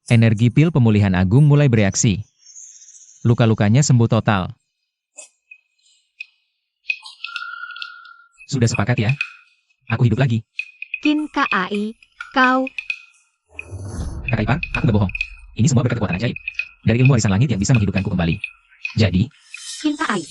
S1: Energi pil pemulihan agung mulai bereaksi. Luka-lukanya sembuh total. Sudah sepakat ya? Aku hidup lagi.
S2: Qin Kai, kau...
S1: Kakak ipar, aku gak bohong. Ini semua berkat kekuatan ajaib. Dari ilmu warisan langit yang bisa menghidupkanku kembali. Jadi,
S2: Qin Kai,